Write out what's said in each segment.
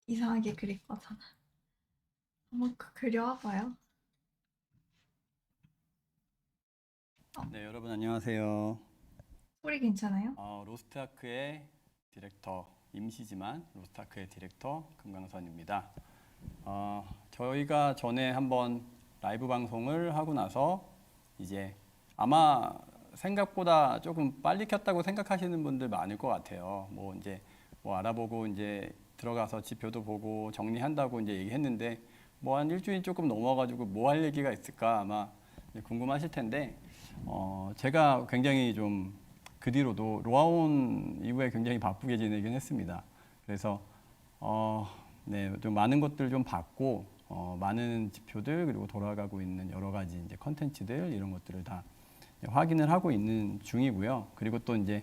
이상하게 그릴 거잖아. 한번 그려와봐요. 네, 여러분 안녕하세요. 소리 괜찮아요? 로스트아크의 디렉터, 임시지만 로스트아크의 디렉터 금강선입니다. 저희가 전에 한번 라이브 방송을 하고 나서 이제 아마 생각보다 조금 빨리 켰다고 생각하시는 분들 많을 것 같아요. 뭐 이제 뭐 알아보고 이제 들어가서 지표도 보고 정리한다고 이제 얘기했는데 뭐 한 일주일 조금 넘어가지고 뭐 할 얘기가 있을까 아마 궁금하실 텐데 제가 굉장히 좀 그 뒤로도 로아온 이후에 굉장히 바쁘게 지내긴 했습니다. 그래서 네, 좀 많은 것들 좀 봤고 많은 지표들 그리고 돌아가고 있는 여러 가지 이제 컨텐츠들 이런 것들을 다 확인을 하고 있는 중이고요. 그리고 또 이제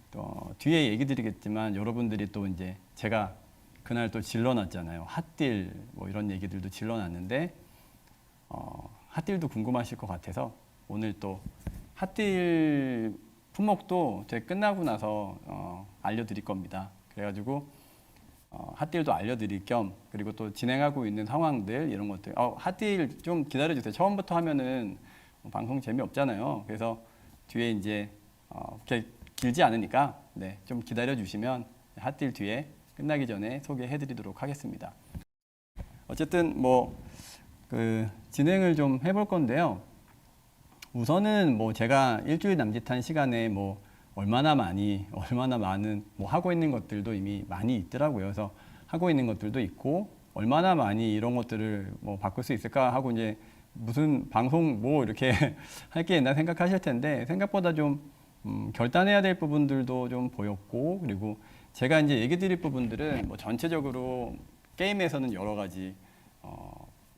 또 뒤에 얘기 드리겠지만 여러분들이 또 이제 제가 그날 또 질러놨잖아요. 핫딜 뭐 이런 얘기들도 질러놨는데 핫딜도 궁금하실 것 같아서 오늘 또 핫딜 품목도 제가 끝나고 나서 알려드릴 겁니다. 그래가지고 핫딜도 알려드릴 겸 그리고 또 진행하고 있는 상황들 이런 것들 핫딜 좀 기다려주세요. 처음부터 하면은 방송 재미없잖아요. 그래서 뒤에 이제 이렇게 길지 않으니까 네, 좀 기다려주시면 핫딜 뒤에 끝나기 전에 소개해드리도록 하겠습니다. 어쨌든 뭐 그 진행을 좀 해볼 건데요. 우선은 뭐 제가 일주일 남짓한 시간에 뭐 얼마나 많은 뭐 하고 있는 것들도 이미 많이 있더라고요. 그래서 하고 있는 것들도 있고 얼마나 많이 이런 것들을 뭐 바꿀 수 있을까 하고 이제 무슨 방송 뭐 이렇게 할 게 있나 생각하실 텐데 생각보다 좀 결단해야 될 부분들도 좀 보였고 그리고 제가 이제 얘기 드릴 부분들은 뭐 전체적으로 게임에서는 여러 가지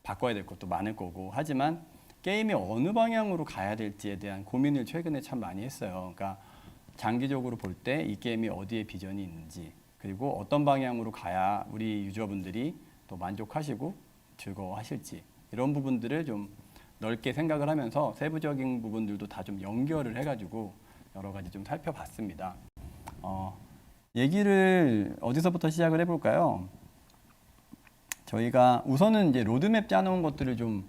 바꿔야 될 것도 많을 거고 하지만 게임이 어느 방향으로 가야 될지에 대한 고민을 최근에 참 많이 했어요. 그러니까 장기적으로 볼 때 이 게임이 어디에 비전이 있는지 그리고 어떤 방향으로 가야 우리 유저분들이 또 만족하시고 즐거워하실지 이런 부분들을 좀 넓게 생각을 하면서 세부적인 부분들도 다 좀 연결을 해가지고 여러 가지 좀 살펴봤습니다. 얘기를 어디서부터 시작을 해볼까요? 저희가 우선은 이제 로드맵 짜놓은 것들을 좀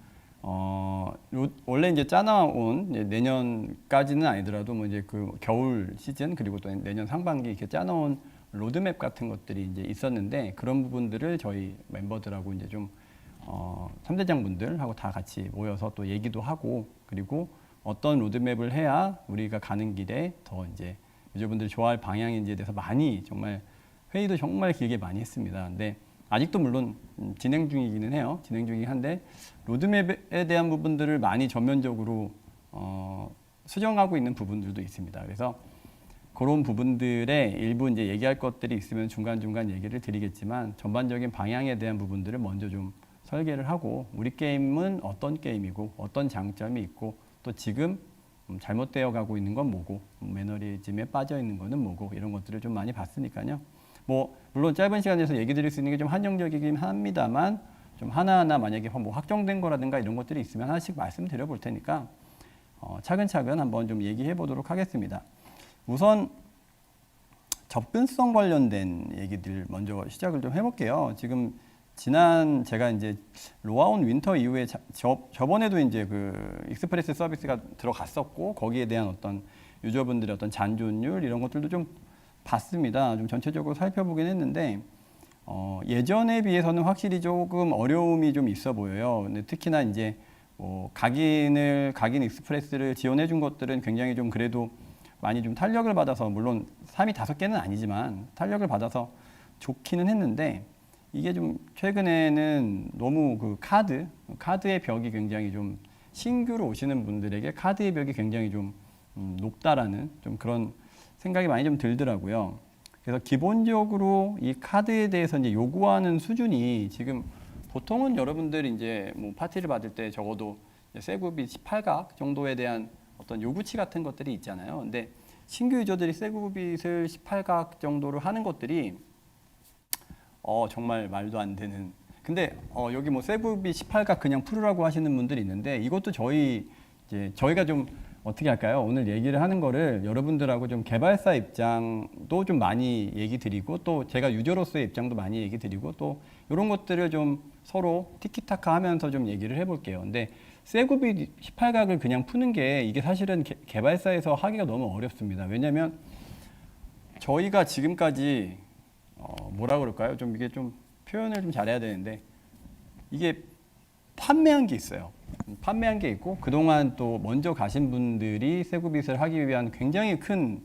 원래 이제 짜나온 이제 내년까지는 아니더라도 뭐 이제 그 겨울 시즌 그리고 또 내년 상반기 이렇게 짜놓은 로드맵 같은 것들이 이제 있었는데 그런 부분들을 저희 멤버들하고 이제 좀 3대장 분들하고 다 같이 모여서 또 얘기도 하고 그리고 어떤 로드맵을 해야 우리가 가는 길에 더 이제 유저분들이 좋아할 방향인지에 대해서 많이 정말 회의도 정말 길게 많이 했습니다. 근데 아직도 물론 진행 중이기는 해요. 진행 중이긴 한데 로드맵에 대한 부분들을 많이 전면적으로 수정하고 있는 부분들도 있습니다. 그래서 그런 부분들에 일부 이제 얘기할 것들이 있으면 중간중간 얘기를 드리겠지만 전반적인 방향에 대한 부분들을 먼저 좀 설계를 하고 우리 게임은 어떤 게임이고 어떤 장점이 있고 또 지금 잘못되어 가고 있는 건 뭐고 매너리즘에 빠져 있는 거는 뭐고 이런 것들을 좀 많이 봤으니까요. 뭐 물론 짧은 시간에서 얘기 드릴 수 있는 게 좀 한정적이긴 합니다만 좀 하나하나 만약에 뭐 확정된 거라든가 이런 것들이 있으면 하나씩 말씀드려 볼 테니까 차근차근 한번 좀 얘기해 보도록 하겠습니다. 우선 접근성 관련된 얘기들 먼저 시작을 좀 해볼게요. 지금 지난 제가 이제 로아온 윈터 이후에 저번에도 이제 그 익스프레스 서비스가 들어갔었고 거기에 대한 어떤 유저분들의 어떤 잔존율 이런 것들도 좀 봤습니다. 좀 전체적으로 살펴보긴 했는데 예전에 비해서는 확실히 조금 어려움이 좀 있어 보여요. 근데 특히나 이제 뭐 각인 익스프레스를 지원해 준 것들은 굉장히 좀 그래도 많이 좀 탄력을 받아서 물론 3위 5개는 아니지만 탄력을 받아서 좋기는 했는데 이게 좀 최근에는 너무 그 카드의 벽이 굉장히 좀 신규로 오시는 분들에게 카드의 벽이 굉장히 좀 높다라는 좀 그런 생각이 많이 좀 들더라고요. 그래서 기본적으로 이 카드에 대해서 이제 요구하는 수준이 지금 보통은 여러분들이 이제 뭐 파티를 받을 때 적어도 세구비 18각 정도에 대한 어떤 요구치 같은 것들이 있잖아요. 근데 신규 유저들이 세구빗을 18각 정도로 하는 것들이 정말 말도 안 되는. 근데 여기 뭐 세구빗 18각 그냥 풀으라고 하시는 분들이 있는데 이것도 저희가 좀 어떻게 할까요? 오늘 얘기를 하는 거를 여러분들하고 좀 개발사 입장도 좀 많이 얘기 드리고 또 제가 유저로서의 입장도 많이 얘기 드리고 또 이런 것들을 좀 서로 티키타카 하면서 좀 얘기를 해볼게요. 근데 세구비 18각을 그냥 푸는 게 이게 사실은 개발사에서 하기가 너무 어렵습니다. 왜냐면 저희가 지금까지 뭐라 그럴까요? 좀 이게 좀 표현을 좀 잘해야 되는데 이게 판매한 게 있어요. 판매한 게 있고 그동안 또 먼저 가신 분들이 세구빗을 하기 위한 굉장히 큰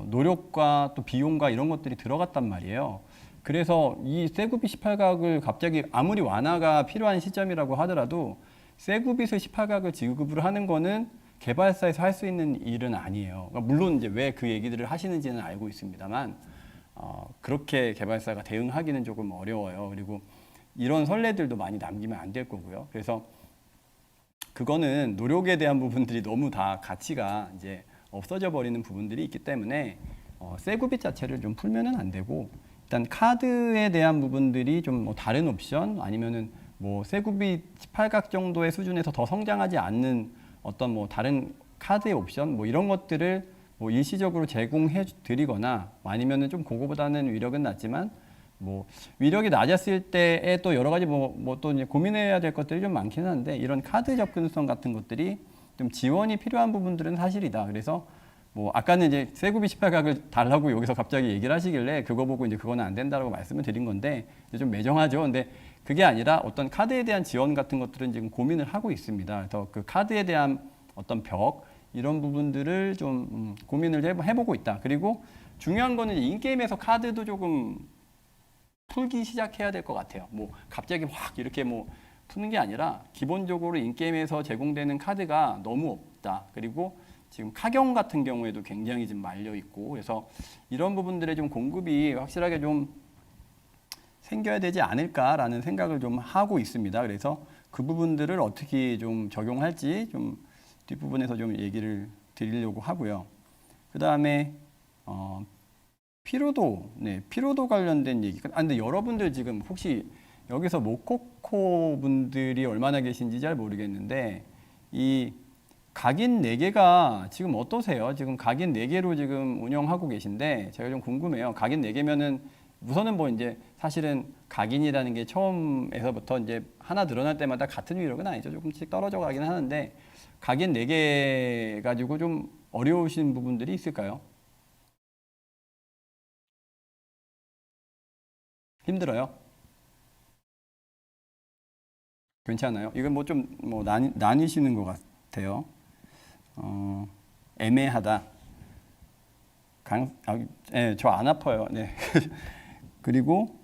노력과 또 비용과 이런 것들이 들어갔단 말이에요. 그래서 이 세구빗 18각을 갑자기 아무리 완화가 필요한 시점이라고 하더라도 세구빗을 18각을 지급을 하는 거는 개발사에서 할 수 있는 일은 아니에요. 그러니까 물론 이제 왜 그 얘기들을 하시는지는 알고 있습니다만 그렇게 개발사가 대응하기는 조금 어려워요. 그리고 이런 선례들도 많이 남기면 안 될 거고요. 그래서 그거는 노력에 대한 부분들이 너무 다 가치가 이제 없어져 버리는 부분들이 있기 때문에 세구빗 자체를 좀 풀면은 안 되고 일단 카드에 대한 부분들이 좀 뭐 다른 옵션 아니면은 뭐 세구빗 18각 정도의 수준에서 더 성장하지 않는 어떤 뭐 다른 카드의 옵션 뭐 이런 것들을 뭐 일시적으로 제공해 드리거나 아니면은 좀 그거보다는 위력은 낮지만 뭐 위력이 낮았을 때에 또 여러 가지 뭐 또 이제 고민해야 될 것들이 좀 많기는 한데 이런 카드 접근성 같은 것들이 좀 지원이 필요한 부분들은 사실이다. 그래서 뭐 아까는 이제 세구비 18각을 달라고 여기서 갑자기 얘기를 하시길래 그거 보고 이제 그거는 안 된다라고 말씀을 드린 건데 이제 좀 매정하죠. 근데 그게 아니라 어떤 카드에 대한 지원 같은 것들은 지금 고민을 하고 있습니다. 그래서 그 카드에 대한 어떤 벽 이런 부분들을 좀 고민을 해보고 있다. 그리고 중요한 거는 인게임에서 카드도 조금 풀기 시작해야 될 것 같아요. 뭐 갑자기 확 이렇게 뭐 푸는 게 아니라 기본적으로 인게임에서 제공되는 카드가 너무 없다. 그리고 지금 카경 같은 경우에도 굉장히 좀 말려 있고 그래서 이런 부분들의 좀 공급이 확실하게 좀 생겨야 되지 않을까라는 생각을 좀 하고 있습니다. 그래서 그 부분들을 어떻게 좀 적용할지 좀 뒷부분에서 좀 얘기를 드리려고 하고요. 그 다음에 피로도, 네, 피로도 관련된 얘기. 근데 여러분들 지금 혹시 여기서 모코코 분들이 얼마나 계신지 잘 모르겠는데 이 각인 4개가 지금 어떠세요? 지금 각인 4개로 지금 운영하고 계신데 제가 좀 궁금해요. 각인 4개면은 우선은 뭐 이제 사실은 각인이라는 게 처음에서부터 이제 하나 늘어날 때마다 같은 위력은 아니죠. 조금씩 떨어져 가긴 하는데 각인 4개 가지고 좀 어려우신 부분들이 있을까요? 힘들어요? 괜찮아요? 이건 뭐 좀 뭐 나뉘시는 것 같아요. 애매하다. 예, 저 안 아파요. 네. 그리고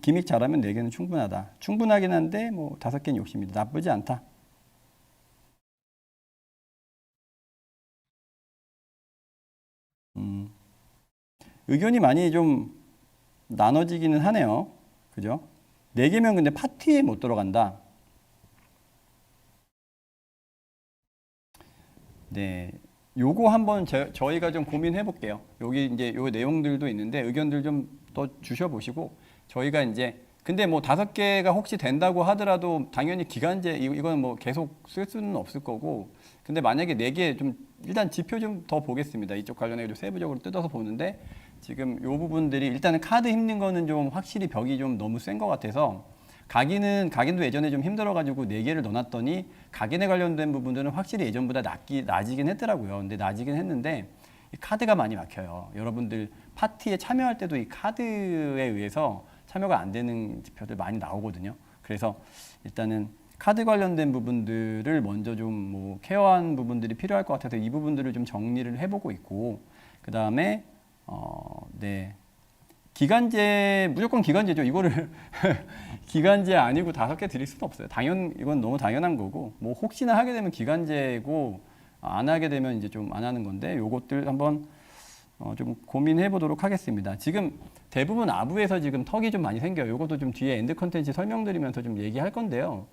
기믹 잘하면 4개는 충분하다. 충분하긴 한데 뭐 5개는 욕심이다. 나쁘지 않다. 음, 의견이 많이 좀 나눠지기는 하네요. 그죠? 4개면 근데 파티에 못 들어간다. 네. 요거 한번 저희가 좀 고민해 볼게요. 여기 이제 요 내용들도 있는데 의견들 좀 더 주셔보시고 저희가 이제 근데 뭐 5개가 혹시 된다고 하더라도 당연히 기간제 이건 뭐 계속 쓸 수는 없을 거고 근데 만약에 4개 좀 일단 지표 좀 더 보겠습니다. 이쪽 관련해 좀 세부적으로 뜯어서 보는데 지금 요 부분들이 일단은 카드 힘든 거는 좀 확실히 벽이 좀 너무 센 것 같아서 각인도 예전에 좀 힘들어가지고 4개를 넣어놨더니 각인에 관련된 부분들은 확실히 예전보다 낮이긴 했더라고요. 근데 낮이긴 했는데 이 카드가 많이 막혀요. 여러분들 파티에 참여할 때도 이 카드에 의해서 참여가 안 되는 지표들 많이 나오거든요. 그래서 일단은 카드 관련된 부분들을 먼저 좀 뭐 케어한 부분들이 필요할 것 같아서 이 부분들을 좀 정리를 해보고 있고 그 다음에 네. 기간제 무조건 기간제죠. 이거를 기간제 아니고 5개 드릴 수는 없어요. 이건 너무 당연한 거고 뭐 혹시나 하게 되면 기간제고 안 하게 되면 이제 좀 안 하는 건데 요것들 한번 좀 고민해 보도록 하겠습니다. 지금 대부분 아부에서 지금 턱이 좀 많이 생겨요. 요것도 좀 뒤에 엔드 컨텐츠 설명드리면서 좀 얘기할 건데요.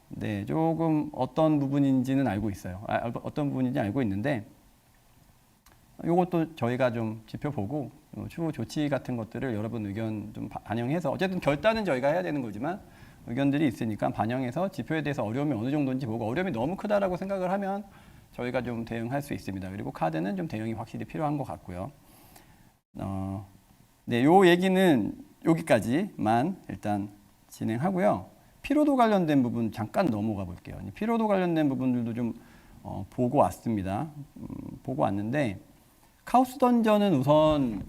네, 조금 어떤 부분인지는 알고 있어요. 어떤 부분인지 알고 있는데 요것도 저희가 좀 지표 보고 추후 조치 같은 것들을 여러분 의견 좀 반영해서 어쨌든 결단은 저희가 해야 되는 거지만 의견들이 있으니까 반영해서 지표에 대해서 어려움이 어느 정도인지 보고 어려움이 너무 크다라고 생각을 하면 저희가 좀 대응할 수 있습니다. 그리고 카드는 좀 대응이 확실히 필요한 것 같고요. 네, 요 얘기는 여기까지만 일단 진행하고요. 피로도 관련된 부분 잠깐 넘어가 볼게요. 피로도 관련된 부분들도 좀 보고 왔습니다. 보고 왔는데 카오스 던전은 우선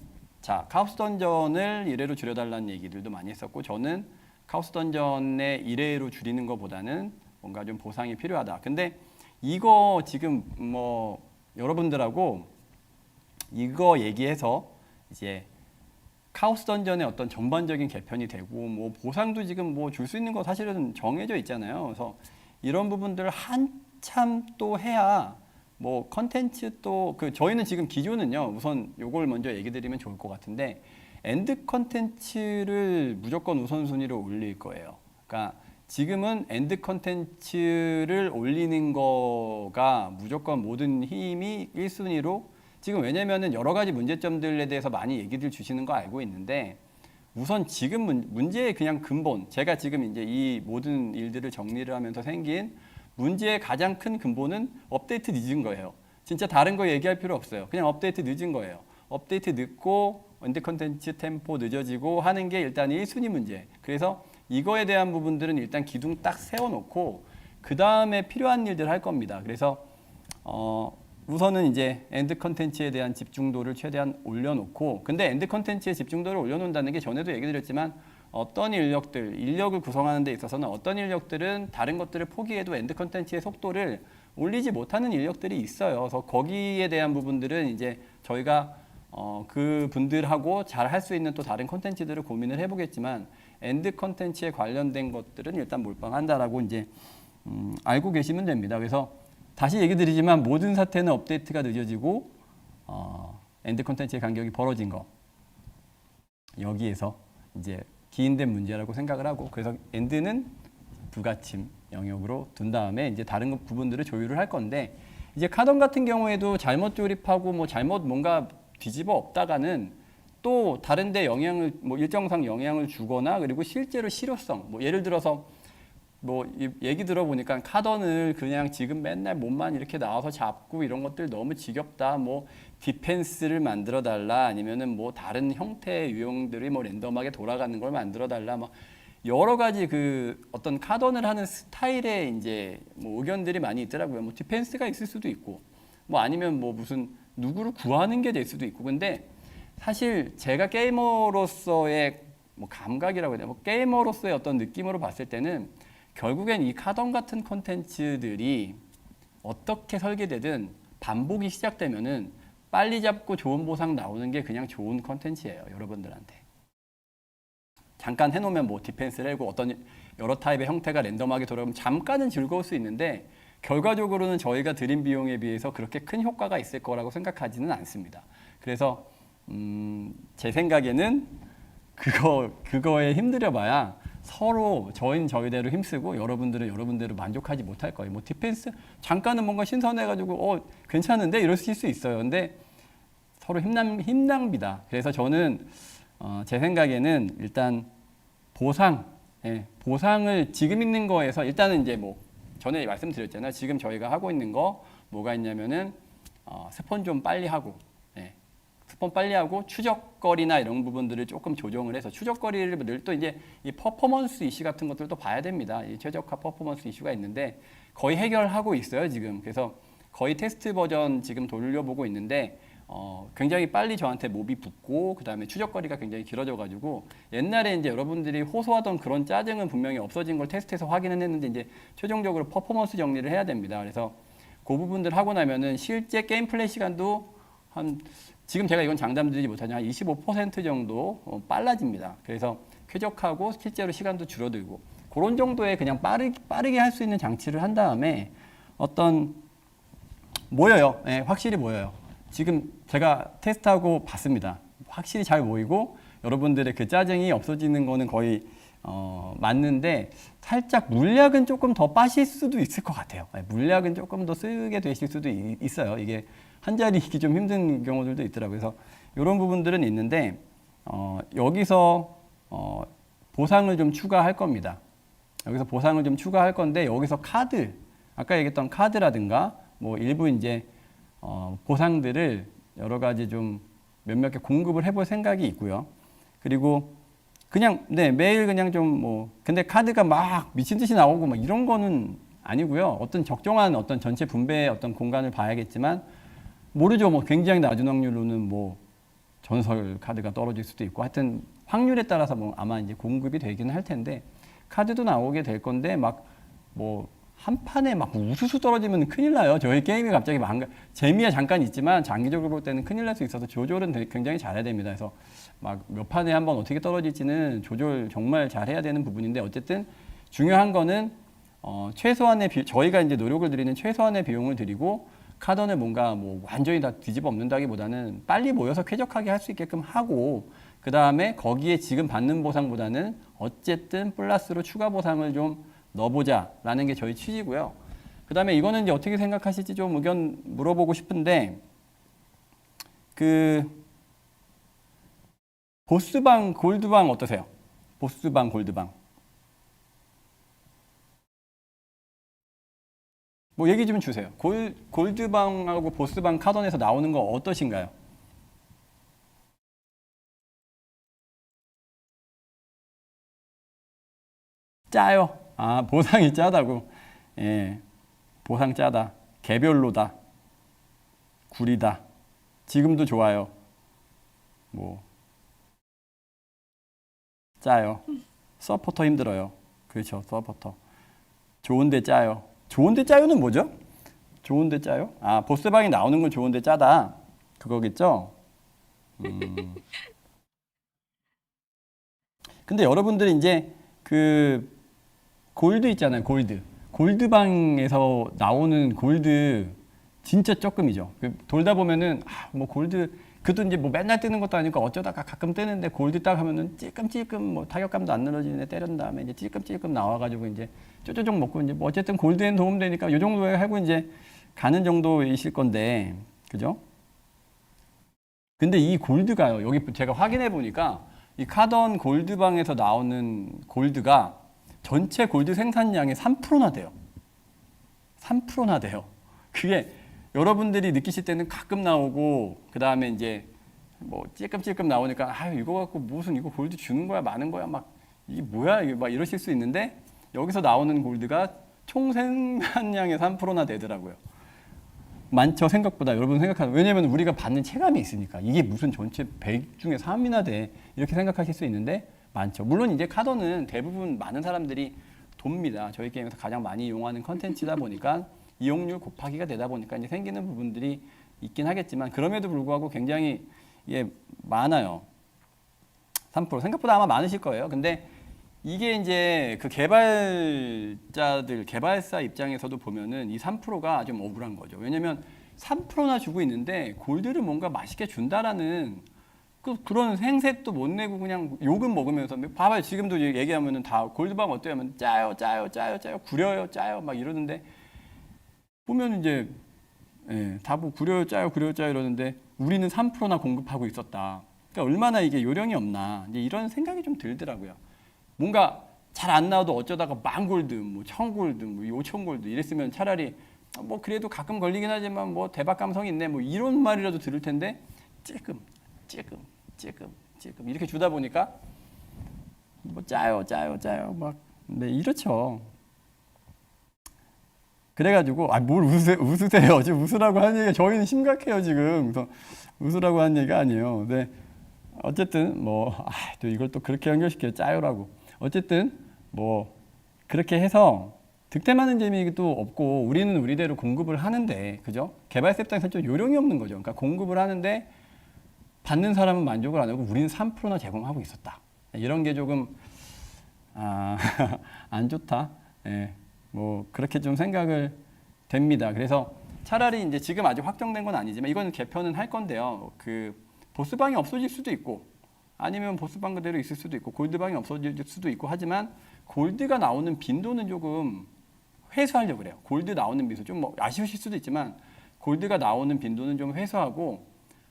카오스 던전을 1회로 줄여달라는 얘기들도 많이 했었고 저는 카오스 던전의 1회로 줄이는 것보다는 뭔가 좀 보상이 필요하다. 근데 이거 지금 뭐 여러분들하고 이거 얘기해서 이제 카오스 던전의 어떤 전반적인 개편이 되고 뭐 보상도 지금 뭐 줄 수 있는 거 사실은 정해져 있잖아요. 그래서 이런 부분들을 한참 또 해야 뭐 컨텐츠 또 저희는 지금 기존은요. 우선 요걸 먼저 얘기 드리면 좋을 것 같은데 엔드 컨텐츠를 무조건 우선순위로 올릴 거예요. 그러니까 지금은 엔드 컨텐츠를 올리는 거가 무조건 모든 힘이 1순위로 지금 왜냐면은 여러 가지 문제점들에 대해서 많이 얘기들 주시는 거 알고 있는데 우선 지금 문제의 그냥 근본 제가 지금 이제 이 모든 일들을 정리를 하면서 생긴 문제의 가장 큰 근본은 업데이트 늦은 거예요. 진짜 다른 거 얘기할 필요 없어요. 그냥 업데이트 늦은 거예요. 업데이트 늦고 엔드 컨텐츠 템포 늦어지고 하는 게 일단 1순위 문제. 그래서 이거에 대한 부분들은 일단 기둥 딱 세워놓고 그 다음에 필요한 일들 할 겁니다. 그래서 우선은 이제 엔드 컨텐츠에 대한 집중도를 최대한 올려놓고 근데 엔드 컨텐츠의 집중도를 올려놓는다는 게 전에도 얘기 드렸지만 어떤 인력을 구성하는 데 있어서는 어떤 인력들은 다른 것들을 포기해도 엔드 컨텐츠의 속도를 올리지 못하는 인력들이 있어요. 그래서 거기에 대한 부분들은 이제 저희가 그 분들하고 잘 할 수 있는 또 다른 컨텐츠들을 고민을 해보겠지만 엔드 컨텐츠에 관련된 것들은 일단 몰빵한다라고 이제 알고 계시면 됩니다. 그래서 다시 얘기 드리지만 모든 사태는 업데이트가 늦어지고 엔드 컨텐츠의 간격이 벌어진 거 여기에서 이제 기인된 문제라고 생각을 하고 그래서 엔드는 부가침 영역으로 둔 다음에 이제 다른 부분들을 조율을 할 건데 이제 카던 같은 경우에도 잘못 조립하고 뭐 잘못 뭔가 뒤집어 엎다가는 또 다른 데 영향을 뭐 일정상 영향을 주거나 그리고 실제로 실효성 뭐 예를 들어서 뭐 얘기 들어보니까 카던을 그냥 지금 맨날 몸만 이렇게 나와서 잡고 이런 것들 너무 지겹다. 뭐 디펜스를 만들어 달라 아니면은 뭐 다른 형태의 유형들이 뭐 랜덤하게 돌아가는 걸 만들어 달라. 막 여러 가지 그 어떤 카던을 하는 스타일의 이제 뭐 의견들이 많이 있더라고요. 뭐 디펜스가 있을 수도 있고 뭐 아니면 뭐 무슨 누구를 구하는 게 될 수도 있고 근데 사실 제가 게이머로서의 뭐 감각이라고 해야 되나 뭐 게이머로서의 어떤 느낌으로 봤을 때는 결국엔 이 카던 같은 콘텐츠들이 어떻게 설계되든 반복이 시작되면은 빨리 잡고 좋은 보상 나오는 게 그냥 좋은 콘텐츠예요. 여러분들한테. 잠깐 해놓으면 뭐 디펜스를 하고 어떤 여러 타입의 형태가 랜덤하게 돌아오면 잠깐은 즐거울 수 있는데 결과적으로는 저희가 들인 비용에 비해서 그렇게 큰 효과가 있을 거라고 생각하지는 않습니다. 그래서 제 생각에는 그거에 힘들여봐야 서로 저희대로 힘쓰고 여러분들은 여러분대로 만족하지 못할 거예요. 뭐 디펜스 잠깐은 뭔가 신선해가지고 괜찮은데 이러실 수 있어요. 근데 서로 힘낭비다. 그래서 저는 제 생각에는 일단 보상을 지금 있는 거에서 일단은 이제 뭐 전에 말씀드렸잖아요. 지금 저희가 하고 있는 거 뭐가 있냐면은 스폰 좀 빨리 하고 스폰 빨리 하고 추적거리나 이런 부분들을 조금 조정을 해서 추적거리를 늘 또 이제 이 퍼포먼스 이슈 같은 것들도 봐야 됩니다. 이 최적화 퍼포먼스 이슈가 있는데 거의 해결하고 있어요 지금. 그래서 거의 테스트 버전 지금 돌려보고 있는데 굉장히 빨리 저한테 몹이 붙고 그 다음에 추적거리가 굉장히 길어져가지고 옛날에 이제 여러분들이 호소하던 그런 짜증은 분명히 없어진 걸 테스트해서 확인은 했는데 이제 최종적으로 퍼포먼스 정리를 해야 됩니다. 그래서 그 부분들 하고 나면은 실제 게임 플레이 시간도 지금 제가 이건 장담드리지 못하지만 25% 정도 빨라집니다. 그래서 쾌적하고 실제로 시간도 줄어들고 그런 정도의 그냥 빠르게 할 수 있는 장치를 한 다음에 모여요. 네, 확실히 모여요. 지금 제가 테스트하고 봤습니다. 확실히 잘 모이고 여러분들의 그 짜증이 없어지는 거는 거의 맞는데 살짝 물약은 조금 더 빠실 수도 있을 것 같아요. 물약은 조금 더 쓰게 되실 수도 있어요. 이게 한 자리 있기 좀 힘든 경우들도 있더라고요. 그래서 이런 부분들은 있는데 여기서 보상을 좀 추가할 겁니다. 여기서 보상을 좀 추가할 건데 여기서 카드, 아까 얘기했던 카드라든가 뭐 일부 이제 보상들을 여러 가지 좀 몇몇 개 공급을 해볼 생각이 있고요. 그리고 그냥 매일 그냥 좀 뭐 근데 카드가 막 미친 듯이 나오고 막 이런 거는 아니고요. 어떤 적정한 어떤 전체 분배의 어떤 공간을 봐야겠지만 모르죠. 뭐 굉장히 낮은 확률로는 뭐 전설 카드가 떨어질 수도 있고 하여튼 확률에 따라서 뭐 아마 이제 공급이 되기는 할 텐데 카드도 나오게 될 건데 막 뭐 한 판에 막 우수수 떨어지면 큰일 나요. 저희 게임이 갑자기 재미야 잠깐 있지만 장기적으로 볼 때는 큰일 날 수 있어서 조절은 굉장히 잘해야 됩니다. 그래서 막 몇 판에 한번 어떻게 떨어질지는 조절 정말 잘해야 되는 부분인데 어쨌든 중요한 거는 최소한의 저희가 이제 노력을 드리는 최소한의 비용을 드리고 카던을 뭔가 뭐 완전히 다 뒤집어 엎는다기보다는 빨리 모여서 쾌적하게 할 수 있게끔 하고 그 다음에 거기에 지금 받는 보상보다는 어쨌든 플러스로 추가 보상을 좀 넣어보자라는 게 저희 취지고요. 그 다음에 이거는 이제 어떻게 생각하실지 좀 의견 물어보고 싶은데 그 보스방, 골드방 어떠세요? 보스방, 골드방. 뭐 얘기 좀 주세요. 골드방하고 보스방 카던에서 나오는 거 어떠신가요? 짜요. 아, 보상이 짜다고. 예, 보상 짜다. 개별로다. 구리다. 지금도 좋아요. 뭐 짜요. 서포터 힘들어요. 그렇죠, 서포터. 좋은데 짜요. 좋은데 짜요는 뭐죠? 좋은데 짜요? 아, 보스방이 나오는 건 좋은데 짜다. 그거겠죠? 근데 여러분들이 이제 그 골드 있잖아요, 골드. 골드방에서 나오는 골드 진짜 조금이죠. 돌다 보면은 뭐 골드 그것도 이제 뭐 맨날 뜨는 것도 아니고 어쩌다가 가끔 뜨는데 골드 딱 하면은 찔끔찔끔 뭐 타격감도 안 늘어지는데 때린 다음에 이제 찔끔찔끔 나와가지고 이제 쪼쪼쪼 먹고 이제 뭐 어쨌든 골드엔 도움되니까 요 정도에 하고 이제 가는 정도이실 건데 그죠? 근데 이 골드가요, 여기 제가 확인해 보니까 이 카던 골드방에서 나오는 골드가 전체 골드 생산량의 3%나 돼요. 3%나 돼요. 그게 여러분들이 느끼실 때는 가끔 나오고 그 다음에 이제 뭐 찔끔찔끔 나오니까 아유 이거 갖고 무슨 이거 골드 주는 거야 많은 거야 막 이게 뭐야 이게 막 이러실 수 있는데 여기서 나오는 골드가 총 생산량의 3%나 되더라고요. 많죠 생각보다. 여러분 생각하는 왜냐면 우리가 받는 체감이 있으니까 이게 무슨 전체 100 중에 3이나 돼 이렇게 생각하실 수 있는데 많죠. 물론 이제 카던은 대부분 많은 사람들이 돕니다. 저희 게임에서 가장 많이 이용하는 컨텐츠다 보니까 이용률 곱하기가 되다 보니까 이제 생기는 부분들이 있긴 하겠지만 그럼에도 불구하고 굉장히 많아요. 3% 생각보다 아마 많으실 거예요. 근데 이게 이제 그 개발사 입장에서도 보면은 이 3%가 좀 억울한 거죠. 왜냐면 3%나 주고 있는데 골드를 뭔가 맛있게 준다라는 그런 생색도 못 내고 그냥 욕은 먹으면서 봐봐요. 지금도 얘기하면은 다 골드방 어때요? 하면 짜요, 짜요, 짜요, 짜요, 구려요, 짜요 막 이러는데 보면 이제 다 뭐 구려요, 짜요, 구려요, 짜요 이러는데 우리는 3%나 공급하고 있었다. 그러니까 얼마나 이게 요령이 없나 이제 이런 생각이 좀 들더라고요. 뭔가 잘 안 나와도 어쩌다가 10,000골드, 뭐 1,000골드, 뭐 5,000골드 이랬으면 차라리 뭐 그래도 가끔 걸리긴 하지만 뭐 대박 감성이 있네 뭐 이런 말이라도 들을 텐데 찔끔 이렇게 주다 보니까 뭐 짜요 막 네 이렇죠. 그래가지고 뭘 웃으세요. 지금 웃으라고 하는 얘기가 저희는 심각해요 지금. 그래서 웃으라고 하는 얘기가 아니에요. 네. 어쨌든 또 이걸 또 그렇게 연결시켜요. 짜요라고. 어쨌든 뭐 그렇게 해서 득템하는 재미도 없고 우리는 우리대로 공급을 하는데 그죠? 개발사 입장에서 좀 요령이 없는 거죠. 그러니까 공급을 하는데 받는 사람은 만족을 안 하고 우리는 3%나 제공하고 있었다. 이런 게 조금 안 좋다. 예, 뭐 그렇게 좀 생각을 됩니다. 그래서 차라리 이제 지금 아직 확정된 건 아니지만 이거는 개편은 할 건데요. 그 보스방이 없어질 수도 있고 아니면 보스방 그대로 있을 수도 있고 골드방이 없어질 수도 있고 하지만 골드가 나오는 빈도는 조금 회수하려고 그래요. 골드 나오는 빈도 좀 뭐 아쉬우실 수도 있지만 골드가 나오는 빈도는 좀 회수하고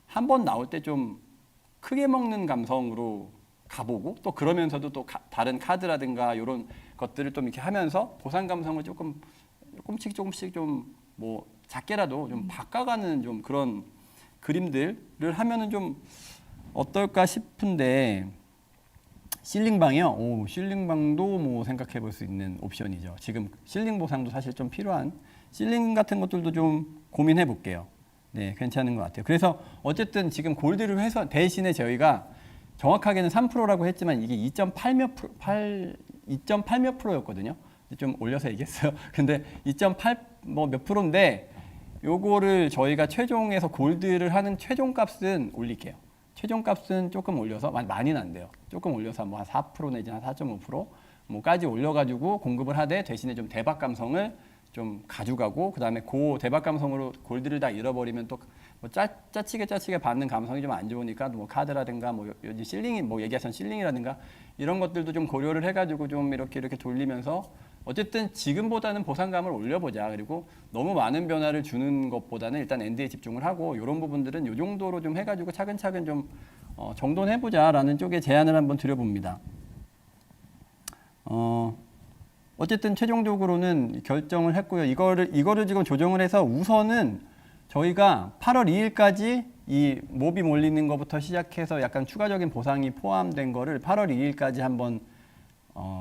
한 번 나올 때 좀 크게 먹는 감성으로 가보고 또 그러면서도 또 다른 카드라든가 이런 것들을 좀 이렇게 하면서 보상 감성을 조금씩 좀 뭐 작게라도 좀 바꿔가는 좀 그런 그림들을 하면은 좀 어떨까 싶은데 실링방이요? 오, 실링방도 뭐 생각해 볼 수 있는 옵션이죠. 지금 실링 보상도 사실 좀 필요한 실링 같은 것들도 좀 고민해 볼게요. 네, 괜찮은 것 같아요. 그래서 어쨌든 지금 골드를 해서 대신에 저희가 정확하게는 3%라고 했지만 이게 2.8 몇 프로였거든요. 좀 올려서 얘기했어요. 근데 2.8 뭐 몇 프로인데 요거를 저희가 최종에서 골드를 하는 최종값은 올릴게요. 최종값은 조금 올려서 많이는 안 돼요. 조금 올려서 뭐 한 4% 내지 한 4.5% 뭐까지 올려가지고 공급을 하되 대신에 좀 대박 감성을 좀 가져가고 그 다음에 그 대박 감성으로 골드를 다 잃어버리면 또 뭐 짜치게 받는 감성이 좀 안 좋으니까 뭐 카드라든가 뭐 요즘 실링이 뭐 얘기하신 실링이라든가 이런 것들도 좀 고려를 해가지고 좀 이렇게 돌리면서 어쨌든 지금보다는 보상감을 올려보자. 그리고 너무 많은 변화를 주는 것보다는 일단 엔드에 집중을 하고 이런 부분들은 이 정도로 좀 해가지고 차근차근 좀 정돈해보자라는 쪽에 제안을 한번 드려봅니다. 어쨌든 최종적으로는 결정을 했고요. 이거를 지금 조정을 해서 우선은 저희가 8월 2일까지 이 몹이 몰리는 것부터 시작해서 약간 추가적인 보상이 포함된 거를 8월 2일까지 한번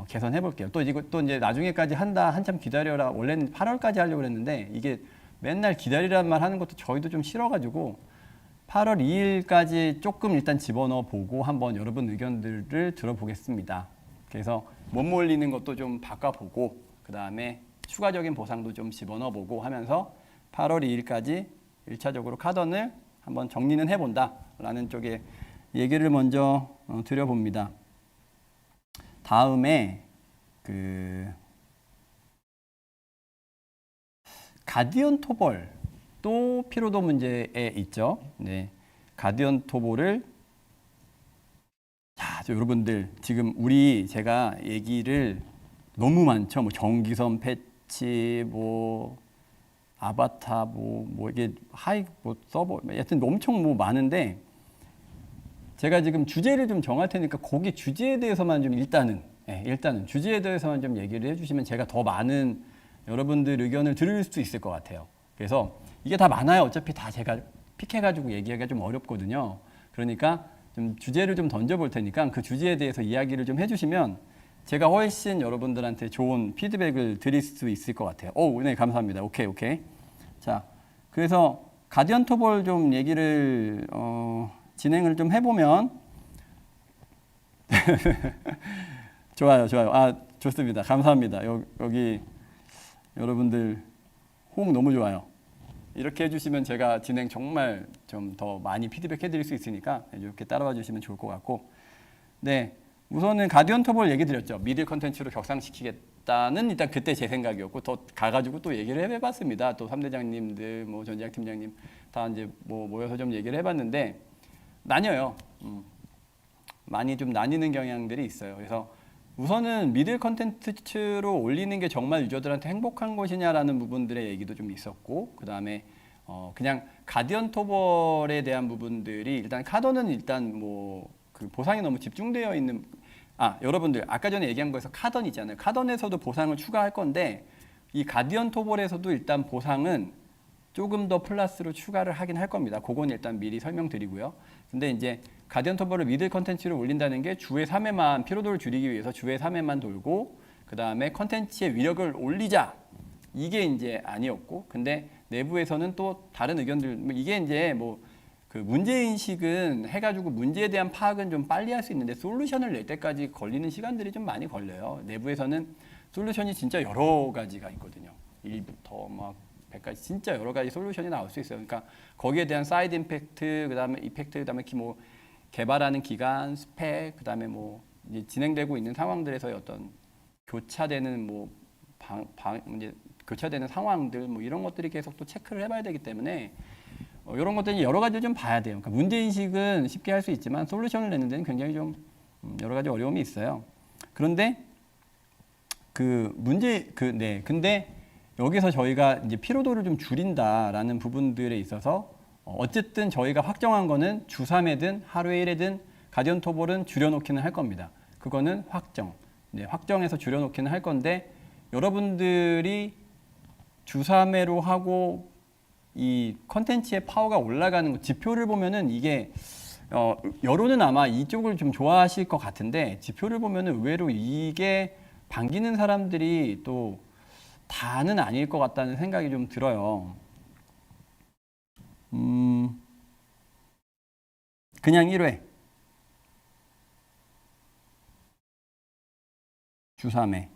개선해 볼게요. 또 이제 나중에까지 한다, 한참 기다려라. 원래는 8월까지 하려고 했는데 이게 맨날 기다리라는 말 하는 것도 저희도 좀 싫어가지고 8월 2일까지 조금 일단 집어넣어 보고 한번 여러분 의견들을 들어보겠습니다. 그래서 못 몰리는 것도 좀 바꿔보고 그 다음에 추가적인 보상도 좀 집어넣어 보고 하면서 8월 2일까지 1차적으로 카던을 한번 정리는 해본다 라는 쪽에 얘기를 먼저 드려봅니다. 다음에 그 가디언 토벌 또 피로도 문제에 있죠. 네, 가디언 토벌을 자, 여러분들 지금 제가 얘기를 너무 많죠. 뭐 정기선 패치, 뭐 아바타, 뭐 이게 뭐 서버, 여튼 엄청 뭐 많은데 제가 지금 주제를 좀 정할 테니까 거기 주제에 대해서만 좀 일단은 주제에 대해서만 좀 얘기를 해주시면 제가 더 많은 여러분들 의견을 들을 수 있을 것 같아요. 그래서 이게 다 많아요. 어차피 다 제가 픽해가지고 얘기하기가 좀 어렵거든요. 그러니까 좀 주제를 좀 던져볼 테니까 그 주제에 대해서 이야기를 좀 해주시면 제가 훨씬 여러분들한테 좋은 피드백을 드릴 수 있을 것 같아요. 오, 네, 감사합니다. 오케이. 자, 그래서 가디언 토벌 좀 얘기를 진행을 좀 해보면 좋아요. 아, 좋습니다. 감사합니다. 여기 여러분들 호응 너무 좋아요. 이렇게 해주시면 제가 진행 정말 좀 더 많이 피드백 해드릴 수 있으니까 이렇게 따라와 주시면 좋을 것 같고, 네, 우선은 가디언 토벌 얘기 드렸죠. 미들 컨텐츠로 격상시키겠다는 일단 그때 제 생각이었고 더 가가지고 또 얘기를 해봤습니다. 또 3대장님들, 뭐 전지학 팀장님 다 이제 뭐 모여서 좀 얘기를 해봤는데 나뉘어요. 많이 좀 나뉘는 경향들이 있어요. 그래서 우선은 미들 컨텐츠로 올리는 게 정말 유저들한테 행복한 것이냐라는 부분들의 얘기도 좀 있었고, 그 다음에 그냥 가디언 토벌에 대한 부분들이 일단 카던은 일단 뭐 그 보상이 너무 집중되어 있는, 여러분들 아까 전에 얘기한 거에서 카던 있잖아요. 카던에서도 보상을 추가할 건데 이 가디언 토벌에서도 일단 보상은 조금 더 플러스로 추가를 하긴 할 겁니다. 그건 일단 미리 설명드리고요. 근데 이제 가디언 토벌을 미들 컨텐츠를 올린다는 게 주에 3회만 피로도를 줄이기 위해서 주에 3회만 돌고 그 다음에 컨텐츠의 위력을 올리자, 이게 이제 아니었고, 근데 내부에서는 또 다른 의견들, 이게 이제 뭐 그 문제인식은 해가지고 문제에 대한 파악은 좀 빨리 할 수 있는데 솔루션을 낼 때까지 걸리는 시간들이 좀 많이 걸려요. 내부에서는 솔루션이 진짜 여러 가지가 있거든요. 1부터 막 100까지 진짜 여러 가지 솔루션이 나올 수 있어요. 그러니까 거기에 대한 사이드 임팩트, 그다음에 이펙트, 그다음에 뭐 개발하는 기간, 스펙, 그다음에 뭐 이제 진행되고 있는 상황들에서의 어떤 교차되는 뭐 이제 교차되는 상황들, 뭐 이런 것들이 계속 또 체크를 해봐야 되기 때문에 이런 것들이 여러 가지를 좀 봐야 돼요. 그러니까 문제 인식은 쉽게 할 수 있지만 솔루션을 내는 데는 굉장히 좀 여러 가지 어려움이 있어요. 그런데 근데 여기서 저희가 이제 피로도를 좀 줄인다라는 부분들에 있어서 어쨌든 저희가 확정한 거는 주 3회든 하루에 1회든 가디언 토벌은 줄여놓기는 할 겁니다. 그거는 확정. 네, 확정해서 줄여놓기는 할 건데 여러분들이 주3회로 하고 이 컨텐츠의 파워가 올라가는 거, 지표를 보면은 이게 여론은 아마 이쪽을 좀 좋아하실 것 같은데 지표를 보면은 의외로 이게 반기는 사람들이 또 다는 아닐 것 같다는 생각이 좀 들어요. 그냥 1회 주3회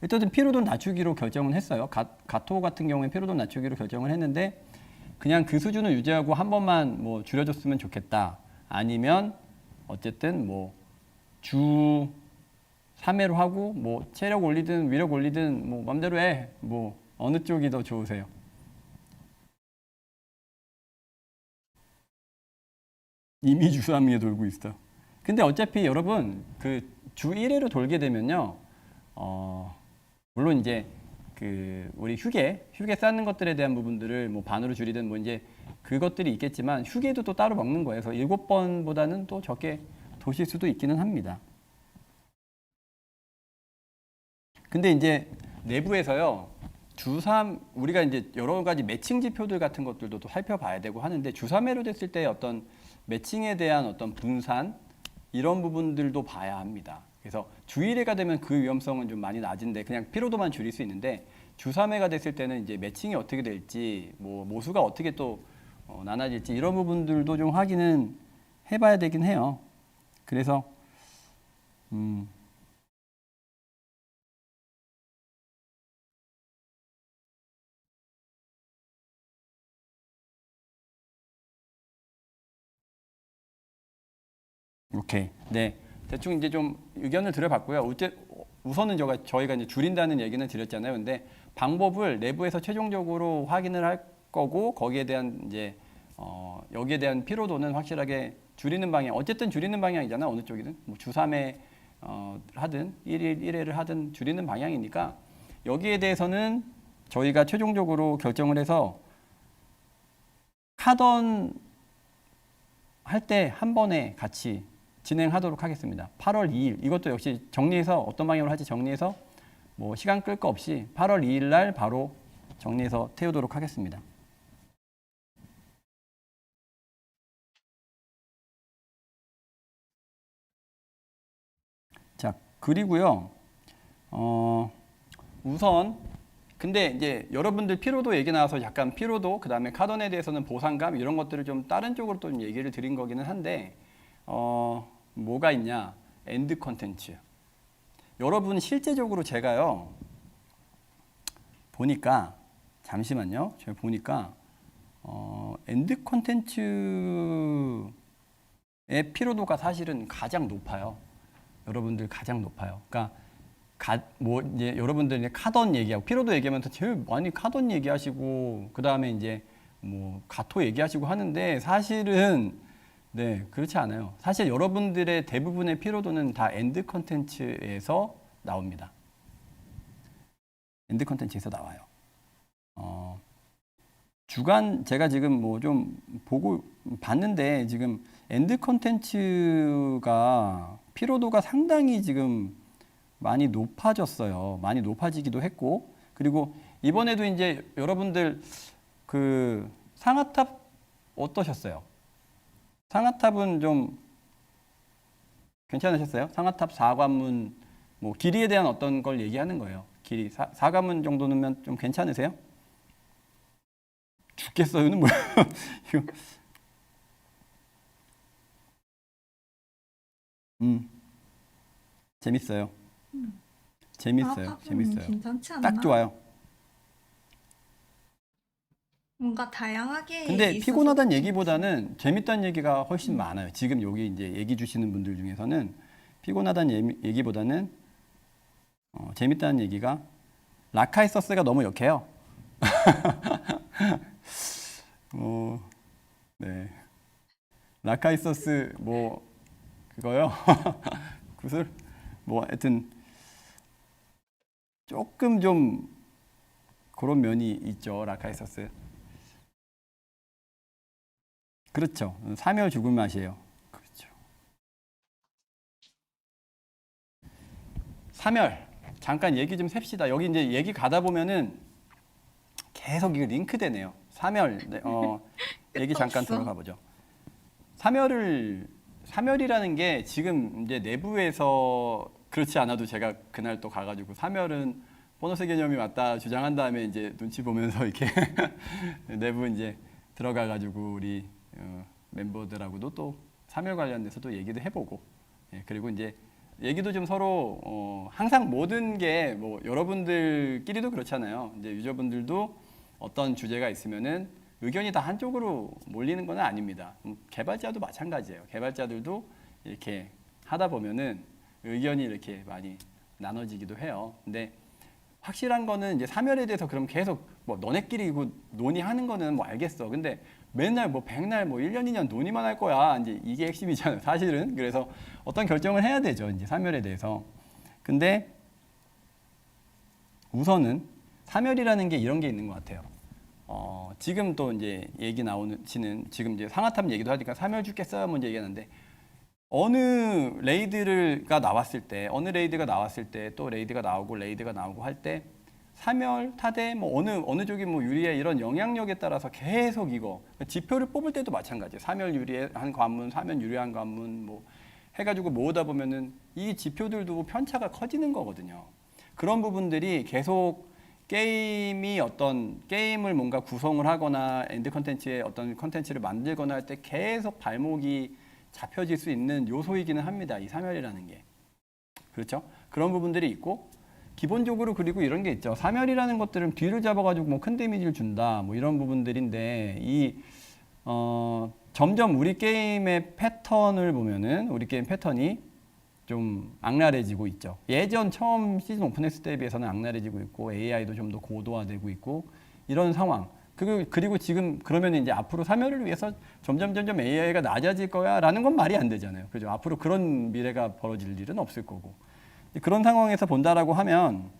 어쨌든 피로도 낮추기로 결정은 했어요. 가토 같은 경우에 피로도 낮추기로 결정을 했는데 그냥 그 수준을 유지하고 한 번만 뭐 줄여줬으면 좋겠다. 아니면 어쨌든 뭐 주 3회로 하고 뭐 체력 올리든 위력 올리든 뭐 맘대로 해. 뭐 어느 쪽이 더 좋으세요? 이미 주 3회에 돌고 있어. 근데 어차피 여러분 그 주 1회로 돌게 되면요. 물론 이제 그 우리 휴게 쌓는 것들에 대한 부분들을 뭐 반으로 줄이든 뭐 이제 그것들이 있겠지만 휴게도 또 따로 먹는 거예요. 그래서 7번보다는 또 적게 도실 수도 있기는 합니다. 근데 이제 내부에서요. 주3 우리가 이제 여러 가지 매칭 지표들 같은 것들도 또 살펴봐야 되고 하는데 주3회로 됐을 때 어떤 매칭에 대한 어떤 분산 이런 부분들도 봐야 합니다. 그래서 주 1회가 되면 그 위험성은 좀 많이 낮은데 그냥 피로도만 줄일 수 있는데 주 3회가 됐을 때는 이제 매칭이 어떻게 될지 뭐 모수가 어떻게 또 나눠질지 이런 부분들도 좀 확인은 해봐야 되긴 해요. 그래서 오케이. 네. 대충 이제 좀 의견을 들어봤고요. 우선은 저희가 이제 줄인다는 얘기는 드렸잖아요. 근데 방법을 내부에서 최종적으로 확인을 할 거고 거기에 대한 이제 여기에 대한 피로도는 확실하게 줄이는 방향. 어쨌든 줄이는 방향이잖아. 어느 쪽이든. 뭐 주 3회 하든 1회를 하든 줄이는 방향이니까 여기에 대해서는 저희가 최종적으로 결정을 해서 하던 할 때 한 번에 같이 진행하도록 하겠습니다. 8월 2일 이것도 역시 정리해서 어떤 방향으로 할지 정리해서 뭐 시간 끌 거 없이 8월 2일 날 바로 정리해서 태우도록 하겠습니다. 자, 그리고요. 우선 근데 이제 여러분들 피로도 얘기 나와서 약간 피로도 그다음에 카던에 대해서는 보상감 이런 것들을 좀 다른 쪽으로 또 얘기를 드린 거기는 한데 뭐가 있냐? 엔드 컨텐츠. 여러분 실제적으로 제가요. 보니까 잠시만요. 제가 보니까 엔드 컨텐츠의 피로도가 사실은 가장 높아요. 여러분들 가장 높아요. 그러니까 뭐 이제 여러분들 이제 카던 얘기하고 피로도 얘기하면 제일 많이 카던 얘기하시고 그 다음에 이제 뭐 가토 얘기하시고 하는데 사실은 네 그렇지 않아요. 사실 여러분들의 대부분의 피로도는 다 엔드 컨텐츠에서 나옵니다. 엔드 컨텐츠에서 나와요. 주간 제가 지금 뭐 좀 보고 봤는데 지금 엔드 컨텐츠가 피로도가 상당히 지금 많이 높아졌어요. 많이 높아지기도 했고 그리고 이번에도 이제 여러분들 그 상하탑 어떠셨어요? 상하탑은 좀 괜찮으셨어요? 상하탑 4관문 뭐 길이에 대한 어떤 걸 얘기하는 거예요. 길이 4관문 정도면 좀 괜찮으세요? 죽겠어요는 뭐야? 이거 재밌어요. 재밌어요. 재밌어요. 괜찮지 않나? 딱 좋아요. 뭔가 다양하게 근데 있어서 피곤하다는 좋지. 얘기보다는 재밌다는 얘기가 훨씬 많아요. 지금 여기 이제 얘기 주시는 분들 중에서는 피곤하다는 얘기보다는 재밌다는 얘기가 라카이서스가 너무 역해요. 네. 라카이서스 뭐 그거요. 구슬 뭐 하여튼 조금 좀 그런 면이 있죠. 라카이서스. 그렇죠. 사며 죽을 맛이에요. 그렇죠. 사멸 잠깐 얘기 좀 셉시다. 여기 이제 얘기 가다 보면은 계속 이거 링크되네요. 사멸 얘기 잠깐 없어. 들어가 보죠. 사멸이라는 게 지금 이제 내부에서 그렇지 않아도 제가 그날 또 가가지고 사멸은 보너스 개념이 맞다 주장한 다음에 이제 눈치 보면서 이렇게 내부 이제 들어가가지고 우리 멤버들하고도 또 사멸 관련돼서 또 얘기도 해보고 예, 그리고 이제 얘기도 좀 서로 항상 모든 게 뭐 여러분들끼리도 그렇잖아요. 이제 유저분들도 어떤 주제가 있으면은 의견이 다 한쪽으로 몰리는 건 아닙니다. 개발자도 마찬가지예요. 개발자들도 이렇게 하다 보면은 의견이 이렇게 많이 나눠지기도 해요. 근데 확실한 거는 이제 사멸에 대해서 그럼 계속 뭐 너네끼리 이거 논의하는 거는 뭐 알겠어. 근데 맨날 뭐 백날 뭐 1년 2년 논의만 할 거야. 이제 이게 핵심이잖아요. 사실은. 그래서 어떤 결정을 해야 되죠. 이제 사멸에 대해서. 근데 우선은 사멸이라는 게 이런 게 있는 것 같아요. 지금 또 이제 얘기 나오시는 지금 이제 상하탑 얘기도 하니까 사멸 죽겠어요. 먼저 얘기하는데 어느 레이드가 나왔을 때 또 레이드가 나오고 할 때 사멸 타대 뭐 어느 쪽이 뭐 유리해 이런 영향력에 따라서 계속 이거 지표를 뽑을 때도 마찬가지예요. 사멸 유리한 관문, 사멸 유리한 관문 뭐 해가지고 모으다 보면은 이 지표들도 편차가 커지는 거거든요. 그런 부분들이 계속 게임을 뭔가 구성을 하거나 엔드 컨텐츠에 어떤 컨텐츠를 만들거나 할 때 계속 발목이 잡혀질 수 있는 요소이기는 합니다. 이 사멸이라는 게. 그렇죠? 그런 부분들이 있고 기본적으로 그리고 이런 게 있죠. 사멸이라는 것들은 뒤를 잡아가지고 뭐 큰 데미지를 준다. 뭐 이런 부분들인데 점점 우리 게임의 패턴을 보면은 우리 게임 패턴이 좀 악랄해지고 있죠. 예전 처음 시즌 오픈했을 때에 비해서는 악랄해지고 있고 AI도 좀 더 고도화되고 있고 이런 상황. 그리고 지금 그러면 이제 앞으로 사멸을 위해서 점점 AI가 낮아질 거야라는 건 말이 안 되잖아요. 그죠? 앞으로 그런 미래가 벌어질 일은 없을 거고. 그런 상황에서 본다라고 하면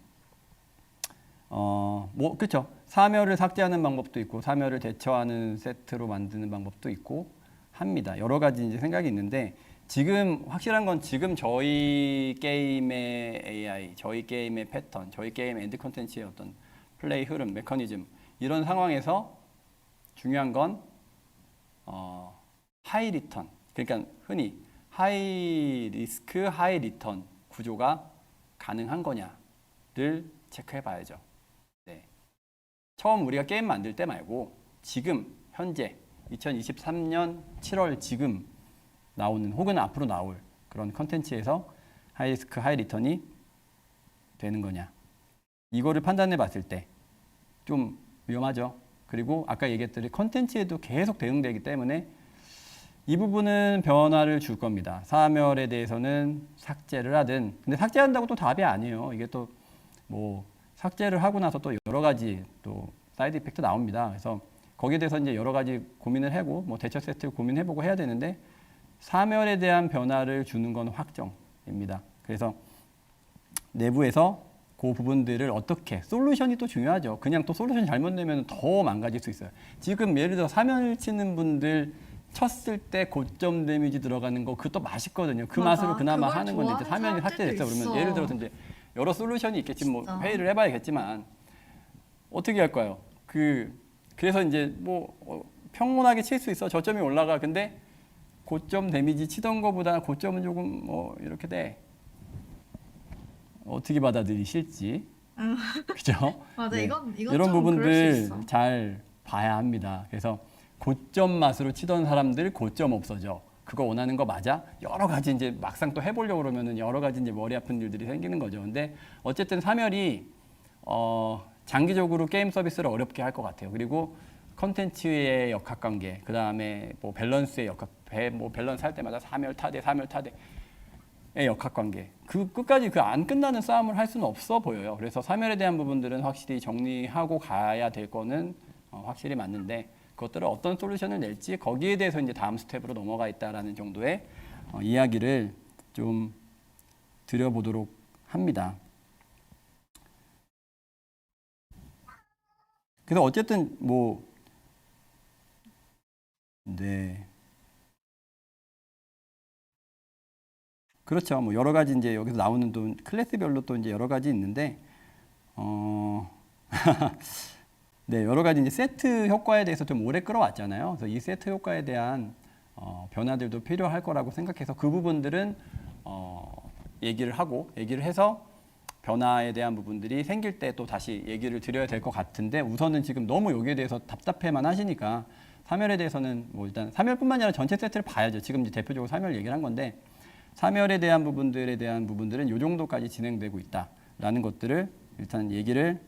뭐 그렇죠. 사멸을 삭제하는 방법도 있고 사멸을 대처하는 세트로 만드는 방법도 있고 합니다. 여러 가지 이제 생각이 있는데 지금 확실한 건 지금 저희 게임의 AI, 저희 게임의 패턴, 저희 게임 엔드 컨텐츠의 어떤 플레이 흐름, 메커니즘 이런 상황에서 중요한 건 하이 리턴, 그러니까 흔히 하이 리스크, 하이 리턴 구조가 가능한 거냐를 체크해 봐야죠. 네. 처음 우리가 게임 만들 때 말고 지금 현재 2023년 7월 지금 나오는 혹은 앞으로 나올 그런 컨텐츠에서 하이 리스크, 하이 리턴이 되는 거냐. 이거를 판단해 봤을 때 좀 위험하죠. 그리고 아까 얘기했듯이 컨텐츠에도 계속 대응되기 때문에 이 부분은 변화를 줄 겁니다. 사멸에 대해서는 삭제를 하든 근데 삭제한다고 또 답이 아니에요. 이게 또 뭐 삭제를 하고 나서 또 여러 가지 또 사이드 이펙트 나옵니다. 그래서 거기에 대해서 이제 여러 가지 고민을 하고 뭐 대처 세트 고민해보고 해야 되는데 사멸에 대한 변화를 주는 건 확정입니다. 그래서 내부에서 그 부분들을 어떻게 솔루션이 또 중요하죠. 그냥 또 솔루션 잘못 내면 더 망가질 수 있어요. 지금 예를 들어 사멸 치는 분들 쳤을 때 고점 데미지 들어가는 거 그것도 맛있거든요. 그 맞아. 맛으로 그나마 그걸 하는 건데 이제 좋아하는 사면이 삭제됐어 사람들도 그러면 있어. 예를 들어서 이제 여러 솔루션이 있겠지 뭐 진짜. 회의를 해봐야겠지만 어떻게 할까요? 그래서 이제 뭐 평온하게 칠 수 있어 저점이 올라가 근데 고점 데미지 치던 거보다 고점은 조금 뭐 이렇게 돼 어떻게 받아들이실지 그죠? 맞아, 네. 이건 이런 좀 그럴 수 부분들 있어. 잘 봐야 합니다. 그래서 고점 맛으로 치던 사람들 고점 없어져. 그거 원하는 거 맞아? 여러 가지 이제 막상 또 해보려고 그러면은 여러 가지 이제 머리 아픈 일들이 생기는 거죠. 근데 어쨌든 사멸이 장기적으로 게임 서비스를 어렵게 할 것 같아요. 그리고 컨텐츠의 역학관계, 그 다음에 뭐 밸런스의 뭐 밸런스 할 때마다 사멸 타대 의 역학관계 그 끝까지 그 안 끝나는 싸움을 할 수는 없어 보여요. 그래서 사멸에 대한 부분들은 확실히 정리하고 가야 될 거는 확실히 맞는데 그것들을 어떤 솔루션을 낼지 거기에 대해서 이제 다음 스텝으로 넘어가 있다라는 정도의 이야기를 좀 드려보도록 합니다. 그래서 어쨌든 뭐 네. 그렇죠. 뭐 여러 가지 이제 여기서 나오는 또 클래스별로 또 이제 여러 가지 있는데 네, 여러 가지 이제 세트 효과에 대해서 좀 오래 끌어왔잖아요. 그래서 이 세트 효과에 대한 변화들도 필요할 거라고 생각해서 그 부분들은 얘기를 해서 변화에 대한 부분들이 생길 때 또 다시 얘기를 드려야 될 것 같은데 우선은 지금 너무 여기에 대해서 답답해만 하시니까 3열에 대해서는 뭐 일단 3열뿐만 아니라 전체 세트를 봐야죠. 지금 이제 대표적으로 3열 얘기를 한 건데 3열에 대한 부분들은 이 정도까지 진행되고 있다라는 것들을 일단 얘기를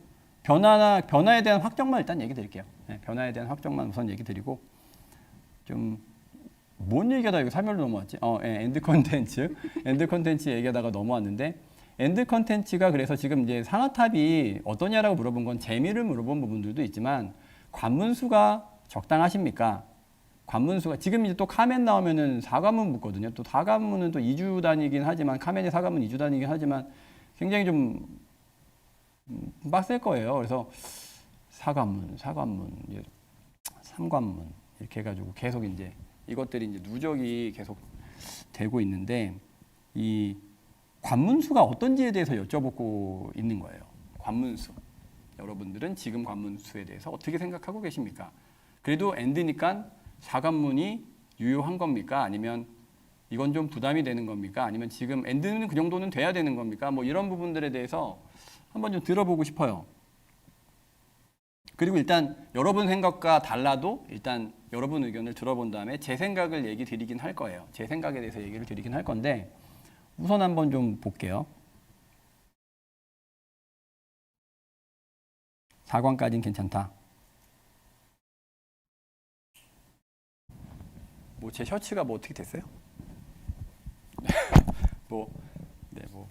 변화에 대한 확정만 일단 얘기 드릴게요. 네, 변화에 대한 확정만 우선 얘기 드리고 좀 뭔 얘기하다 이거 3열로 넘어왔지? 엔드 컨텐츠 얘기하다가 넘어왔는데 엔드 컨텐츠가 그래서 지금 이제 상하탑이 어떠냐라고 물어본 건 재미를 물어본 부분들도 있지만 관문수가 적당하십니까? 관문수가 지금 이제 또 카멘 나오면은 4관문 붙거든요. 또 4관문은 또 2주 단위긴 하지만 카멘이 4관문 2주 단위긴 하지만 굉장히 좀 빡셀 거예요. 그래서 4관문, 3관문 이렇게 해가지고 계속 이제 이것들이 이제 누적이 계속 되고 있는데 이 관문수가 어떤지에 대해서 여쭤보고 있는 거예요. 관문수. 여러분들은 지금 관문수에 대해서 어떻게 생각하고 계십니까? 그래도 엔드니까 4관문이 유효한 겁니까? 아니면 이건 좀 부담이 되는 겁니까? 아니면 지금 엔드는 그 정도는 돼야 되는 겁니까? 뭐 이런 부분들에 대해서 한번 좀 들어보고 싶어요. 그리고 일단 여러분 생각과 달라도 일단 여러분 의견을 들어본 다음에 제 생각을 얘기 드리긴 할 거예요. 제 생각에 대해서 얘기를 드리긴 할 건데 우선 한번 좀 볼게요. 4관까지는 괜찮다. 뭐 제 셔츠가 뭐 어떻게 됐어요? 뭐 네, 뭐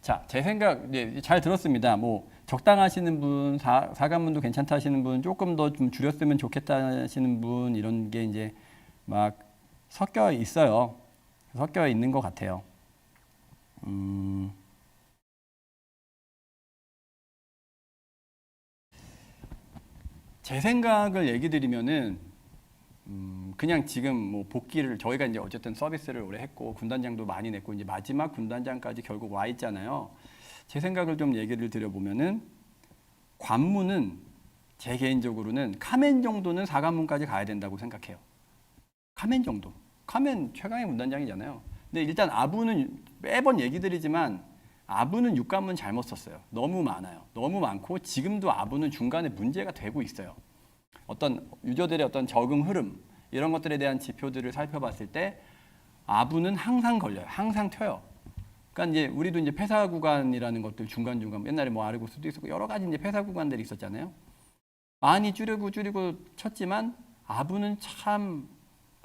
자, 제 생각, 네, 잘 들었습니다. 뭐, 적당하시는 분, 4관문도 괜찮다 하시는 분, 조금 더 좀 줄였으면 좋겠다 하시는 분, 이런 게 이제 막 섞여 있어요. 섞여 있는 것 같아요. 제 생각을 얘기 드리면은, 그냥 지금 뭐 복귀를 저희가 이제 어쨌든 서비스를 오래 했고 군단장도 많이 냈고 이제 마지막 군단장까지 결국 와 있잖아요. 제 생각을 좀 얘기를 드려보면은 관문은 제 개인적으로는 카멘 정도는 4관문까지 가야 된다고 생각해요. 카멘 정도. 카멘 최강의 군단장이잖아요. 근데 일단 아부는 매번 얘기 드리지만 아부는 6관문 잘못 썼어요. 너무 많아요. 너무 많고 지금도 아부는 중간에 문제가 되고 있어요. 어떤 유저들의 어떤 적응 흐름 이런 것들에 대한 지표들을 살펴봤을 때 아부는 항상 걸려요. 항상 튀어요. 그러니까 이제 우리도 이제 폐사 구간이라는 것들 중간중간 옛날에 뭐 아르고스도 있었고 여러 가지 이제 폐사 구간들이 있었잖아요. 많이 줄이고 쳤지만 아부는 참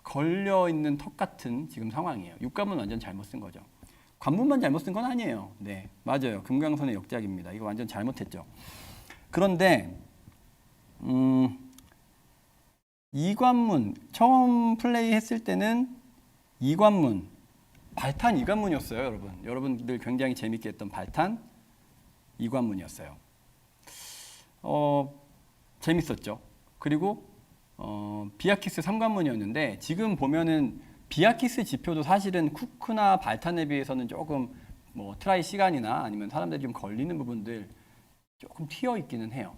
걸려 있는 턱 같은 지금 상황이에요. 6관문 완전 잘못 쓴 거죠. 관문만 잘못 쓴 건 아니에요. 네, 맞아요. 금강선의 역작입니다. 이거 완전 잘못했죠. 그런데 2관문 처음 플레이 했을 때는 2관문 발탄 2관문이었어요. 여러분들 굉장히 재밌게 했던 발탄 2관문이었어요. 재밌었죠. 그리고 비아키스 3관문이었는데 지금 보면은 비아키스 지표도 사실은 쿠크나 발탄에 비해서는 조금 뭐 트라이 시간이나 아니면 사람들이 좀 걸리는 부분들 조금 튀어 있기는 해요.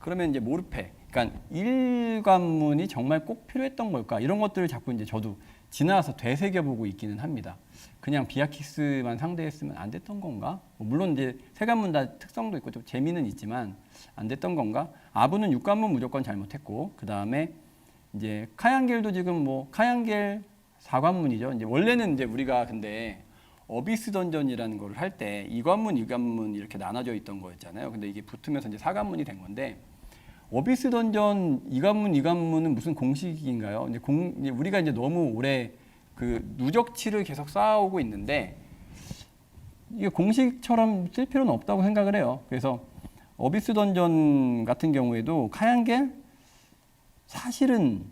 그러면 이제 모르페, 그러니까 1관문이 정말 꼭 필요했던 걸까? 이런 것들을 자꾸 이제 저도 지나서 되새겨보고 있기는 합니다. 그냥 비아키스만 상대했으면 안 됐던 건가? 물론 이제 세 관문 다 특성도 있고 좀 재미는 있지만 안 됐던 건가? 아부는 6관문 무조건 잘못했고 그 다음에 이제 카얀겔도 지금 뭐 카얀겔 4관문이죠. 이제 원래는 이제 우리가 근데 어비스 던전이라는 걸 할 때 2관문, 2관문 이렇게 나눠져 있던 거였잖아요. 근데 이게 붙으면서 이제 4관문이 된 건데 어비스 던전 2관문, 2관문은 무슨 공식인가요? 이제 우리가 이제 너무 오래 그 누적치를 계속 쌓아오고 있는데 이게 공식처럼 쓸 필요는 없다고 생각을 해요. 그래서 어비스 던전 같은 경우에도 카얀겔 사실은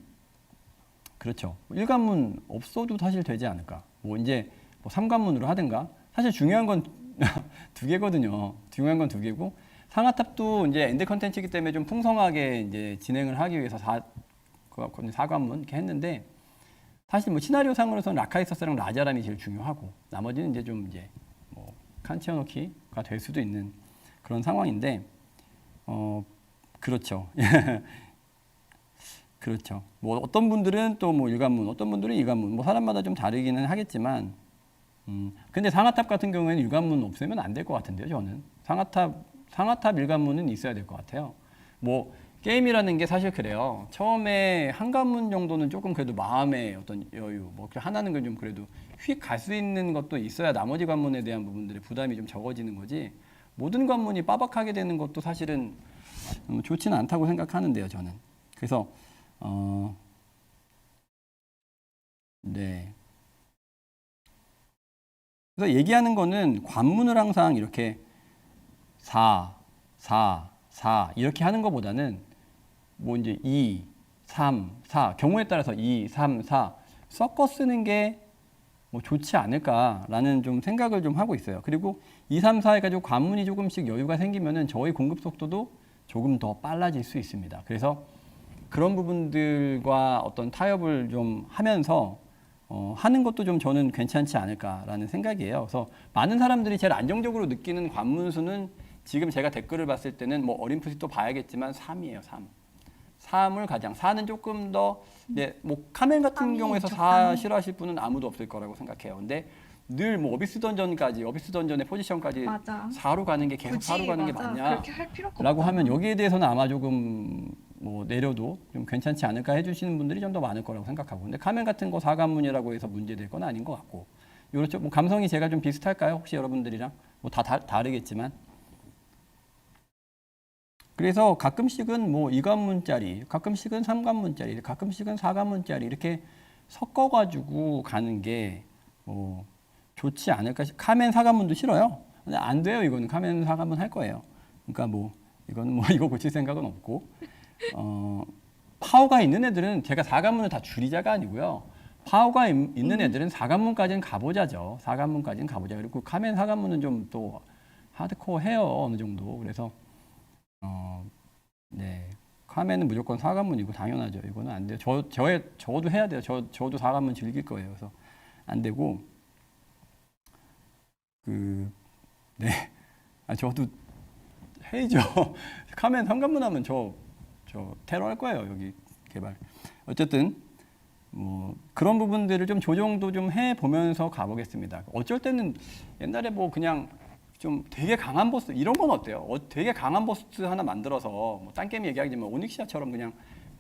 그렇죠. 일관문 없어도 사실 되지 않을까. 뭐 이제 뭐 삼관문으로 하든가. 사실 중요한 건 두 개거든요. 중요한 건 두 개고 상하탑도 이제 엔드 컨텐츠이기 때문에 좀 풍성하게 이제 진행을 하기 위해서 사관문 이렇게 했는데 사실 뭐 시나리오 상으로서는 라카이서스랑 라자람이 제일 중요하고 나머지는 이제 좀 이제 뭐 칸치어노키가 될 수도 있는 그런 상황인데 그렇죠. 그렇죠. 뭐 어떤 분들은 또 뭐 일관문, 어떤 분들은 일관문, 뭐 사람마다 좀 다르기는 하겠지만, 근데 상하탑 같은 경우에는 일관문 없으면 안 될 것 같은데요, 저는. 상하탑 일관문은 있어야 될 것 같아요. 뭐 게임이라는 게 사실 그래요. 처음에 한 관문 정도는 조금 그래도 마음의 어떤 여유, 뭐 하나는 걸 좀 그래도 휙 갈 수 있는 것도 있어야 나머지 관문에 대한 부분들의 부담이 좀 적어지는 거지. 모든 관문이 빠박하게 되는 것도 사실은 좋지는 않다고 생각하는데요, 저는. 그래서 네. 그래서 얘기하는 거는 관문을 항상 이렇게 4, 4, 4 이렇게 하는 것보다는 뭐 이제 2, 3, 4 경우에 따라서 2, 3, 4 섞어 쓰는 게 뭐 좋지 않을까라는 좀 생각을 좀 하고 있어요. 그리고 2, 3, 4 해가지고 관문이 조금씩 여유가 생기면은 저희 공급 속도도 조금 더 빨라질 수 있습니다. 그래서 그런 부분들과 어떤 타협을 좀 하면서 하는 것도 좀 저는 괜찮지 않을까라는 생각이에요. 그래서 많은 사람들이 제일 안정적으로 느끼는 관문수는 지금 제가 댓글을 봤을 때는 뭐 어림풋이 또 봐야겠지만 3이에요. 3. 3을 가장 4는 조금 더 뭐 카멘 같은 3이 경우에서 4 적당히. 싫어하실 분은 아무도 없을 거라고 생각해요. 근데 늘 뭐 어비스 던전의 포지션까지 맞아. 4로 가는 게 계속 4로 가는 게 맞아. 맞냐? 그렇게 할 필요가 라고 없잖아. 하면 여기에 대해서는 아마 조금 뭐 내려도 좀 괜찮지 않을까 해주시는 분들이 좀 더 많을 거라고 생각하고 근데 카멘 같은 거 사관문이라고 해서 문제될 건 아닌 것 같고 요렇죠. 뭐 감성이 제가 좀 비슷할까요? 혹시 여러분들이랑 뭐 다 다르겠지만 그래서 가끔씩은 뭐 2관문짜리 가끔씩은 3관문짜리 가끔씩은 4관문짜리 이렇게 섞어가지고 가는 게 뭐 좋지 않을까 카멘 4관문도 싫어요. 근데 안 돼요. 이거는 카멘 4관문 할 거예요. 그러니까 뭐 이거는 뭐 이거 고칠 생각은 없고 파워가 있는 애들은 제가 4관문을 다 줄이자가 아니고요. 파워가 있는 애들은 4관문까지는 가보자죠. 4관문까지는 가보자. 그리고 카멘 4관문은 좀 또 하드코어해요. 어느 정도. 그래서 네. 카멘은 무조건 4관문이고 당연하죠. 이거는 안 돼요. 저도 해야 돼요. 저도 4관문 즐길 거예요. 그래서 안 되고 네. 저도 해야죠. 카멘 3관문 하면 저 테러 할 거예요. 여기 개발. 어쨌든 뭐 그런 부분들을 좀 조정도 좀 해 보면서 가보겠습니다. 어쩔 때는 옛날에 뭐 그냥 좀 되게 강한 보스 이런 건 어때요? 되게 강한 보스 하나 만들어서 뭐 딴 게임 얘기하지만 오닉시아처럼 그냥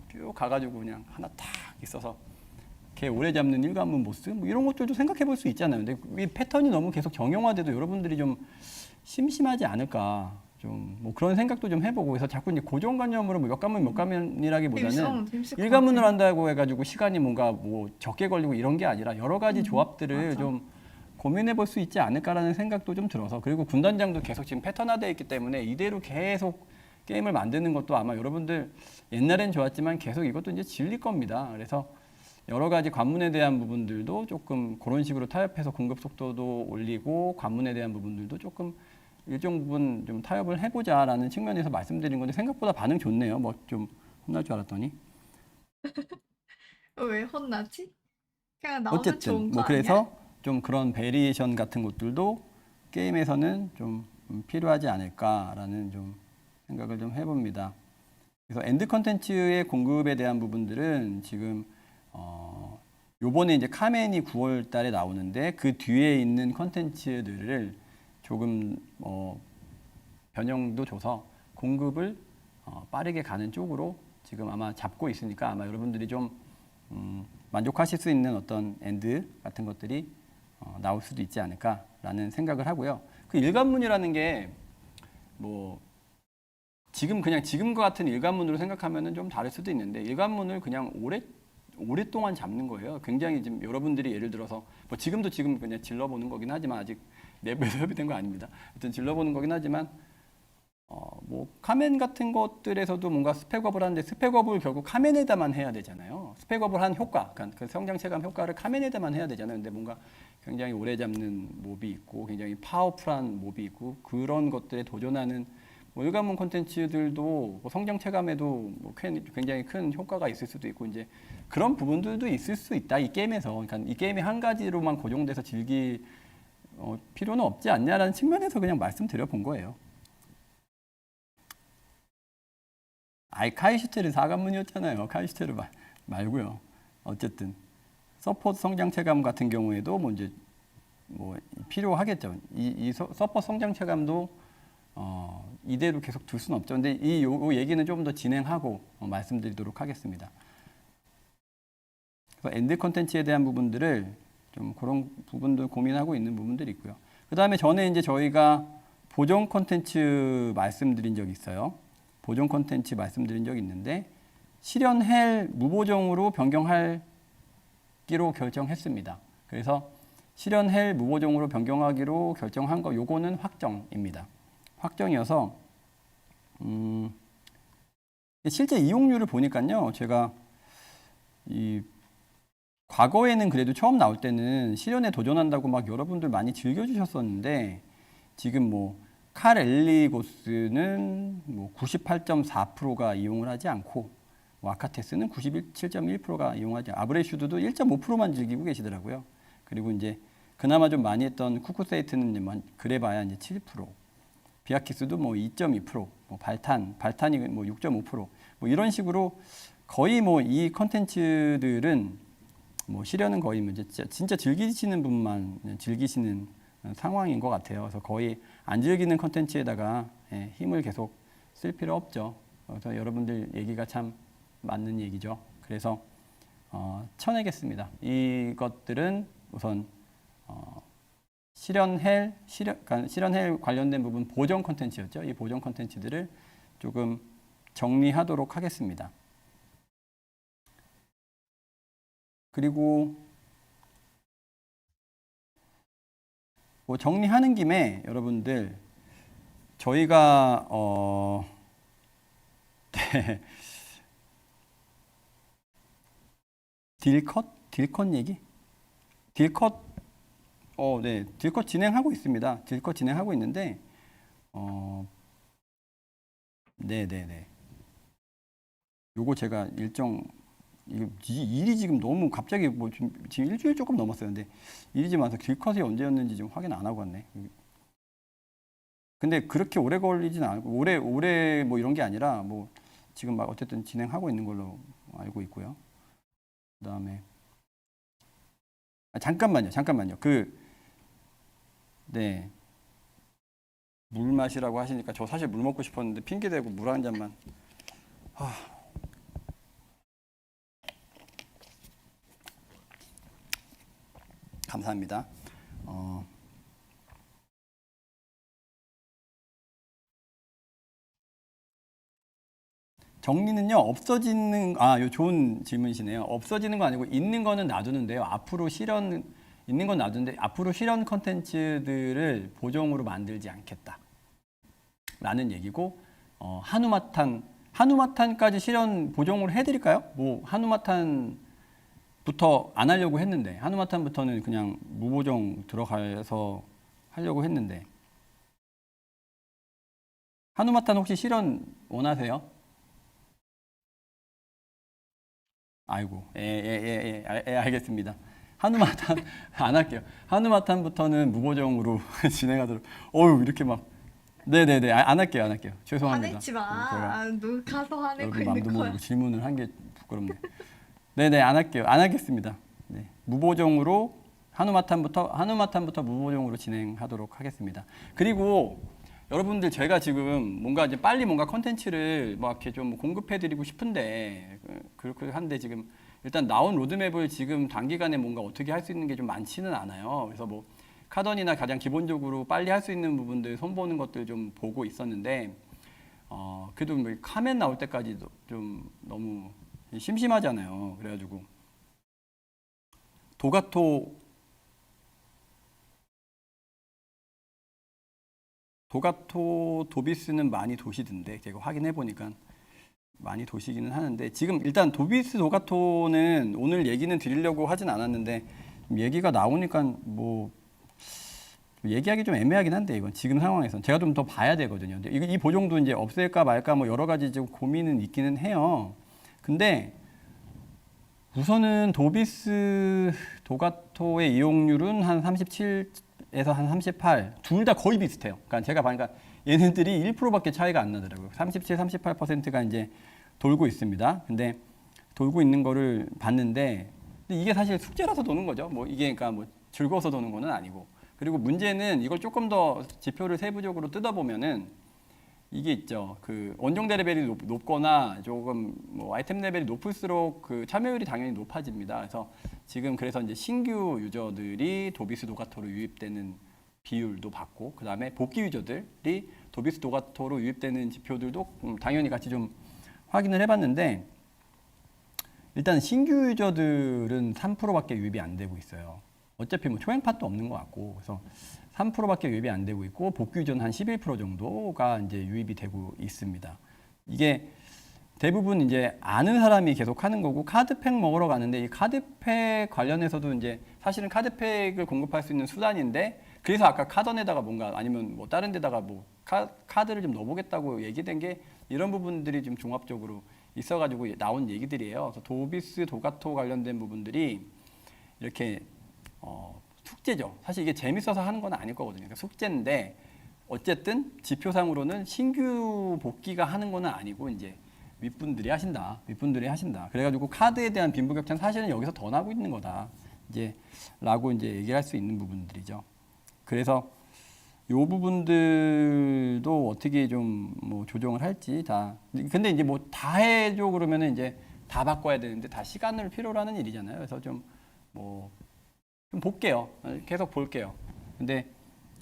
쭉 가가지고 그냥 하나 탁 있어서 걔 오래 잡는 일관문 보스 뭐 이런 것들도 생각해 볼 수 있잖아요. 근데 이 패턴이 너무 계속 정형화돼도 여러분들이 좀 심심하지 않을까 좀 뭐 그런 생각도 좀 해보고 그래서 자꾸 이제 고정관념으로 뭐 몇 관문이라기보다는 재밌을 것 일관문을 같아. 한다고 해가지고 시간이 뭔가 뭐 적게 걸리고 이런 게 아니라 여러 가지 조합들을 맞아. 좀 고민해 볼 수 있지 않을까라는 생각도 좀 들어서 그리고 군단장도 계속 지금 패턴화되어 있기 때문에 이대로 계속 게임을 만드는 것도 아마 여러분들 옛날엔 좋았지만 계속 이것도 이제 질릴 겁니다. 그래서 여러 가지 관문에 대한 부분들도 조금 그런 식으로 타협해서 공급 속도도 올리고 관문에 대한 부분들도 조금 일정 부분 좀 타협을 해보자라는 측면에서 말씀드린 건데 생각보다 반응 좋네요. 뭐 좀 혼날 줄 알았더니 왜 혼나지? 그냥 나오면 어쨌든 좋은 거 뭐 아니야? 그래서 좀 그런 베리에이션 같은 것들도 게임에서는 좀 필요하지 않을까라는 좀 생각을 좀 해봅니다. 그래서 엔드 컨텐츠의 공급에 대한 부분들은 지금 요번에 이제 카멘이 9월 달에 나오는데 그 뒤에 있는 컨텐츠들을 조금 변형도 줘서 공급을 빠르게 가는 쪽으로 지금 아마 잡고 있으니까 아마 여러분들이 좀 만족하실 수 있는 어떤 엔드 같은 것들이 나올 수도 있지 않을까라는 생각을 하고요. 그 일관문이라는 게 뭐 지금 그냥 지금과 같은 일관문으로 생각하면은 좀 다를 수도 있는데 일관문을 그냥 오랫동안 잡는 거예요. 굉장히 지금 여러분들이 예를 들어서 뭐 지금도 지금 그냥 질러보는 거긴 하지만 아직 내부에서 협의된 거 아닙니다. 하여튼 질러보는 거긴 하지만 뭐 카멘 같은 것들에서도 뭔가 스펙업을 하는데 스펙업을 결국 카멘에다만 해야 되잖아요. 스펙업을 한 효과, 그러니까 그 성장 체감 효과를 카멘에다만 해야 되잖아요. 근데 뭔가 굉장히 오래 잡는 몹이 있고 굉장히 파워풀한 몹이 있고 그런 것들에 도전하는 뭐 일관문 콘텐츠들도 뭐 성장 체감에도 뭐 굉장히 큰 효과가 있을 수도 있고 이제 그런 부분들도 있을 수 있다 이 게임에서. 그러니까 이 게임이 한 가지로만 고정돼서 즐길 필요는 없지 않냐라는 측면에서 그냥 말씀드려 본 거예요. 아이 카이슈테르 4관문이었잖아요. 카이슈테르 말고요. 어쨌든 서포트 성장 체감 같은 경우에도 뭐 이제 뭐 필요하겠죠. 이 서포트 성장 체감도 이대로 계속 둘 수는 없죠. 근데 요 얘기는 좀 더 진행하고 말씀드리도록 하겠습니다. 그래서 엔드 컨텐츠에 대한 부분들을 좀 그런 부분들 고민하고 있는 부분들이 있고요. 그 다음에 전에 이제 저희가 보정 컨텐츠 말씀드린 적이 있어요. 보정 컨텐츠 말씀드린 적이 있는데 실현헬 무보정으로 변경하기로 결정했습니다. 그래서 실현헬 무보정으로 변경하기로 결정한 거 요거는 확정입니다. 확정이어서 실제 이용률을 보니까요. 제가 이 과거에는 그래도 처음 나올 때는 실현에 도전한다고 막 여러분들 많이 즐겨주셨었는데 지금 뭐 칼 엘리고스는 뭐 98.4%가 이용을 하지 않고 뭐 아카테스는 97.1%가 이용하지 않고 아브레슈드도 1.5%만 즐기고 계시더라고요. 그리고 이제 그나마 좀 많이 했던 쿠쿠세이트는 그래봐야 이제 7%, 비아키스도 뭐 2.2%, 뭐 발탄이 뭐 6.5%, 뭐 이런 식으로 거의 뭐 이 컨텐츠들은 뭐 실현은 거의 뭐 진짜 즐기시는 분만 즐기시는 상황인 것 같아요. 그래서 거의 안 즐기는 컨텐츠에다가 힘을 계속 쓸 필요 없죠. 그래서 여러분들 얘기가 참 맞는 얘기죠. 그래서 쳐내겠습니다. 이것들은 우선 실현헬 관련된 부분 보정 컨텐츠였죠. 이 보정 컨텐츠들을 조금 정리하도록 하겠습니다. 그리고 뭐 정리하는 김에 여러분들 저희가 네. 딜컷 얘기? 딜컷 네. 딜컷 진행하고 있습니다. 딜컷 진행하고 있는데 네네네. 요거 제가 일이 지금 너무 갑자기 뭐 지금 일주일 조금 넘었어요. 근데 일이 좀 많아서 딜컷이 언제였는지 좀 확인 안 하고 왔네. 근데 그렇게 오래 걸리진 않고 오래 뭐 이런 게 아니라 뭐 지금 막 어쨌든 진행하고 있는 걸로 알고 있고요. 그다음에 잠깐만요. 네. 물 마시라고 하시니까 저 사실 물 먹고 싶었는데 핑계 대고 물 한 잔만. 감사합니다. 정리는요, 요 좋은 질문이시네요. 없어지는 거 아니고 있는 거는 놔두는데요. 있는 건 놔두는데 앞으로 실현 컨텐츠들을 보정으로 만들지 않겠다. 라는 얘기고, 한우마탄까지 실현 보정으로 해드릴까요? 뭐, 한우마탄부터 안 하려고 했는데, 한우마탄부터는 그냥 무보정 들어가서 하려고 했는데, 한우마탄 혹시 실현 원하세요? 아이고, 알겠습니다. 한우마탄 안 할게요. 한우마탄부터는 무보정으로 진행하도록. 이렇게 막. 네네네, 안 할게요. 죄송합니다. 화내지 마. 제가 너 가서 화내고 여러분 있는 마음도 거야. 모르고 질문을 한 게 부끄럽네. 네네, 안 할게요. 안 하겠습니다. 네, 무보정으로 한우마탄부터 무보정으로 진행하도록 하겠습니다. 그리고 여러분들 제가 지금 뭔가 이제 빨리 뭔가 컨텐츠를 막 이렇게 좀 공급해드리고 싶은데 그렇게 한데 지금 일단 나온 로드맵을 지금 단기간에 뭔가 어떻게 할 수 있는 게 좀 많지는 않아요. 그래서 뭐 카던이나 가장 기본적으로 빨리 할 수 있는 부분들 손보는 것들 좀 보고 있었는데 그래도 뭐 카멘 나올 때까지도 좀 너무 심심하잖아요. 그래가지고 도가토 도비스는 많이 도시던데 제가 확인해 보니까 많이 도시기는 하는데 지금 일단 도비스 도가토는 오늘 얘기는 드리려고 하진 않았는데 얘기가 나오니까 뭐 얘기하기 좀 애매하긴 한데 이건 지금 상황에선 제가 좀 더 봐야 되거든요. 근데 이 보종도 이제 없앨까 말까 뭐 여러 가지 지금 고민은 있기는 해요. 근데 우선은 도비스 도가토의 이용률은 한 37에서 한 38, 둘 다 거의 비슷해요. 그러니까 제가 보니까 얘네들이 1%밖에 차이가 안 나더라고요. 37, 38%가 이제 돌고 있습니다. 근데 돌고 있는 거를 봤는데 근데 이게 사실 숙제라서 도는 거죠. 뭐 이게 그러니까 뭐 즐거워서 도는 거는 아니고. 그리고 문제는 이걸 조금 더 지표를 세부적으로 뜯어보면은 이게 있죠. 그 원정대 레벨이 높거나 조금 뭐 아이템 레벨이 높을수록 그 참여율이 당연히 높아집니다. 그래서 지금 그래서 이제 신규 유저들이 도비스 도가토로 유입되는 비율도 봤고, 그 다음에 복귀 유저들이 도비스 도가토로 유입되는 지표들도 당연히 같이 좀 확인을 해봤는데, 일단 신규 유저들은 3%밖에 유입이 안 되고 있어요. 어차피 뭐 초행팟도 없는 것 같고, 그래서 3%밖에 유입이 안 되고 있고, 복귀 유저는 한 11% 정도가 이제 유입이 되고 있습니다. 이게 대부분 이제 아는 사람이 계속 하는 거고, 카드팩 먹으러 가는데 이 카드팩 관련해서도 이제 사실은 카드팩을 공급할 수 있는 수단인데, 그래서 아까 카던에다가 뭔가 아니면 뭐 다른 데다가 뭐 카드를 좀 넣어보겠다고 얘기된 게 이런 부분들이 좀 종합적으로 있어가지고 나온 얘기들이에요. 그래서 도비스 도가토 관련된 부분들이 이렇게 숙제죠. 사실 이게 재밌어서 하는 건 아닐 거거든요. 그러니까 숙제인데 어쨌든 지표상으로는 신규 복귀가 하는 거는 아니고 이제 윗분들이 하신다. 윗분들이 하신다. 그래가지고 카드에 대한 빈부격차는 사실은 여기서 더 나고 있는 거다. 이제 라고 이제 얘기할 수 있는 부분들이죠. 그래서 요 부분들도 어떻게 좀 뭐 조정을 할지 다. 근데 이제 뭐 다 해줘 그러면은 이제 다 바꿔야 되는데 다 시간을 필요로 하는 일이잖아요. 그래서 좀 볼게요. 계속 볼게요. 근데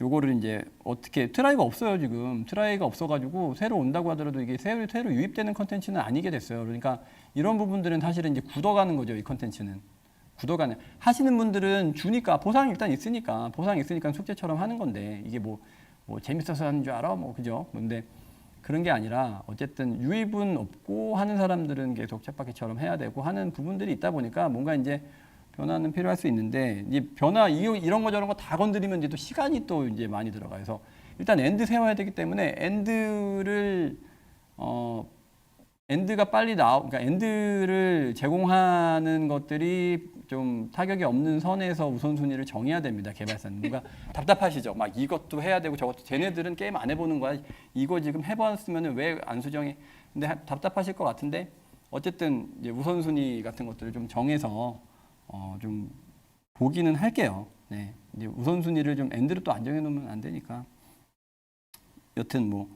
요거를 이제 어떻게 트라이가 없어요 지금. 트라이가 없어가지고 새로 온다고 하더라도 이게 새로 유입되는 컨텐츠는 아니게 됐어요. 그러니까 이런 부분들은 사실은 이제 굳어가는 거죠. 이 컨텐츠는 굳어가는. 하시는 분들은 주니까 보상이 일단 있으니까 숙제처럼 하는 건데 이게 뭐 재밌어서 하는 줄 알아? 뭐 그죠? 근데 그런 게 아니라 어쨌든 유입은 없고 하는 사람들은 계속 쳇바퀴처럼 해야 되고 하는 부분들이 있다 보니까 뭔가 이제 변화는 필요할 수 있는데 이 변화 이런 거 저런 거 다 건드리면 이제 또 시간이 또 이제 많이 들어가요. 그래서 일단 엔드 세워야 되기 때문에 엔드가 빨리 그러니까 엔드를 제공하는 것들이 좀 타격이 없는 선에서 우선순위를 정해야 됩니다. 개발사는. 뭔가 답답하시죠? 막 이것도 해야 되고 저것도 쟤네들은 게임 안 해보는 거야. 이거 지금 해봤으면 왜 안 수정해? 근데 답답하실 것 같은데 어쨌든 이제 우선순위 같은 것들을 좀 정해서 좀 보기는 할게요. 네. 이제 우선순위를 좀 엔드를 또 안 정해놓으면 안 되니까. 여튼 뭐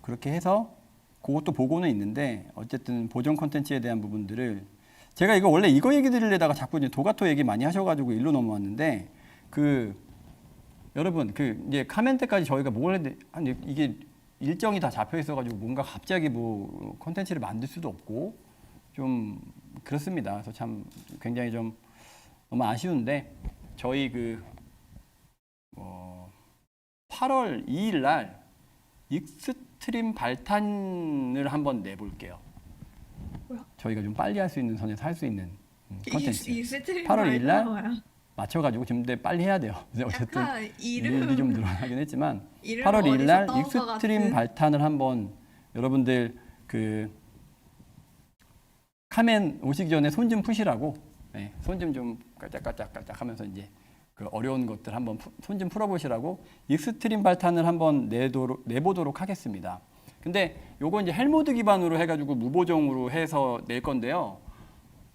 그렇게 해서 그것도 보고는 있는데 어쨌든 보정 콘텐츠에 대한 부분들을 제가 이거 원래 이거 얘기 드리려다가 자꾸 이제 도가토 얘기 많이 하셔가지고 일로 넘어왔는데 여러분 이제 카멘테까지 저희가 뭘 했는데 이게 일정이 다 잡혀 있어가지고 뭔가 갑자기 뭐 콘텐츠를 만들 수도 없고 좀 그렇습니다. 그래서 참 굉장히 좀 너무 아쉬운데 저희 8월 2일 날 익스트림 발탄을 한번 내볼게요. 뭐야? 저희가 좀 빨리 할 수 있는 선에서 할 수 있는 콘텐츠. 8월 8월 2일 날 맞춰가지고 지금 빨리 해야 돼요. 어쨌든 약간 일이 좀 늘어나긴 했지만 이름 8월 2일 날 어디서 따온 것 익스트림 같은? 발탄을 한번 여러분들 카멘 오시기 전에 손 좀 푸시라고 손 좀 깔짝깔짝 하면서 이제 그 어려운 것들 한번 손 좀 풀어보시라고 익스트림 발탄을 한번 내보도록 하겠습니다. 근데 요거 이제 헬모드 기반으로 해가지고 무보정으로 해서 낼 건데요.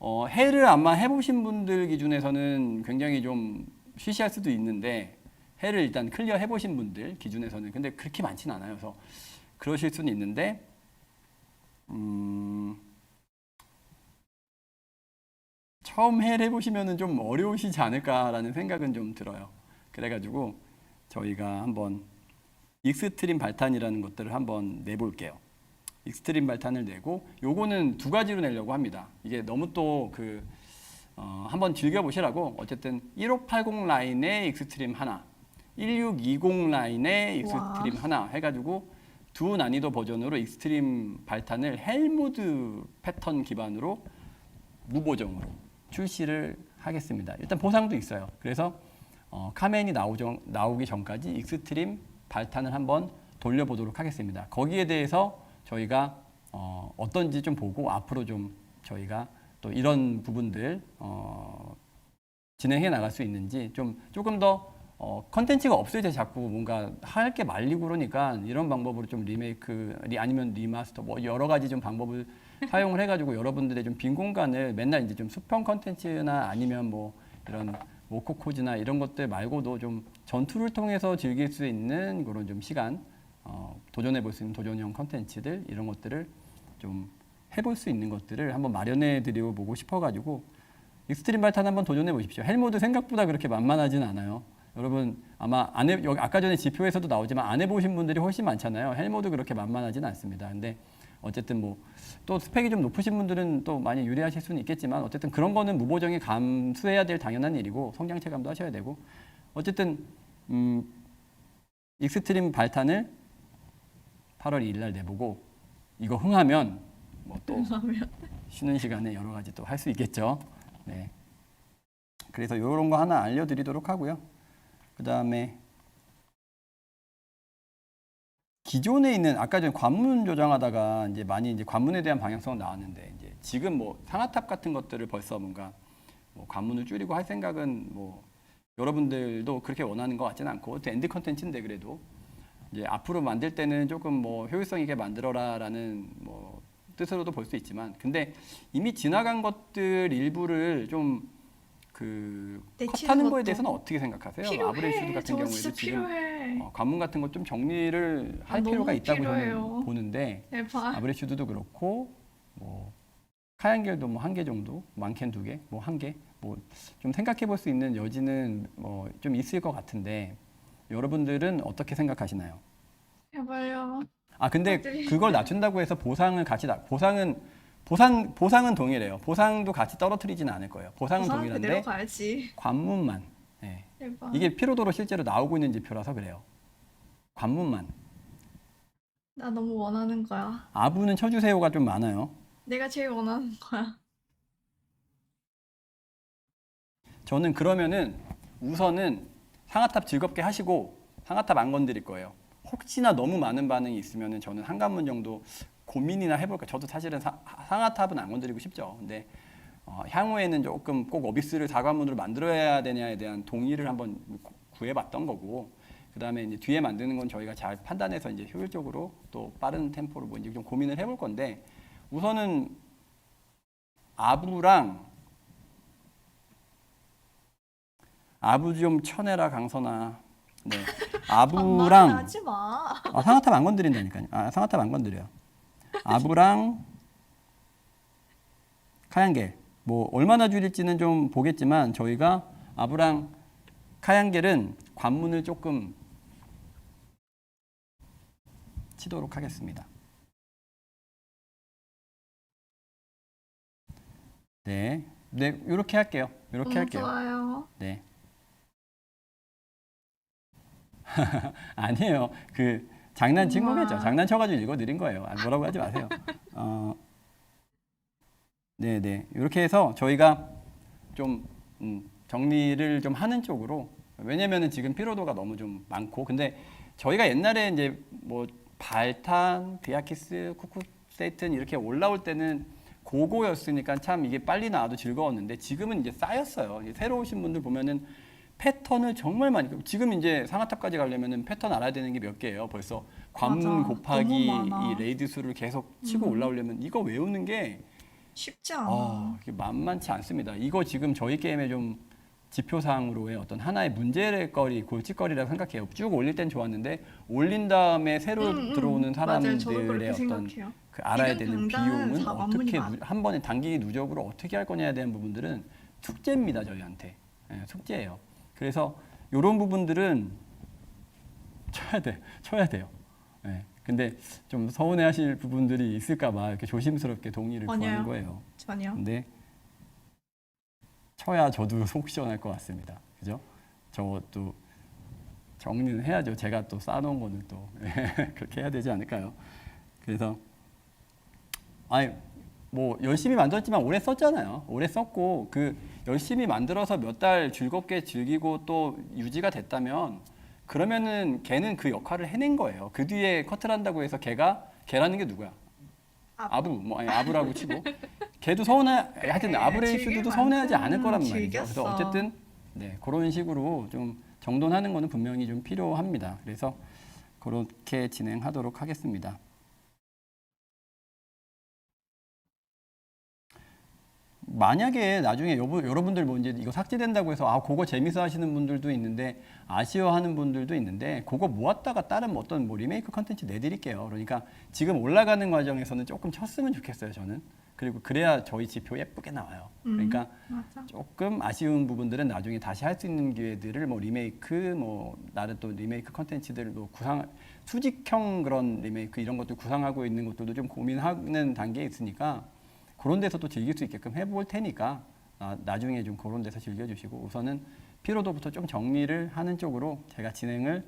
헬을 아마 해보신 분들 기준에서는 굉장히 좀 쉬쉬할 수도 있는데 헬을 일단 클리어 해보신 분들 기준에서는 근데 그렇게 많지는 않아요. 그래서 그러실 수는 있는데 처음 헬 해보시면은 좀 어려우시지 않을까라는 생각은 좀 들어요. 그래가지고 저희가 한번 익스트림 발탄이라는 것들을 한번 내볼게요. 익스트림 발탄을 내고 요거는 두 가지로 내려고 합니다. 이게 너무 또 한번 즐겨보시라고 어쨌든 1580 라인의 익스트림 하나 1620 라인의 와. 익스트림 하나 해가지고 두 난이도 버전으로 익스트림 발탄을 헬무드 패턴 기반으로 무보정으로 출시를 하겠습니다. 일단 보상도 있어요. 그래서 카멘이 나오기 전까지 익스트림 발탄을 한번 돌려보도록 하겠습니다. 거기에 대해서 저희가 어떤지 좀 보고 앞으로 좀 저희가 또 이런 부분들 진행해 나갈 수 있는지 조금 더 컨텐츠가 없을 때 자꾸 뭔가 할 게 말리고 그러니까 이런 방법으로 좀 리메이크 아니면 리마스터 뭐 여러 가지 좀 방법을 사용을 해가지고 여러분들의 좀 빈 공간을 맨날 이제 좀 수평 컨텐츠나 아니면 뭐 이런 모코코즈나 이런 것들 말고도 좀 전투를 통해서 즐길 수 있는 그런 좀 시간 도전해 볼 수 있는 도전형 컨텐츠들 이런 것들을 좀 해볼 수 있는 것들을 한번 마련해 드려 보고 싶어가지고 익스트림 발탄 한번 도전해 보십시오. 헬모드 생각보다 그렇게 만만하지는 않아요. 여러분 아마 여기 아까 전에 지표에서도 나오지만 안 해보신 분들이 훨씬 많잖아요. 헬모드 그렇게 만만하지는 않습니다. 근데 어쨌든 뭐 또 스펙이 좀 높으신 분들은 또 많이 유리하실 수는 있겠지만 어쨌든 그런 거는 무보정에 감수해야 될 당연한 일이고 성장 체감도 하셔야 되고 어쨌든 익스트림 발탄을 8월 2일 날 내보고 이거 흥하면 뭐 또 쉬는 시간에 여러 가지 또 할 수 있겠죠. 네. 그래서 이런 거 하나 알려드리도록 하고요. 그 다음에 기존에 있는 아까 전에 관문 조정하다가 이제 많이 이제 관문에 대한 방향성은 나왔는데 이제 지금 뭐 상하탑 같은 것들을 벌써 뭔가 뭐 관문을 줄이고 할 생각은 뭐 여러분들도 그렇게 원하는 것 같지는 않고 또 엔드 컨텐츠인데 그래도 이제 앞으로 만들 때는 조금 뭐 효율성 있게 만들어라라는 뭐 뜻으로도 볼 수 있지만 근데 이미 지나간 것들 일부를 좀 컷하는 거에 대해서는 어떻게 생각하세요? 필요해. 아브레슈드 같은 저거 경우에도 진짜 지금 필요해. 관문 같은 것 좀 정리를 할 필요가 너무 있다고 필요해요. 저는 보는데 제발. 아브레슈드도 그렇고 뭐 카얀겔도 뭐 한 개 정도, 많게는 두 개, 뭐 한 개, 뭐 좀 생각해 볼 수 있는 여지는 뭐 좀 있을 것 같은데 여러분들은 어떻게 생각하시나요? 제발요. 아 근데 부탁드립니다. 그걸 낮춘다고 해서 보상은 보상은 동일해요. 보상도 같이 떨어뜨리지는 않을 거예요. 보상은 부산한테 동일한데 내려가야지. 관문만. 예. 제발. 이게 피로도로 실제로 나오고 있는 지표라서 그래요. 관문만. 나 너무 원하는 거야. 아부는 쳐주세요가 좀 많아요. 내가 제일 원하는 거야. 저는 그러면은 우선은 상하탑 즐겁게 하시고 상하탑 안 건드릴 거예요. 혹시나 너무 많은 반응이 있으면은 저는 한 관문 정도 고민이나 해볼까. 저도 사실은 상하탑은 안 건드리고 싶죠. 근데 향후에는 조금 꼭 어비스를 4관문으로 만들어야 되냐에 대한 동의를 한번 구해봤던 거고 그 다음에 이제 뒤에 만드는 건 저희가 잘 판단해서 이제 효율적으로 또 빠른 템포로 뭐 이제 좀 고민을 해볼 건데 우선은 아부 좀 쳐내라 강선아. 네. 아부랑 하지 마. 상하탑 안 건드린다니까요. 상하탑 안 건드려요. 아부랑 카얀겔 뭐 얼마나 줄일지는 좀 보겠지만 저희가 아부랑 카얀겔은 관문을 조금 치도록 하겠습니다. 네, 네 이렇게 할게요. 이렇게 할게요. 좋아요. 네. 아니에요. 장난친 거겠죠. 장난쳐가지고 읽어드린 거예요. 뭐라고 하지 마세요. 네네. 이렇게 해서 저희가 좀 정리를 좀 하는 쪽으로 왜냐면은 지금 피로도가 너무 좀 많고 근데 저희가 옛날에 이제 뭐 발탄, 비아키스, 쿠쿠세이튼 이렇게 올라올 때는 고고였으니까 참 이게 빨리 나와도 즐거웠는데 지금은 이제 쌓였어요. 새로 오신 분들 보면은 패턴을 정말 많이 지금 이제 상하탑까지 가려면은 패턴 알아야 되는 게 몇 개예요. 벌써 관문 맞아. 곱하기 너무 많아. 이 레이드 수를 계속 치고 올라오려면 이거 외우는 게 쉽지 않아. 이게 만만치 않습니다. 이거 지금 저희 게임의 좀 지표상으로의 어떤 하나의 문제거리, 골칫거리라고 생각해요. 쭉 올릴 땐 좋았는데 올린 다음에 새로 들어오는 맞아요. 저도 사람들의 그렇게 어떤 생각해요. 알아야 지금 되는 당장은 비용은 4관문이 어떻게 많아. 한 번에 단기 누적으로 어떻게 할 거냐에 대한 부분들은 숙제입니다. 저희한테. 예, 숙제예요. 그래서 이런 부분들은 쳐야 돼요. 예. 근데 좀 서운해하실 부분들이 있을까봐 이렇게 조심스럽게 동의를 구하는 거예요. 전혀. 근데 쳐야 저도 속 시원할 것 같습니다. 그죠? 저것도 정리는 해야죠. 제가 또 쌓아놓은 거는 또 그렇게 해야 되지 않을까요? 그래서 아니 뭐 열심히 만들었지만 오래 썼잖아요. 오래 썼고 그 열심히 만들어서 몇 달 즐겁게 즐기고 또 유지가 됐다면 그러면은 걔는 그 역할을 해낸 거예요. 그 뒤에 커트를 한다고 해서 걔라는 게 누구야? 아부 뭐 아니 아부라고 치고 걔도 하여튼 아브레이슈드도 서운해하지 않을 거란 말이죠. 그래서 즐겼어. 어쨌든 네 그런 식으로 좀 정돈하는 거는 분명히 좀 필요합니다. 그래서 그렇게 진행하도록 하겠습니다. 만약에 나중에 여러분들 뭐 이제 이거 삭제된다고 해서 아 그거 재밌어 하시는 분들도 있는데 아쉬워하는 분들도 있는데 그거 모았다가 다른 뭐 어떤 뭐 리메이크 컨텐츠 내드릴게요. 그러니까 지금 올라가는 과정에서는 조금 쳤으면 좋겠어요 저는. 그리고 그래야 저희 지표 예쁘게 나와요. 그러니까 맞아. 조금 아쉬운 부분들은 나중에 다시 할 수 있는 기회들을 뭐 리메이크 뭐 나름 또 리메이크 컨텐츠들도 구상 수직형 그런 리메이크 이런 것들 구상하고 있는 것들도 좀 고민하는 단계에 있으니까 그런 데서 또 즐길 수 있게끔 해볼 테니까 나중에 좀 그런 데서 즐겨주시고 우선은 피로도부터 좀 정리를 하는 쪽으로 제가 진행을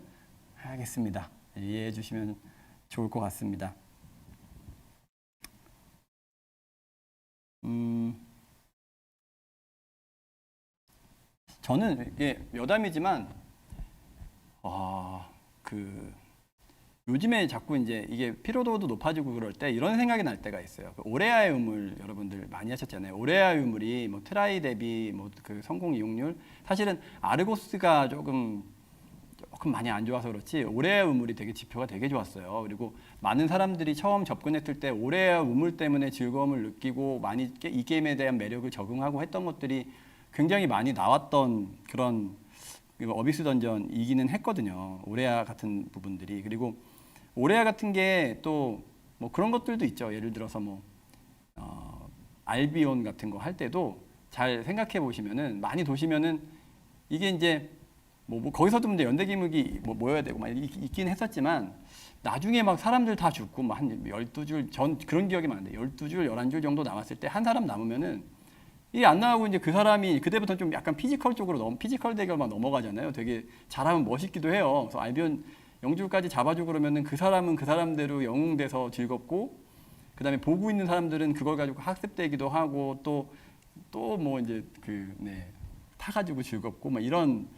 하겠습니다. 이해해 주시면 좋을 것 같습니다. 저는 이게 여담이지만 요즘에 자꾸 이제 이게 피로도도 높아지고 그럴 때 이런 생각이 날 때가 있어요. 그 오레아의 우물 여러분들 많이 하셨잖아요. 오레아의 우물이 뭐 트라이 대비 뭐 그 성공 이용률 사실은 아르고스가 조금 많이 안 좋아서 그렇지 오레아 우물이 되게 지표가 되게 좋았어요. 그리고 많은 사람들이 처음 접근했을 때 오레아 우물 때문에 즐거움을 느끼고 많이 이 게임에 대한 매력을 적응하고 했던 것들이 굉장히 많이 나왔던 그런 어비스 던전이기는 했거든요. 오레아 같은 부분들이. 그리고 오레아 같은 게 또 뭐 그런 것들도 있죠. 예를 들어서 뭐 알비온 같은 거 할 때도 잘 생각해 보시면은 많이 도시면은 이게 이제 뭐 거기서도 이제 연대기물이 뭐 모여야 되고 막 있긴 했었지만 나중에 막 사람들 다 죽고 막 한 12줄 전 그런 기억이 많은데 12줄, 11줄 정도 남았을 때 한 사람 남으면은 이게 안 나가고 이제 그 사람이 그때부터 좀 약간 피지컬 쪽으로 피지컬 대결만 넘어가잖아요. 되게 잘하면 멋있기도 해요. 그래서 알비온 0줄까지 잡아주고 그러면은 그 사람은 그 사람대로 영웅돼서 즐겁고 그다음에 보고 있는 사람들은 그걸 가지고 학습되기도 하고 또 뭐 이제 타가지고 즐겁고 막 이런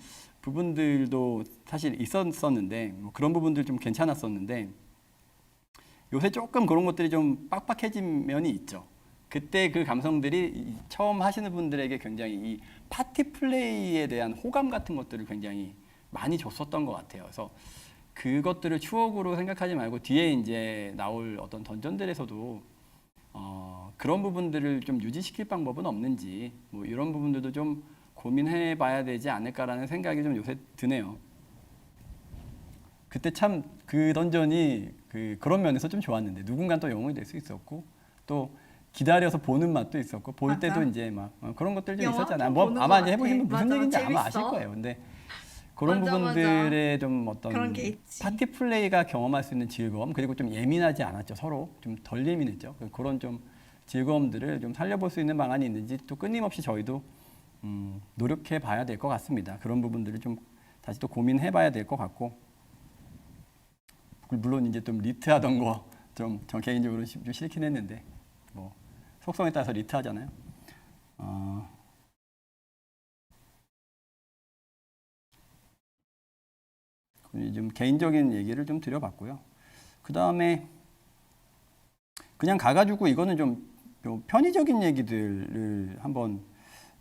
부분들도 사실 있었었는데 뭐 그런 부분들 좀 괜찮았었는데 요새 조금 그런 것들이 좀 빡빡해진 면이 있죠. 그때 그 감성들이 처음 하시는 분들에게 굉장히 이 파티 플레이에 대한 호감 같은 것들을 굉장히 많이 줬었던 것 같아요. 그래서 그것들을 추억으로 생각하지 말고 뒤에 이제 나올 어떤 던전들에서도 그런 부분들을 좀 유지시킬 방법은 없는지 뭐 이런 부분들도 좀 고민해 봐야 되지 않을까라는 생각이 좀 요새 드네요. 그때 참 그 던전이 그런 면에서 좀 좋았는데 누군가 또 영웅이 될 수 있었고 또 기다려서 보는 맛도 있었고 볼 맞아. 때도 이제 막 그런 것들 좀 영화 있었잖아요. 좀 뭐 보는 아마 것 이제 해보시면 같아. 무슨 맞아, 얘기인지 아마 아실 재밌어. 거예요. 근데 그런 맞아, 부분들의 좀 그런 어떤 게 있지. 파티 플레이가 경험할 수 있는 즐거움 그리고 좀 예민하지 않았죠. 서로 좀 덜 예민했죠. 그런 좀 즐거움들을 좀 살려볼 수 있는 방안이 있는지 또 끊임없이 저희도 노력해 봐야 될 것 같습니다. 그런 부분들을 좀 다시 또 고민해 봐야 될 것 같고 물론 이제 좀 리트하던 거 좀 전 개인적으로 좀 싫긴 했는데 뭐 속성에 따라서 리트하잖아요. 좀 개인적인 얘기를 좀 드려봤고요. 그 다음에 그냥 가가지고 이거는 좀 편의적인 얘기들을 한번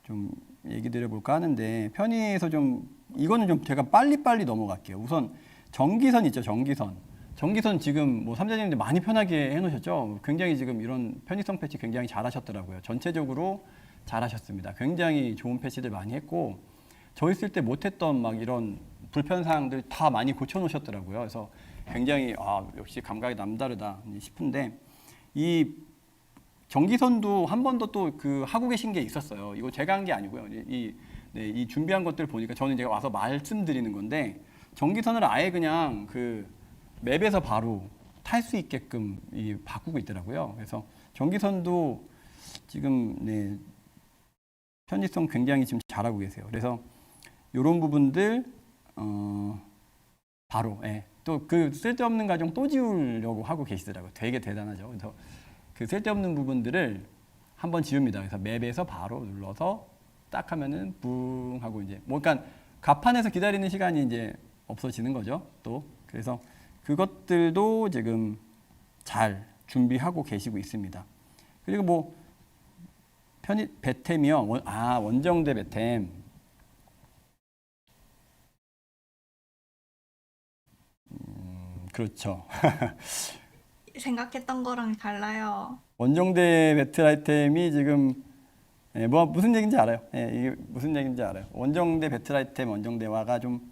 좀 얘기 드려볼까 하는데 편의에서 좀 이거는 좀 제가 빨리빨리 넘어갈게요. 우선 전기선 있죠. 전기선 지금 뭐 삼자님들 많이 편하게 해놓으셨죠. 굉장히 지금 이런 편의성 패치 굉장히 잘하셨더라고요. 전체적으로 잘하셨습니다. 굉장히 좋은 패치들 많이 했고 저 있을 때 못했던 막 이런 불편 사항들 다 많이 고쳐놓으셨더라고요. 그래서 굉장히 역시 감각이 남다르다 싶은데 이 전기선도 한 번 더 또 그 하고 계신 게 있었어요. 이거 제가 한 게 아니고요. 이 준비한 것들 보니까 저는 이제 와서 말씀드리는 건데 전기선을 아예 그냥 그 맵에서 바로 탈 수 있게끔 바꾸고 있더라고요. 그래서 전기선도 지금 편의성 굉장히 지금 잘하고 계세요. 그래서 이런 부분들 바로. 예. 또 그 쓸데없는 과정 또 지우려고 하고 계시더라고요. 되게 대단하죠. 그래서 그 쓸데없는 부분들을 한번 지웁니다. 그래서 맵에서 바로 눌러서 딱 하면은 붕 하고 이제 뭐 그러니까 가판에서 기다리는 시간이 이제 없어지는 거죠. 또 그래서 그것들도 지금 잘 준비하고 계시고 있습니다. 그리고 뭐 배템이요. 원정대 배템. 그렇죠. 생각했던 거랑 달라요. 원정대 배틀 아이템이 지금 뭐 무슨 얘기인지 알아요. 이게 무슨 얘기인지 알아요. 원정대 배틀 아이템 원정대화가 좀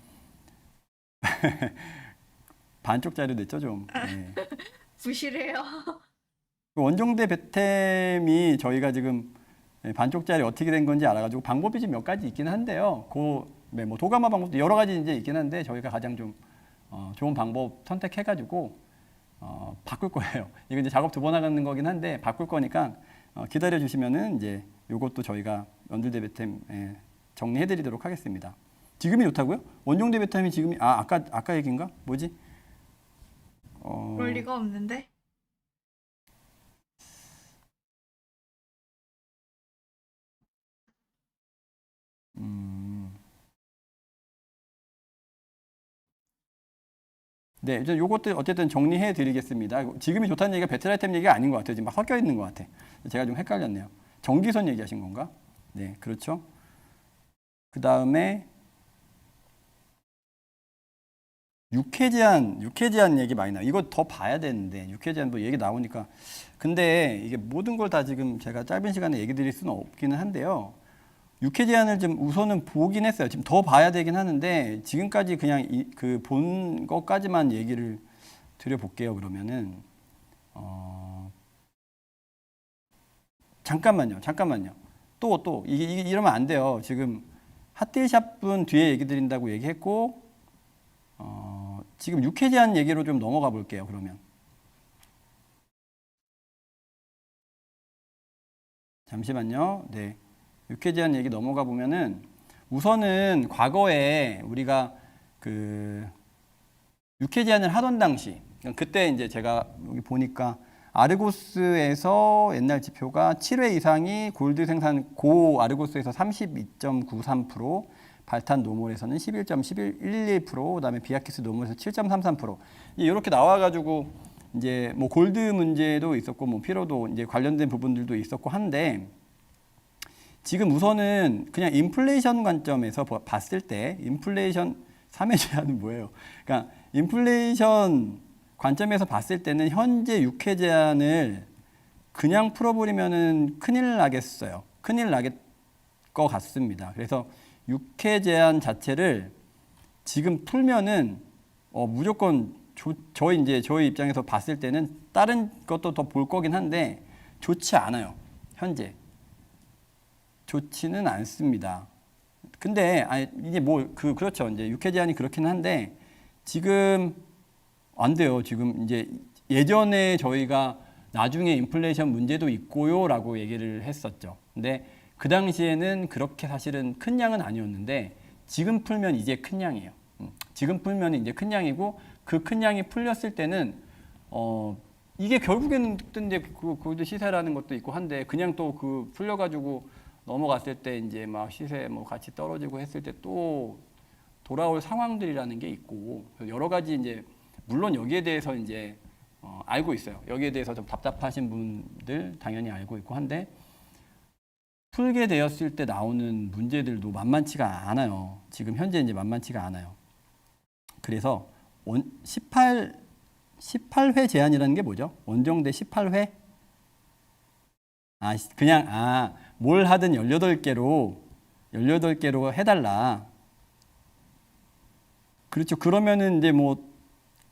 반쪽짜리 됐죠 좀. 부실해요. 그 원정대 배템이 저희가 지금 반쪽짜리 어떻게 된 건지 알아가지고 방법이 좀 몇 가지 있긴 한데요. 뭐 도감화 방법도 여러 가지 이제 있긴 한데 저희가 가장 좀 좋은 방법 선택해가지고 바꿀 거예요. 이거 이제 작업 2번 하는 거긴 한데 바꿀 거니까 기다려 주시면은 이제 요것도 저희가 원정대 배템 정리해드리도록 하겠습니다. 지금이 좋다고요? 원정대 배템이 지금이 아까 얘기인가? 뭐지? 그럴 리가 없는데. 네, 이제 요것들 어쨌든 정리해 드리겠습니다. 지금이 좋다는 얘기가 배틀 아이템 얘기가 아닌 것 같아요. 지금 막 섞여 있는 것 같아. 제가 좀 헷갈렸네요. 전기선 얘기하신 건가? 네, 그렇죠. 그 다음에 육회 제한 얘기 많이 나와요. 이거 더 봐야 되는데 육회 제한도 얘기 나오니까 근데 이게 모든 걸 다 지금 제가 짧은 시간에 얘기 드릴 수는 없기는 한데요. 육회 제한을 좀 우선은 보긴 했어요. 지금 더 봐야 되긴 하는데 지금까지 그냥 그 본 것까지만 얘기를 드려볼게요. 그러면은 잠깐만요. 또 이게 이러면 안 돼요. 지금 핫딜샵 분 뒤에 얘기 드린다고 얘기했고 지금 육회 제한 얘기로 좀 넘어가 볼게요. 그러면 잠시만요. 네. 육회 제한 얘기 넘어가 보면은 우선은 과거에 우리가 그 육회 제한을 하던 당시 그때 이제 제가 여기 보니까 아르고스에서 옛날 지표가 7회 이상이 골드 생산 고 아르고스에서 32.93%, 발탄 노멀에서는 11.1111%, 그다음에 비아키스 노멀에서 7.33%. 이렇게 나와가지고 이제 뭐 골드 문제도 있었고 뭐 피로도 이제 관련된 부분들도 있었고 한데 지금 우선은 그냥 인플레이션 관점에서 봤을 때 인플레이션 3회 제한은 뭐예요? 그러니까 인플레이션 관점에서 봤을 때는 현재 6회 제한을 그냥 풀어버리면은 큰일 나겠어요. 큰일 나겠 것 같습니다. 그래서 6회 제한 자체를 지금 풀면은 무조건 저희 입장에서 봤을 때는 다른 것도 더 볼 거긴 한데 좋지 않아요. 현재 좋지는 않습니다. 근데 이게 뭐 그렇죠. 이제 6회 제한이 그렇긴 한데 지금 안 돼요. 지금 이제 예전에 저희가 나중에 인플레이션 문제도 있고요라고 얘기를 했었죠. 근데 그 당시에는 그렇게 사실은 큰 양은 아니었는데 지금 풀면 이제 큰 양이에요. 지금 풀면 이제 큰 양이고 그 큰 양이 풀렸을 때는 이게 결국에는 이제 그 골드 시세라는 것도 있고 한데 그냥 또 그 풀려가지고 넘어갔을 때 이제 막 시세 뭐 같이 떨어지고 했을 때 또 돌아올 상황들이라는 게 있고 여러 가지 이제 물론 여기에 대해서 이제 알고 있어요. 여기에 대해서 좀 답답하신 분들 당연히 알고 있고 한데 풀게 되었을 때 나오는 문제들도 만만치가 않아요. 지금 현재 이제 만만치가 않아요. 그래서 18회 제한이라는 게 뭐죠? 원정대 18회? 뭘 하든 18개로 해달라. 그렇죠. 그러면은 이제 뭐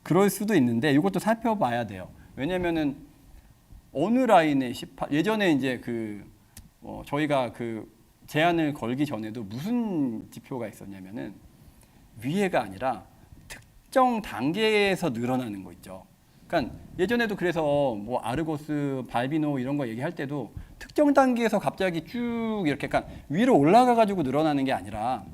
그럴 수도 있는데 이것도 살펴봐야 돼요. 왜냐면은 어느 라인에 예전에 이제 저희가 그 제한을 걸기 전에도 무슨 지표가 있었냐면은 위에가 아니라 특정 단계에서 늘어나는 거 있죠. 그러니까 예전에도 그래서 뭐 아르고스, 발비노 이런 거 얘기할 때도 특정 단계에서 갑자기 쭉 이렇게 그러니까 위로 올라가 가지고 늘어나는 게 아니라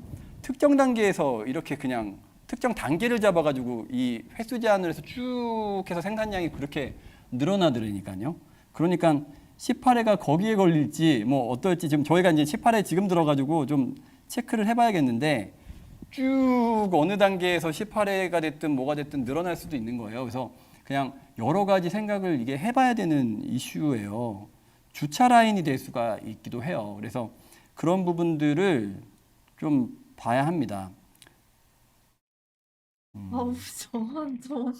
특정 단계에서 이렇게 그냥 특정 단계를 잡아가지고 이 횟수 제한을 해서 쭉 해서 생산량이 그렇게 늘어나더라니까요. 그러니까 18회가 거기에 걸릴지 뭐 어떨지 지금 저희가 이제 18회 지금 들어가지고 좀 체크를 해봐야겠는데 쭉 어느 단계에서 18회가 됐든 뭐가 됐든 늘어날 수도 있는 거예요. 그래서 그냥 여러 가지 생각을 이게 해봐야 되는 이슈예요. 주차 라인이 될 수가 있기도 해요. 그래서 그런 부분들을 좀 봐야 합니다. 아우, 좀.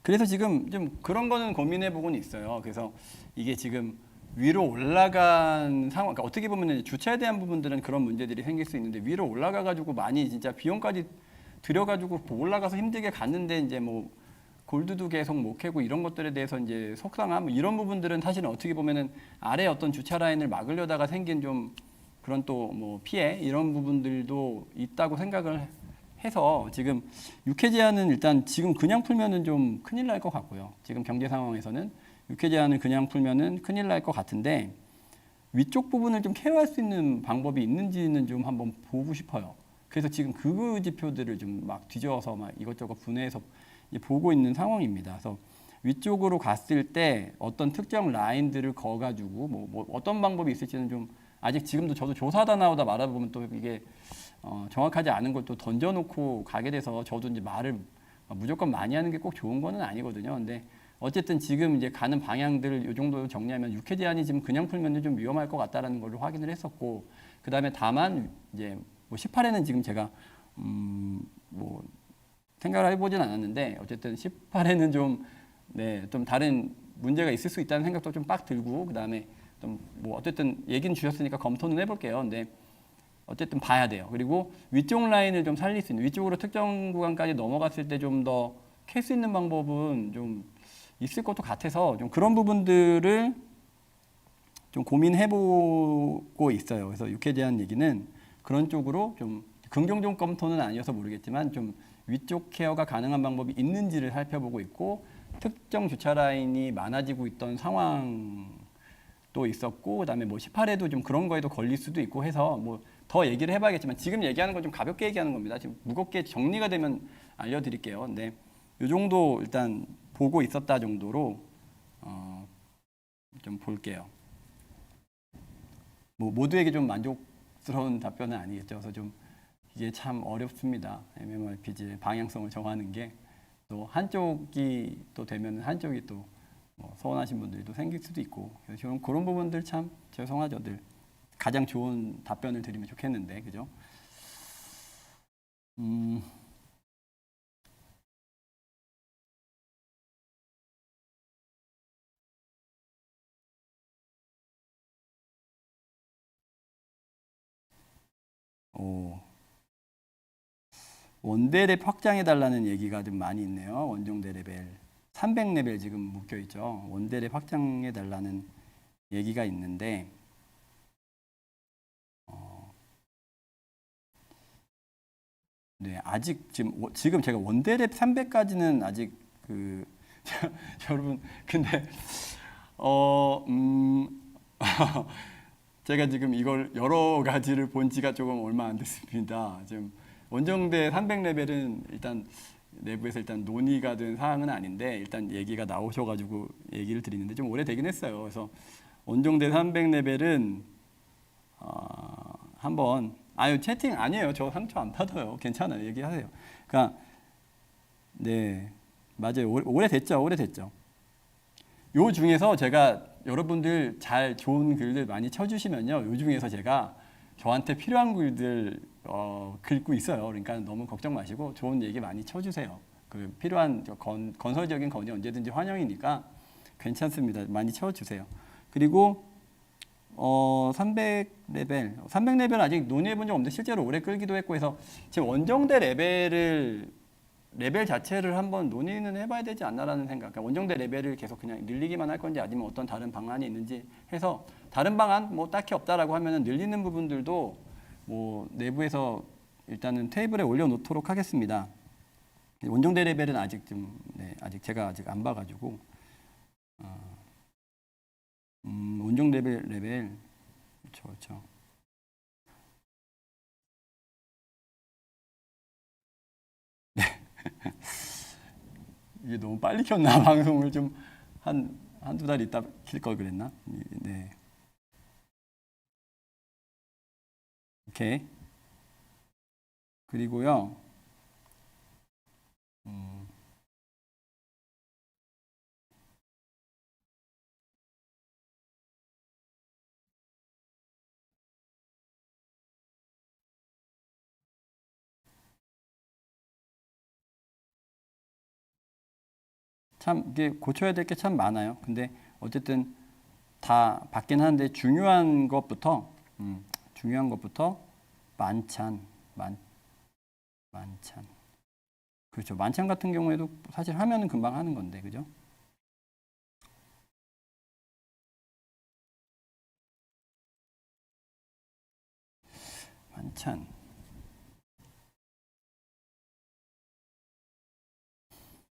그래서 지금 좀 그런 거는 고민해 보고는 있어요. 그래서 이게 지금 위로 올라간 상황, 그러니까 어떻게 보면 주차에 대한 부분들은 그런 문제들이 생길 수 있는데 위로 올라가 가지고 많이 진짜 비용까지 들여 가지고 올라가서 힘들게 갔는데 이제 뭐 골드도 계속 못 캐고 이런 것들에 대해서 이제 속상함 이런 부분들은 사실은 어떻게 보면은 아래 어떤 주차 라인을 막으려다가 생긴 좀 그런 또 뭐 피해 이런 부분들도 있다고 생각을 해서 지금 육회 제한은 일단 지금 그냥 풀면은 좀 큰일 날 것 같고요. 지금 경제 상황에서는 육회 제한을 그냥 풀면은 큰일 날 것 같은데 위쪽 부분을 좀 케어할 수 있는 방법이 있는지는 좀 한번 보고 싶어요. 그래서 지금 그 지표들을 좀 막 뒤져서 막 이것저것 분해해서 보고 있는 상황입니다. 그래서 위쪽으로 갔을 때 어떤 특정 라인들을 거가지고 뭐 어떤 방법이 있을지는 좀 아직 지금도 저도 조사하다 나오다 말아보면 또 이게 정확하지 않은 걸 또 던져놓고 가게 돼서 저도 이제 말을 무조건 많이 하는 게 꼭 좋은 거는 아니거든요. 근데 어쨌든 지금 이제 가는 방향들을 이 정도 정리하면 육회 제한이 지금 그냥 풀면 좀 위험할 것 같다라는 걸 확인을 했었고, 그 다음에 다만 이제 뭐 18회는 지금 제가 뭐 생각을 해보진 않았는데 어쨌든 18회는 좀 네, 좀 다른 문제가 있을 수 있다는 생각도 좀 빡 들고, 그 다음에 좀 뭐 어쨌든 얘기는 주셨으니까 검토는 해볼게요. 근데 어쨌든 봐야 돼요. 그리고 위쪽 라인을 좀 살릴 수 있는, 위쪽으로 특정 구간까지 넘어갔을 때 좀 더 캘 수 있는 방법은 좀 있을 것도 같아서 좀 그런 부분들을 좀 고민해보고 있어요. 그래서 육회 제한 얘기는 그런 쪽으로 좀 긍정적 검토는 아니어서 모르겠지만 좀 위쪽 케어가 가능한 방법이 있는지를 살펴보고 있고, 특정 주차 라인이 많아지고 있던 상황도 있었고, 그다음에 뭐 18회도 좀 그런 거에도 걸릴 수도 있고 해서 뭐 더 얘기를 해봐야겠지만 지금 얘기하는 건 좀 가볍게 얘기하는 겁니다. 지금 무겁게 정리가 되면 알려드릴게요. 근데 이 정도 일단 보고 있었다 정도로 좀 볼게요. 뭐 모두에게 좀 만족스러운 답변은 아니겠죠. 그래서 좀 이게 참 어렵습니다. MMORPG의 방향성을 정하는 게 또 한쪽이 또 되면 한쪽이 또 뭐 서운하신 분들도 생길 수도 있고, 그래서 그런 부분들 참 죄송하죠. 늘 가장 좋은 답변을 드리면 좋겠는데, 그죠? 음, 오, 원대랩 확장해 달라는 얘기가 좀 많이 있네요. 원정대 레벨 300레벨 지금 묶여 있죠. 원대랩 확장해 달라는 얘기가 있는데 네, 아직 지금 제가 원대랩 300까지는 아직 그 여러분 근데 어 제가 지금 이걸 여러 가지를 본 지가 조금 얼마 안 됐습니다. 지금 원정대 300레벨은 일단 내부에서 일단 논의가 된 사항은 아닌데 일단 얘기가 나오셔가지고 얘기를 드리는데 좀 오래되긴 했어요. 그래서 원정대 300레벨은 한번 아유 채팅 아니에요. 저 상처 안 받아요. 괜찮아요. 얘기하세요. 그러니까 네 맞아요. 오래됐죠. 오래됐죠. 요 중에서 제가 여러분들 잘 좋은 글들 많이 쳐주시면요. 요 중에서 제가 저한테 필요한 글들 긁고 있어요. 그러니까 너무 걱정 마시고 좋은 얘기 많이 쳐주세요. 그 필요한 건설적인 건의 언제든지 환영이니까 괜찮습니다. 많이 쳐주세요. 그리고 300레벨, 300레벨 아직 논의해 본 적 없는데 실제로 오래 끌기도 했고 해서 지금 원정대 레벨 자체를 한번 논의는 해봐야 되지 않나라는 생각. 그러니까 원정대 레벨을 계속 그냥 늘리기만 할 건지 아니면 어떤 다른 방안이 있는지 해서 다른 방안 뭐 딱히 없다라고 하면은 늘리는 부분들도 뭐 내부에서 일단은 테이블에 올려놓도록 하겠습니다. 원정대 레벨은 아직 좀 아직 제가 아직 안 봐가지고 원정 레벨 그렇죠. 이게 너무 빨리 켰나? 방송을 좀 한두 달 있다 킬 걸 그랬나? 네. 오케이. 그리고요. 음, 참 이게 고쳐야 될 게 참 많아요. 근데 어쨌든 다 받긴 하는데 중요한 것부터 만찬, 만찬. 그렇죠. 만찬 같은 경우에도 사실 하면은 금방 하는 건데, 그죠? 만찬.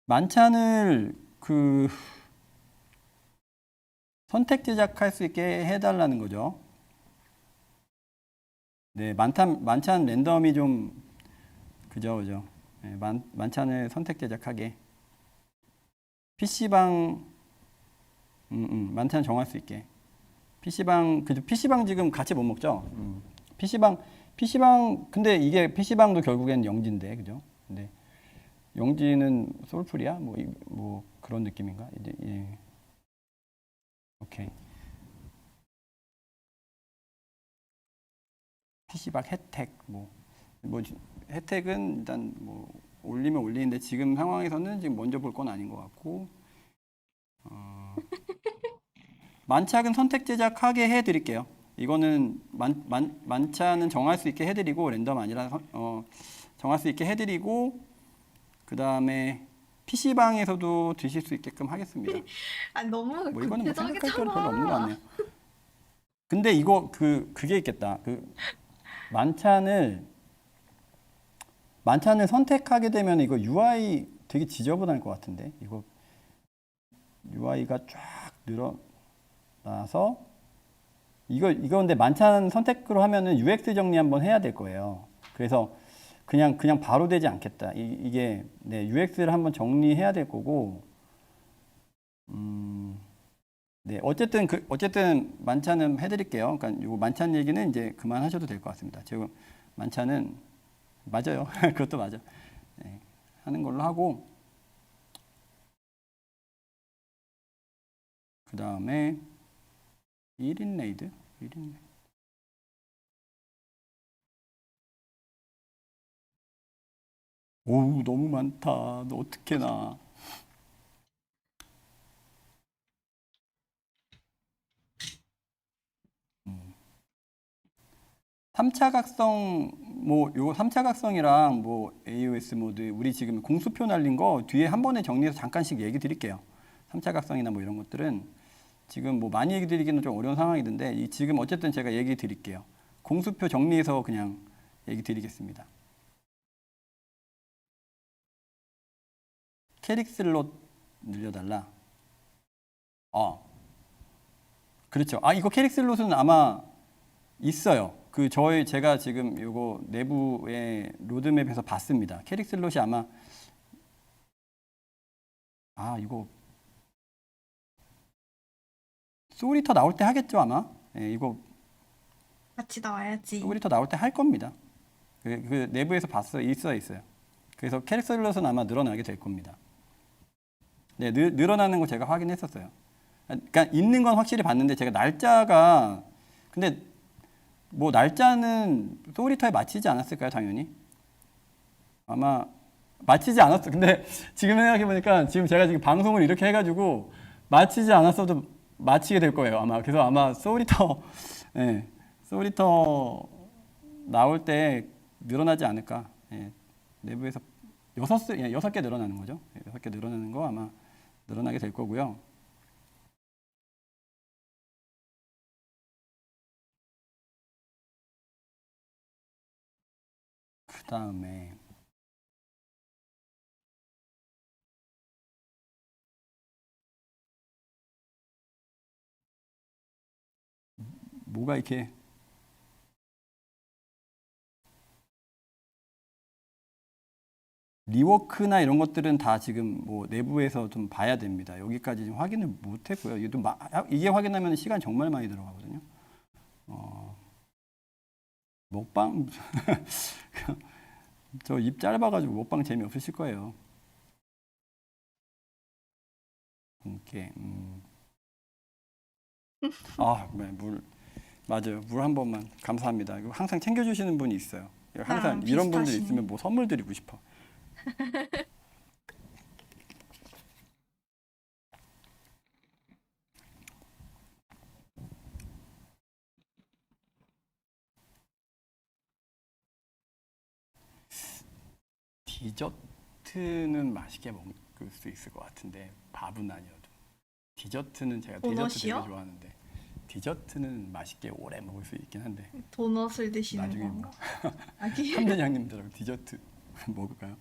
만찬을 그 선택 제작할 수 있게 해달라는 거죠. 네, 만찬 랜덤이 좀 그죠, 그죠. 네, 만찬을 선택 제작하게. PC방 만찬 정할 수 있게. PC방 지금 같이 못 먹죠? PC방 근데 이게 PC방도 결국엔 영지인데, 그죠? 근데 영지는 솔플이야? 뭐 그런 느낌인가? 이제 예. 오케이. PC방 혜택 뭐 혜택은 일단 뭐 올리면 올리는데 지금 상황에서는 지금 먼저 볼 건 아닌 것 같고 만찬은 선택 제작하게 해드릴게요. 이거는 만찬은 정할 수 있게 해드리고 랜덤 아니라 정할 수 있게 해드리고 그 다음에 PC방에서도 드실 수 있게끔 하겠습니다. 아니 너무 뭐 이거는 뭐 생각할 건 별로 없는 것 구체적이잖아. 같네요. 근데 이거 그게 있겠다. 그 만찬을 만찬을 선택하게 되면 이거 UI 되게 지저분할 것 같은데 이거 UI가 쫙 늘어나서 이거 근데 만찬 선택으로 하면은 UX 정리 한번 해야 될 거예요. 그래서 그냥 바로 되지 않겠다. 이게 네, UX를 한번 정리해야 될 거고 네, 어쨌든 만찬은 해드릴게요. 그러니까 요 만찬 얘기는 이제 그만하셔도 될 것 같습니다. 지금 만찬은 맞아요. 그것도 맞아. 네, 하는 걸로 하고 그 다음에 1인 레이드, 1인 오 너무 많다. 너 어떻게 나? 3차 각성 요거 3차 각성이랑 뭐 AOS 모드 우리 지금 공수표 날린 거 뒤에 한 번에 정리해서 잠깐씩 얘기 드릴게요. 3차 각성이나 뭐 이런 것들은 지금 뭐 많이 얘기 드리기는 좀 어려운 상황이던데 지금 어쨌든 제가 얘기 드릴게요. 공수표 정리해서 그냥 얘기 드리겠습니다. 캐릭 슬롯 늘려달라. 어, 그렇죠. 이거 캐릭 슬롯은 아마 있어요. 제가 지금 요거 내부의 로드맵에서 봤습니다. 캐릭 슬롯이 아마 이거 소울리터 나올 때 하겠죠 아마. 예, 이거 같이 나와야지. 소울리터 나올 때 할 겁니다. 그 내부에서 봤어요. 있어요. 그래서 캐릭 슬롯은 아마 늘어나게 될 겁니다. 네, 늘어나는 거 제가 확인했었어요. 그러니까 있는 건 확실히 봤는데 제가 날짜가 근데 뭐 날짜는 소울리터에 맞추지 않았을까요, 당연히? 아마 맞히지 않았어. 근데 지금 생각해 보니까 지금 제가 지금 방송을 이렇게 해가지고 맞히지 않았어도 맞히게 될 거예요. 아마 그래서 아마 소울리터, 예, 소울리터 나올 때 늘어나지 않을까. 예, 내부에서 여섯 개 늘어나는 거죠. 6개 늘어나는 거 아마 늘어나게 될 거고요. 그 다음에 뭐가 이렇게 리워크나 이런 것들은 다 지금 뭐 내부에서 좀 봐야 됩니다. 여기까지 지금 확인을 못 했고요. 이게 확인하면 시간 정말 많이 들어가거든요. 먹방 저 입 짧아가지고 먹방 재미없으실 거예요. 이렇게 물 맞아요. 물 한 번만 감사합니다. 이거 항상 챙겨주시는 분이 있어요. 항상 이런 분들 비슷하시네. 있으면 뭐 선물 드리고 싶어. 디저트는 맛있게 먹을 수 있을 것 같은데 밥은 아니어도 디저트는 제가 디저트 도넛이요? 되게 좋아하는데 디저트는 맛있게 오래 먹을 수 있긴 한데 도넛을 드시는 나중에 건가? 아기 함대장님들하고 디저트 먹을까요?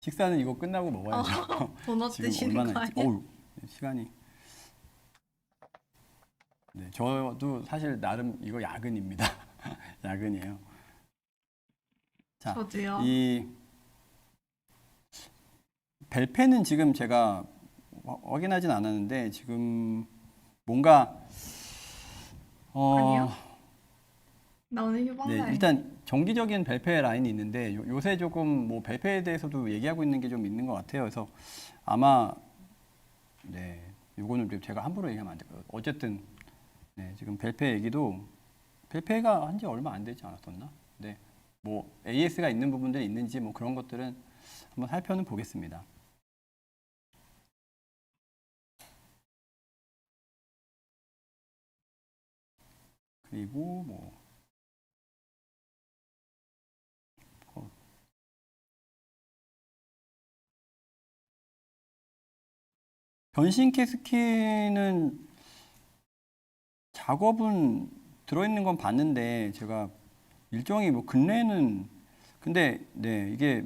식사는 이거 끝나고 먹어야죠. 도넛 지금 드시는 거 얼마나 있지? 아니야? 어우 시간이 네 저도 사실 나름 이거 야근입니다. 야근이에요. 자, 저도요. 이 벨페는 지금 제가 확인하진 않았는데 지금 뭔가 아니요? 나 오늘 네, 휴방날. 일단 정기적인 벨페 라인이 있는데 요새 조금 뭐 벨페에 대해서도 얘기하고 있는 게 좀 있는 것 같아요. 그래서 아마 네, 요거는 제가 함부로 얘기하면 안 되고요. 어쨌든 네, 지금 벨페 얘기도 벨페가 한 지 얼마 안 되지 않았었나? 네, 뭐 AS가 있는 부분들이 있는지 뭐 그런 것들은 한번 살펴는 보겠습니다. 그리고 뭐 변신 캐스키는 작업은 들어있는 건 봤는데 제가 일정이 뭐 근래에는 근데 네 이게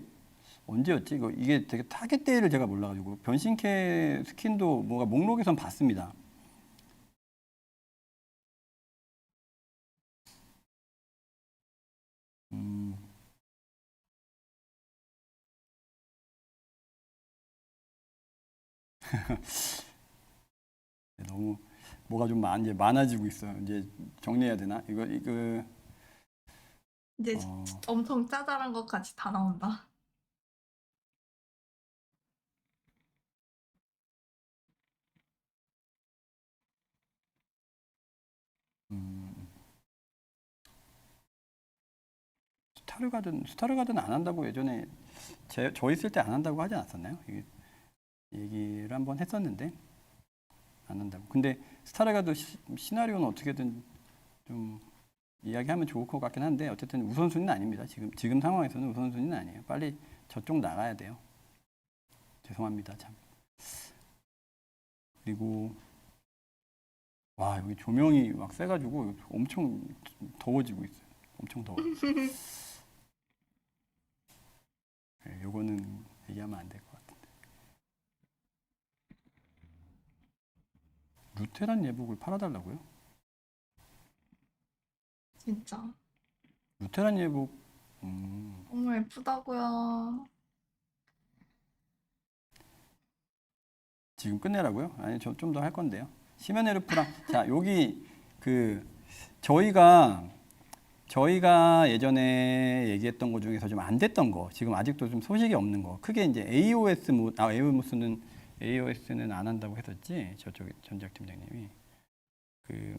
언제였지? 이게 되게 타겟 데이를 제가 몰라가지고 변신캐 스킨도 뭔가 목록에선 봤습니다. 네, 너무 뭐가 좀 이제 많아지고 있어요. 이제 정리해야 되나? 이거 이제 엄청 짜잘한 것까지 다 나온다. 스타르가든 안 한다고 예전에 저 있을 때 안 한다고 하지 않았었나요? 이게 얘기를 한번 했었는데 안 한다고. 근데 스타르가든 시나리오는 어떻게든 좀 이야기하면 좋을 것 같긴 한데 어쨌든 우선순위는 아닙니다. 지금 상황에서는 우선순위는 아니에요. 빨리 저쪽 나가야 돼요. 죄송합니다. 참. 그리고 와 여기 조명이 막 세가지고 엄청 더워지고 있어요. 엄청 더워. 네, 요거는 얘기하면 안 될 것 같은데. 루테란 예복을 팔아달라고요? 진짜. 루테란 예복 너무 예쁘다고요. 지금 끝내라고요? 아니 저 좀 더 할 건데요. 시메네르프랑 자 여기 그 저희가 예전에 얘기했던 것 중에서 좀 안 됐던 거 지금 아직도 좀 소식이 없는 거 크게 이제 AOS는 안 한다고 했었지 저쪽 전작 팀장님이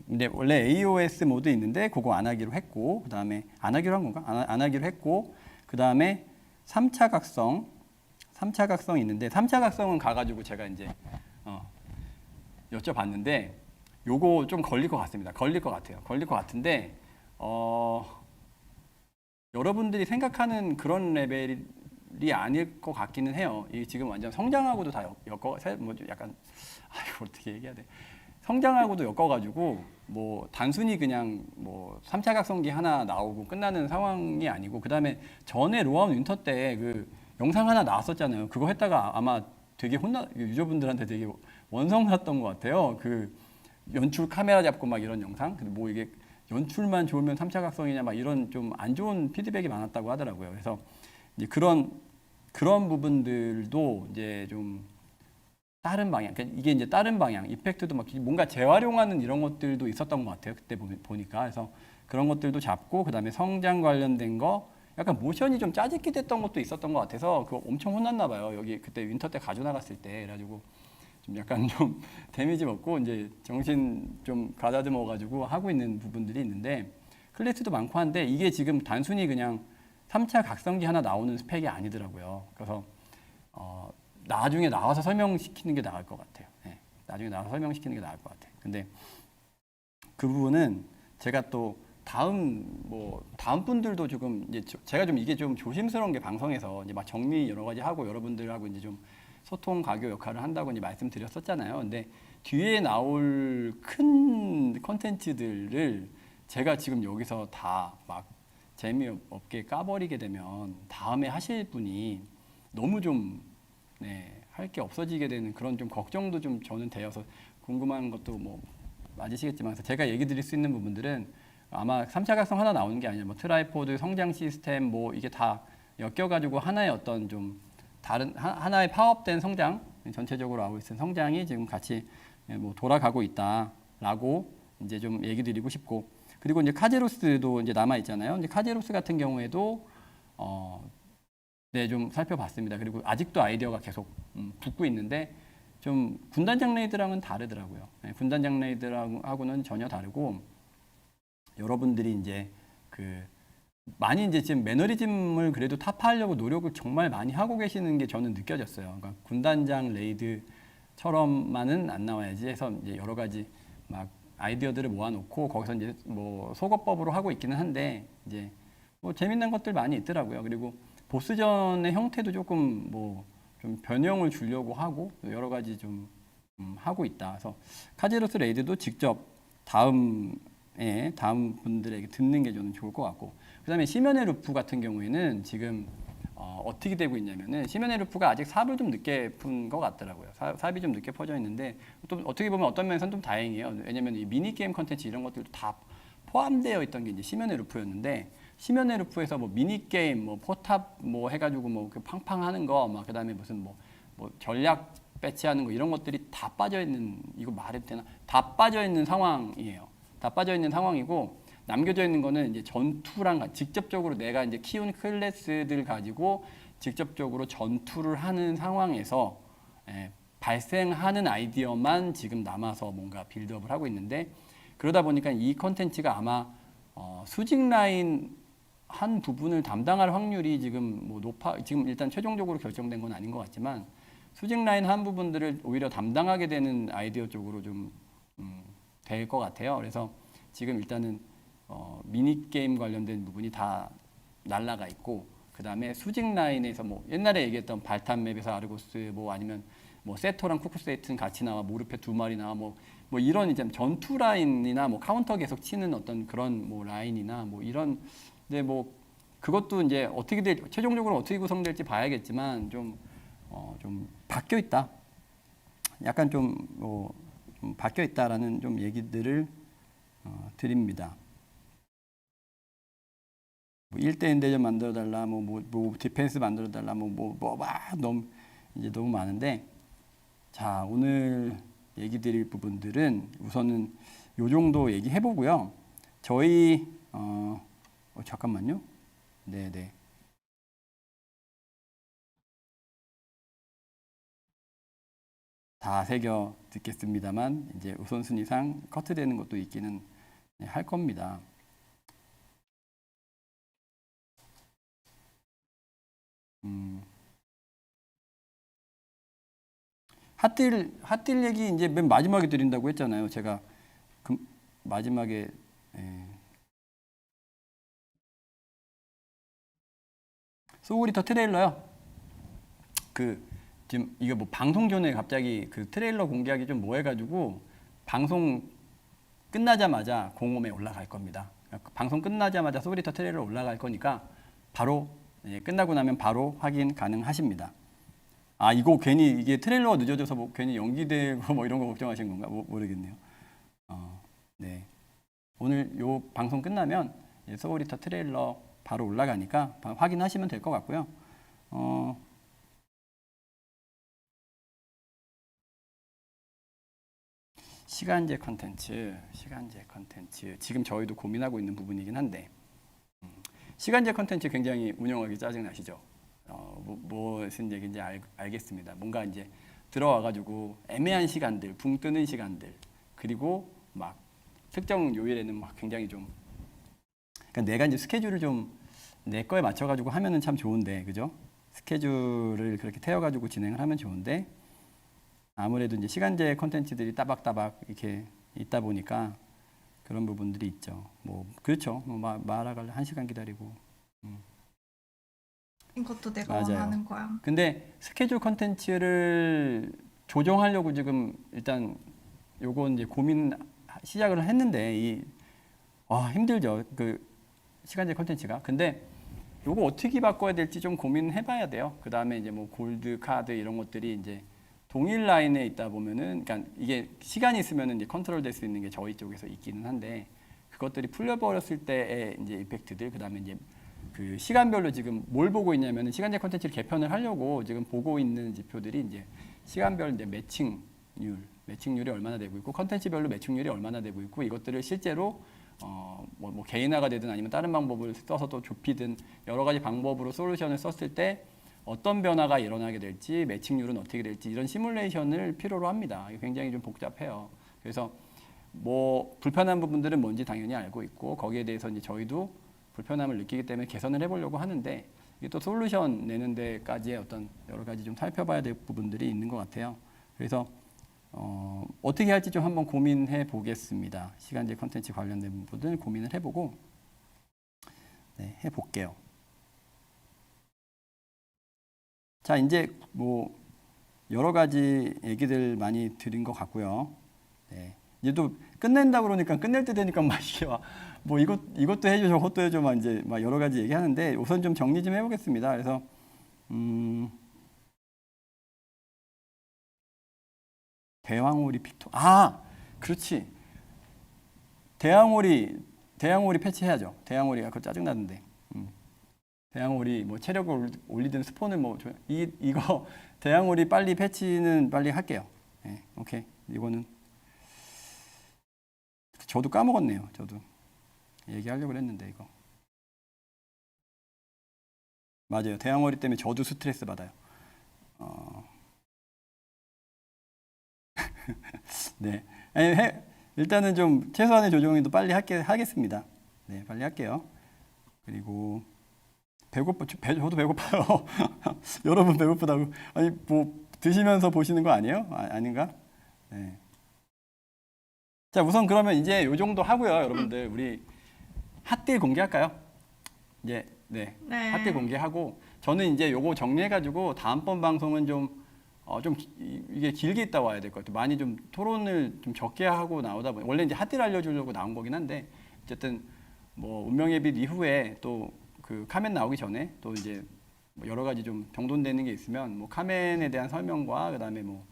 근데 원래 AOS 모드 있는데 그거 안 하기로 했고 그 다음에 안 하기로 한 건가? 안 하기로 했고 그 다음에 3차 각성이 있는데 3차 각성은 가가지고 제가 이제 여쭤봤는데 요거 좀 걸릴 것 같습니다. 걸릴 것 같은데 여러분들이 생각하는 그런 레벨이 아닐 것 같기는 해요. 이게 지금 완전 성장하고도 다 뭐 약간 이거 어떻게 얘기해야 돼? 성장하고도 엮어가지고 뭐 단순히 그냥 뭐 3차 각성기 하나 나오고 끝나는 상황이 아니고 그 다음에 전에 로아운 윈터 때 그 영상 하나 나왔었잖아요. 그거 했다가 아마 되게 유저분들한테 되게 원성 샀던 것 같아요. 그 연출 카메라 잡고 막 이런 영상. 근데 뭐 이게 연출만 좋으면 3차 각성이냐 막 이런 좀 안 좋은 피드백이 많았다고 하더라고요. 그래서 이제 그런 부분들도 이제 좀 다른 방향, 그러니까 이게 이제 다른 방향, 이펙트도 막 뭔가 재활용하는 이런 것들도 있었던 것 같아요. 그때 보니까. 그래서 그런 것들도 잡고, 그 다음에 성장 관련된 거, 약간 모션이 좀 짜집기 됐던 것도 있었던 것 같아서 그거 엄청 혼났나 봐요. 여기 그때 윈터 때 가져 나갔을 때. 그래가지고 좀 약간 좀 데미지 먹고 이제 정신 좀 가다듬어 가지고 하고 있는 부분들이 있는데, 클래스도 많고 한데 이게 지금 단순히 그냥 3차 각성기 하나 나오는 스펙이 아니더라고요. 그래서 나중에 나와서 설명시키는 게 나을 것 같아요. 네, 나중에 나와서 설명시키는 게 나을 것 같아요. 근데 그 부분은 제가 또 다음 분들도 조금 이제 제가 좀 이게 좀 조심스러운 게, 방송에서 이제 막 정리 여러 가지 하고 여러분들하고 이제 좀 소통 가교 역할을 한다고 이제 말씀드렸었잖아요. 근데 뒤에 나올 큰 컨텐츠들을 제가 지금 여기서 다 막 재미없게 까버리게 되면 다음에 하실 분이 너무 좀 할 게 없어지게 되는 그런 좀 걱정도 좀 저는 되어서, 궁금한 것도 뭐 맞으시겠지만 제가 얘기 드릴 수 있는 부분들은 아마 3차 각성 하나 나오는 게 아니라 뭐 트라이포드, 성장 시스템 뭐 이게 다 엮여가지고 하나의 어떤 좀 다른 하나의 파업된 성장, 전체적으로 하고 있는 성장이 지금 같이 뭐 돌아가고 있다라고 이제 좀 얘기 드리고 싶고, 그리고 이제 카제로스도 이제 남아 있잖아요. 이제 카제로스 같은 경우에도 네, 좀 살펴봤습니다. 그리고 아직도 아이디어가 계속 붙고 있는데 좀 군단장 레이드랑은 다르더라고요. 네, 군단장 레이드하고는 전혀 다르고, 여러분들이 이제 많이 이제 지금 매너리즘을 그래도 타파하려고 노력을 정말 많이 하고 계시는 게 저는 느껴졌어요. 그러니까 군단장 레이드처럼만은 안 나와야지 해서 이제 여러 가지 막 아이디어들을 모아놓고 거기서 이제 뭐 속어법으로 하고 있기는 한데, 이제 뭐 재밌는 것들 많이 있더라고요. 그리고 보스전의 형태도 조금 뭐 좀 변형을 주려고 하고 여러 가지 좀 하고 있다. 그래서 카제로스 레이드도 직접 다음 분들에게 듣는 게 저는 좋을 것 같고, 그다음에 시면의 루프 같은 경우에는 지금 어떻게 되고 있냐면은, 시면의 루프가 아직 삽을 좀 늦게 푼 것 같더라고요. 삽이 좀 늦게 퍼져 있는데, 또 어떻게 보면 어떤 면에서는 좀 다행이에요. 왜냐면 이 미니 게임 컨텐츠 이런 것들도 다 포함되어 있던 게 이제 시면의 루프였는데, 시면의 루프에서 뭐 미니 게임, 뭐 포탑 뭐 해가지고 뭐 그 팡팡 하는 거, 막 그다음에 무슨 뭐 전략 배치하는 거, 이런 것들이 다 빠져 있는, 이거 말해도 되나? 다 빠져 있는 상황이에요. 다 빠져 있는 상황이고, 남겨져 있는 거는 이제 전투랑 직접적으로 내가 이제 키운 클래스들 가지고 직접적으로 전투를 하는 상황에서 발생하는 아이디어만 지금 남아서 뭔가 빌드업을 하고 있는데, 그러다 보니까 이 컨텐츠가 아마 수직 라인 한 부분을 담당할 확률이 지금 뭐 지금 일단 최종적으로 결정된 건 아닌 것 같지만, 수직 라인 한 부분들을 오히려 담당하게 되는 아이디어 쪽으로 좀 될 것 같아요. 그래서 지금 일단은 미니 게임 관련된 부분이 다 날라가 있고, 그 다음에 수직 라인에서 뭐 옛날에 얘기했던 발탄 맵에서 아르고스, 뭐 아니면 뭐 세토랑 쿠쿠세이튼 같이 나와, 모르페 두 마리 나와, 뭐 이런 이제 전투 라인이나 뭐 카운터 계속 치는 어떤 그런 뭐 라인이나 뭐 이런, 근데 뭐 그것도 이제 최종적으로 어떻게 구성될지 봐야겠지만 좀 바뀌어 있다. 약간 좀 바뀌어 있다라는 좀 얘기들을 드립니다. 뭐 1대1 대전 만들어 달라, 뭐 디펜스 만들어 달라, 너무 많은데, 자, 오늘 얘기 드릴 부분들은 우선은 요 정도 얘기해 보고요. 저희 잠깐만요. 네. 다 새겨 듣겠습니다만, 이제 우선순위상 커트되는 것도 있기는 할 겁니다. 핫딜 얘기 이제 맨 마지막에 드린다고 했잖아요. 제가 마지막에 소울리터 트레일러요. 지금 이게 뭐 방송 전에 갑자기 그 트레일러 공개하기 좀 뭐해가지고 방송 끝나자마자 공홈에 올라갈 겁니다. 방송 끝나자마자 소울리터 트레일러 올라갈 거니까 바로 끝나고 나면 바로 확인 가능하십니다. 아, 이거 괜히 이게 트레일러가 늦어져서 뭐 괜히 연기되고 뭐 이런 거 걱정하신 건가? 모르겠네요. 네. 오늘 요 방송 끝나면 소울리터 트레일러 바로 올라가니까 확인하시면 될 것 같고요. 시간제 컨텐츠 지금 저희도 고민하고 있는 부분이긴 한데 시간제 컨텐츠 굉장히 운영하기 짜증나시죠? 무슨 얘기인지 알겠습니다. 뭔가 이제 들어와가지고 애매한 시간들, 붕 뜨는 시간들, 그리고 막 특정 요일에는 막 굉장히 좀, 그러니까 내가 이제 스케줄을 좀 내 거에 맞춰가지고 하면은 참 좋은데, 그죠? 스케줄을 그렇게 태워가지고 진행을 하면 좋은데, 아무래도 이제 시간제 컨텐츠들이 따박따박 이렇게 있다 보니까 그런 부분들이 있죠. 뭐 그렇죠. 뭐 말아갈 1시간 기다리고. 이것도 내가 맞아요. 원하는 거야. 근데 스케줄 컨텐츠를 조정하려고 지금 일단 요건 이제 고민 시작을 했는데 힘들죠. 그 시간제 컨텐츠가. 근데 요거 어떻게 바꿔야 될지 좀 고민해봐야 돼요. 그 다음에 이제 뭐 골드 카드 이런 것들이 이제 동일 라인에 있다 보면은, 그러니까 이게 시간이 있으면은 이제 컨트롤 될 수 있는 게 저희 쪽에서 있기는 한데, 그것들이 풀려버렸을 때의 이제 이펙트들, 그 다음에 이제 그 시간별로 지금 뭘 보고 있냐면은 시간제 컨텐츠를 개편을 하려고 지금 보고 있는 지표들이 이제 시간별 이제 매칭률이 얼마나 되고 있고, 컨텐츠별로 매칭률이 얼마나 되고 있고, 이것들을 실제로 뭐 개인화가 되든 아니면 다른 방법을 써서 또 좁히든 여러 가지 방법으로 솔루션을 썼을 때 어떤 변화가 일어나게 될지, 매칭률은 어떻게 될지, 이런 시뮬레이션을 필요로 합니다. 이게 굉장히 좀 복잡해요. 그래서 뭐 불편한 부분들은 뭔지 당연히 알고 있고, 거기에 대해서 이제 저희도 불편함을 느끼기 때문에 개선을 해보려고 하는데, 이게 또 솔루션 내는 데까지의 어떤 여러 가지 좀 살펴봐야 될 부분들이 있는 것 같아요. 그래서 어떻게 할지 좀 한번 고민해 보겠습니다. 시간제 컨텐츠 관련된 부분들 고민을 해보고 해볼게요. 자, 이제 뭐 여러 가지 얘기들 많이 드린 것 같고요. 네. 이제 또 끝낸다 그러니까 끝낼 때 되니까 막 이게 뭐 이것도 해줘 저것도 해줘 막 이제 막 여러 가지 얘기하는데, 우선 좀 정리 좀 해보겠습니다. 그래서 대왕오리 픽토, 그렇지. 대왕오리 패치해야죠. 대왕오리가 그거 짜증나는데. 대왕오리 뭐 체력을 올리든 스폰을 뭐 이거 대왕오리 빨리 패치는 빨리 할게요. 네, 오케이. 이거는 저도 까먹었네요. 저도 얘기하려고 했는데 이거 맞아요. 대왕오리 때문에 저도 스트레스 받아요. 네. 일단은 좀 최소한의 조정도 빨리 하겠습니다. 네, 빨리 할게요. 그리고 저도 배고파요. 여러분 배고프다고. 아니, 뭐, 드시면서 보시는 거 아니에요? 아닌가? 네. 자, 우선 그러면 이제 요 정도 하고요, 여러분들. 우리 핫딜 공개할까요? 이제, 네. 네. 핫딜 공개하고, 저는 이제 요거 정리해가지고, 다음번 방송은 이게 길게 있다 와야 될 것 같아요. 많이 좀 토론을 좀 적게 하고 나오다 보니, 원래 이제 핫딜 알려주려고 나온 거긴 한데, 어쨌든, 뭐, 운명의 빛 이후에 또, 그 카멘 나오기 전에 또 이제 뭐 여러 가지 좀 정돈되는 게 있으면 뭐 카멘에 대한 설명과 그다음에 뭐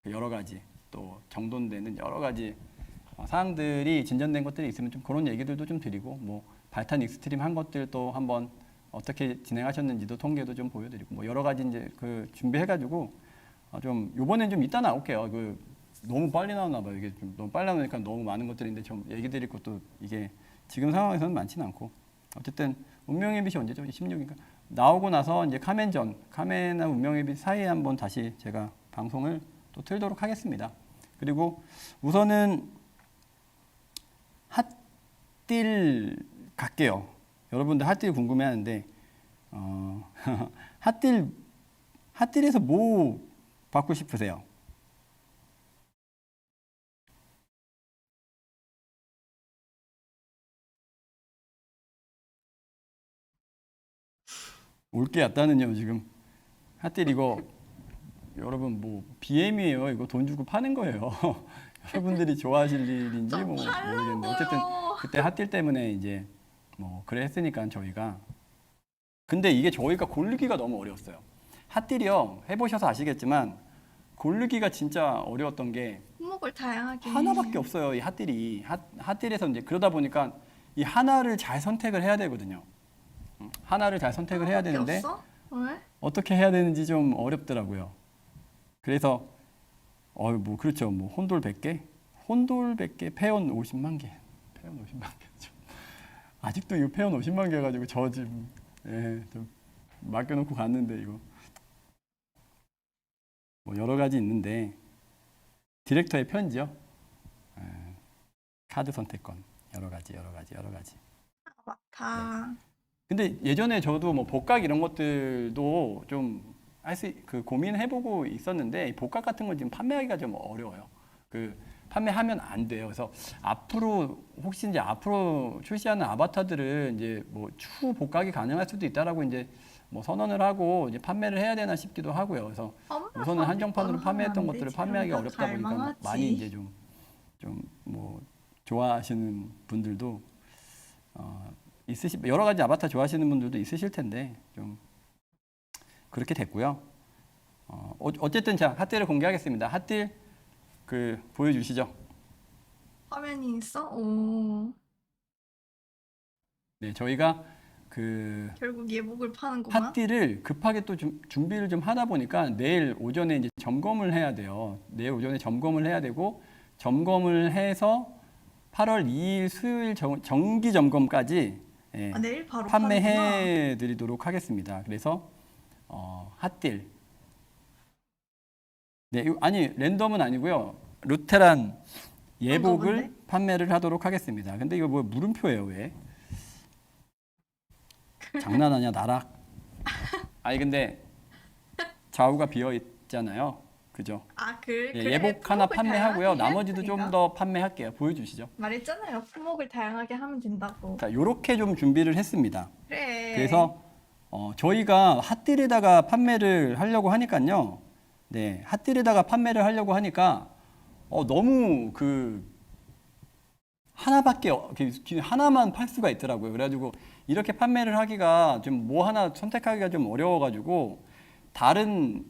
여러 가지 또 정돈되는 여러 가지 사항들이 진전된 것들이 있으면 좀 그런 얘기들도 좀 드리고, 뭐 발탄 익스트림 한 것들도 한번 어떻게 진행하셨는지도 통계도 좀 보여드리고, 뭐 여러 가지 이제 그 준비해가지고 좀 요번엔 좀 이따 나올게요. 그 너무 빨리 나오나 봐요. 이게 좀 너무 빨리 나오니까 너무 많은 것들인데 좀 얘기 드릴 것도 이게 지금 상황에서는 많지는 않고, 어쨌든 운명의 빛이 언제죠? 16인가? 나오고 나서 이제 카멘과 운명의 빛 사이에 한번 다시 제가 방송을 또 틀도록 하겠습니다. 그리고 우선은 핫딜 갈게요. 여러분들 핫딜 궁금해하는데 핫딜에서 뭐 받고 싶으세요? 올 게 얕다는요. 지금 핫딜 이거 여러분 뭐 BM이에요. 이거 돈 주고 파는 거예요. 여러분들이 좋아하실 일인지 뭐 모르겠는데, 어쨌든 그때 핫딜 때문에 이제 뭐 그래 했으니까 저희가. 근데 이게 저희가 고르기가 너무 어려웠어요. 핫딜이요, 해보셔서 아시겠지만 고르기가 진짜 어려웠던 게 품목을 다양하게. 하나밖에 없어요. 이 핫딜이 핫딜에서 이제 그러다 보니까 이 하나를 잘 선택을 해야 되거든요. 하나를 잘 선택을 해야 하나밖에 되는데 없어? 왜? 어떻게 해야 되는지 좀 어렵더라고요. 그래서 뭐 그렇죠. 뭐 혼돌 100개, 혼돌 100개, 패온 50만 개, 패온 50만 개. 아직도 이거 패온 50만 개 가지고 저 지금 좀 맡겨놓고 갔는데 이거 뭐 여러 가지 있는데 디렉터의 편지요. 카드 선택권 여러 가지. 아바타. 근데 예전에 저도 뭐 복각 이런 것들도 좀 고민해보고 있었는데 복각 같은 건 지금 판매하기가 좀 어려워요. 판매하면 안 돼요. 그래서 혹시 이제 앞으로 출시하는 아바타들은 이제 뭐 추후 복각이 가능할 수도 있다라고 이제 뭐 선언을 하고 이제 판매를 해야 되나 싶기도 하고요. 그래서 우선은 한정판으로 판매했던 것들을 판매하기가 어렵다 보니까 많이 이제 좀 뭐 좋아하시는 분들도 여러 가지 아바타 좋아하시는 분들도 있으실 텐데 좀 그렇게 됐고요. 어쨌든 자 핫딜을 공개하겠습니다. 핫딜 보여주시죠. 화면이 있어? 오. 네, 저희가 결국 예복을 파는구만. 핫딜을 급하게 또 준비를 좀 하다 보니까 내일 오전에 이제 점검을 해야 돼요. 내일 오전에 점검을 해야 되고 점검을 해서 8월 2일 수요일 정기 점검까지 내일 바로 판매해 드리도록 하겠습니다. 그래서 핫딜 네, 아니 랜덤은 아니고요. 루테란 예복을 뭔데? 판매를 하도록 하겠습니다. 근데 이거 뭐 물음표예요, 왜? 장난하냐, 나락. 아니 근데 좌우가 비어 있잖아요. 그죠? 그래. 예복 하나 품목을 판매하고요. 다양하게 나머지도 해야 좀 더 판매할게요. 보여주시죠. 말했잖아요. 품목을 다양하게 하면 된다고. 자, 요렇게 좀 준비를 했습니다. 그래. 그래서 저희가 핫딜에다가 판매를 하려고 하니까요. 네, 핫딜에다가 판매를 하려고 하니까 너무 하나만 팔 수가 있더라고요. 그래가지고 이렇게 판매를 하기가 좀 뭐 하나 선택하기가 좀 어려워가지고 다른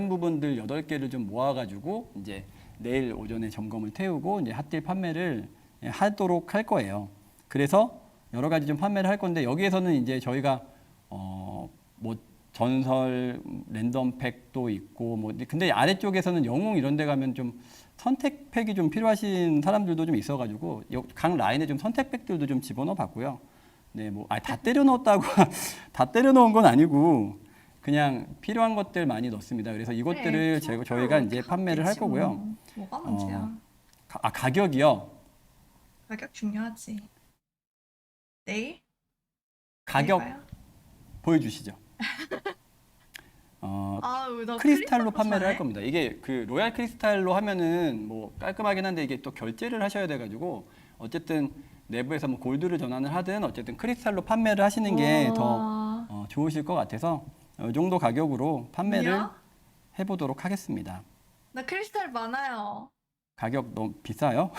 부분들 8개를 좀 모아가지고 이제 내일 오전에 점검을 태우고 이제 핫딜 판매를 하도록 할 거예요. 그래서 여러 가지 좀 판매를 할 건데 여기에서는 이제 저희가 뭐 전설 랜덤 팩도 있고 뭐 근데 아래쪽에서는 영웅 이런 데 가면 좀 선택팩이 좀 필요하신 사람들도 좀 있어가지고 각 라인에 좀 선택팩들도 좀 집어넣어 봤고요. 네, 뭐 다 때려 넣었다고 다 때려 넣은 건 아니고 그냥 필요한 것들 많이 넣습니다. 그래서 이것들을 저희가 이제 판매를 할 거고요. 뭐가 문제야? 가격이요. 가격 중요하지. 내일? 가격 내일 봐요? 보여주시죠. 나 크리스탈로 판매를 잘해? 할 겁니다. 이게 로얄 크리스탈로 하면은 뭐 깔끔하긴 한데 이게 또 결제를 하셔야 돼가지고 어쨌든 내부에서 뭐 골드를 전환을 하든 어쨌든 크리스탈로 판매를 하시는 게 더 좋으실 것 같아서 이 정도 가격으로 판매를 뭐야? 해보도록 하겠습니다. 나 크리스탈 많아요. 가격 너무 비싸요?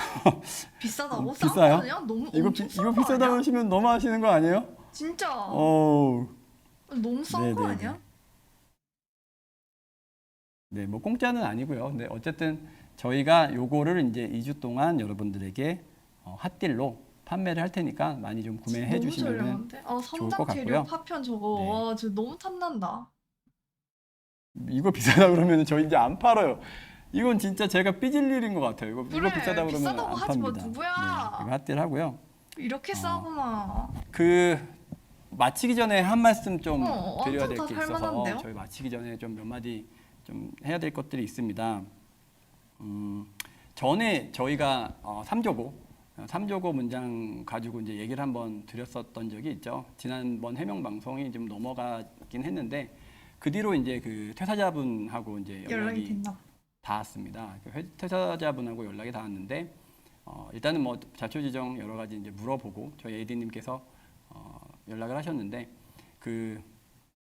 비싸다고? 비싸요? 싼거 아니야? 너무 이거 엄청 이거 싼거 비싸다고 아니야? 하시면 너무 하시는 거 아니에요? 진짜 어, 너무 싼 거 네네네. 아니야? 네, 뭐 공짜는 아니고요. 근데 어쨌든 저희가 요거를 이제 2주 동안 여러분들에게 핫딜로 판매를 할 테니까 많이 좀 구매해 너무 주시면 저렴한데? 좋을 성장 것 재료 같고요. 파편 저거 네. 와 진짜 너무 탐난다. 이거 비싸다 그러면 저희 이제 안 팔아요. 이건 진짜 제가 삐질 일인 것 같아요. 이거 그래, 비싸다 그러면 비싸다고 안 하지 마, 팝니다. 누구야? 네, 이거 핫딜 하고요. 이렇게 싸구나. 마치기 전에 한 말씀 좀 드려야 완전 될 다 게 있어서 살만한데요? 저희 마치기 전에 좀 몇 마디 좀 해야 될 것들이 있습니다. 전에 저희가 3조고 문장 가지고 이제 얘기를 한번 드렸었던 적이 있죠. 지난번 해명 방송이 좀 넘어가긴 했는데 그 뒤로 이제 퇴사자분하고 이제 연락이 연락이 됐나 봐. 닿았습니다. 퇴사자분하고 연락이 닿았는데 일단은 뭐 자초지종 여러 가지 이제 물어보고 저희 AD님께서 연락을 하셨는데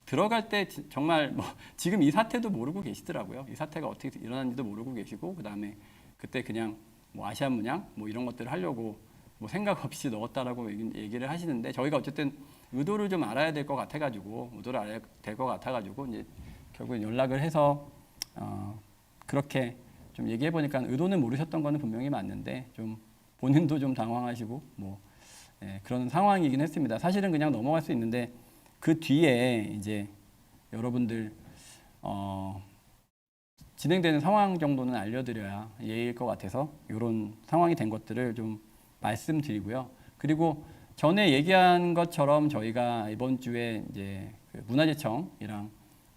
들어갈 때 정말 뭐 지금 이 사태도 모르고 계시더라고요. 이 사태가 어떻게 일어났는지도 모르고 계시고 그다음에 그때 그냥 뭐 아시아 문양 뭐 이런 것들을 하려고 뭐 생각 없이 넣었다라고 얘기를 하시는데 저희가 어쨌든 의도를 좀 알아야 될 것 같아가지고 이제 결국 연락을 해서 그렇게 좀 얘기해 보니까 의도는 모르셨던 거는 분명히 맞는데 좀 본인도 좀 당황하시고 뭐 그런 상황이긴 했습니다. 사실은 그냥 넘어갈 수 있는데 그 뒤에 이제 여러분들 진행되는 상황 정도는 알려드려야 예의일 것 같아서 이런 상황이 된 것들을 좀 말씀드리고요. 그리고 전에 얘기한 것처럼 저희가 이번 주에 이제 그 문화재청이랑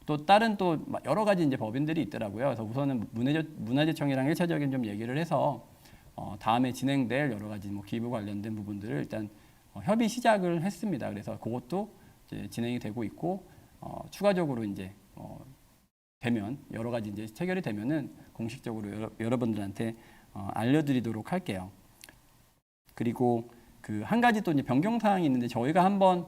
또 다른 또 여러 가지 이제 법인들이 있더라고요. 그래서 우선은 문화재청이랑 1차적인 좀 얘기를 해서 다음에 진행될 여러 가지 뭐 기부 관련된 부분들을 일단 협의 시작을 했습니다. 그래서 그것도 이제 진행이 되고 있고 추가적으로 이제 되면 여러 가지 이제 체결이 되면은 공식적으로 여러분들한테 알려드리도록 할게요. 그리고 그 한 가지 또 이제 변경 사항이 있는데 저희가 한번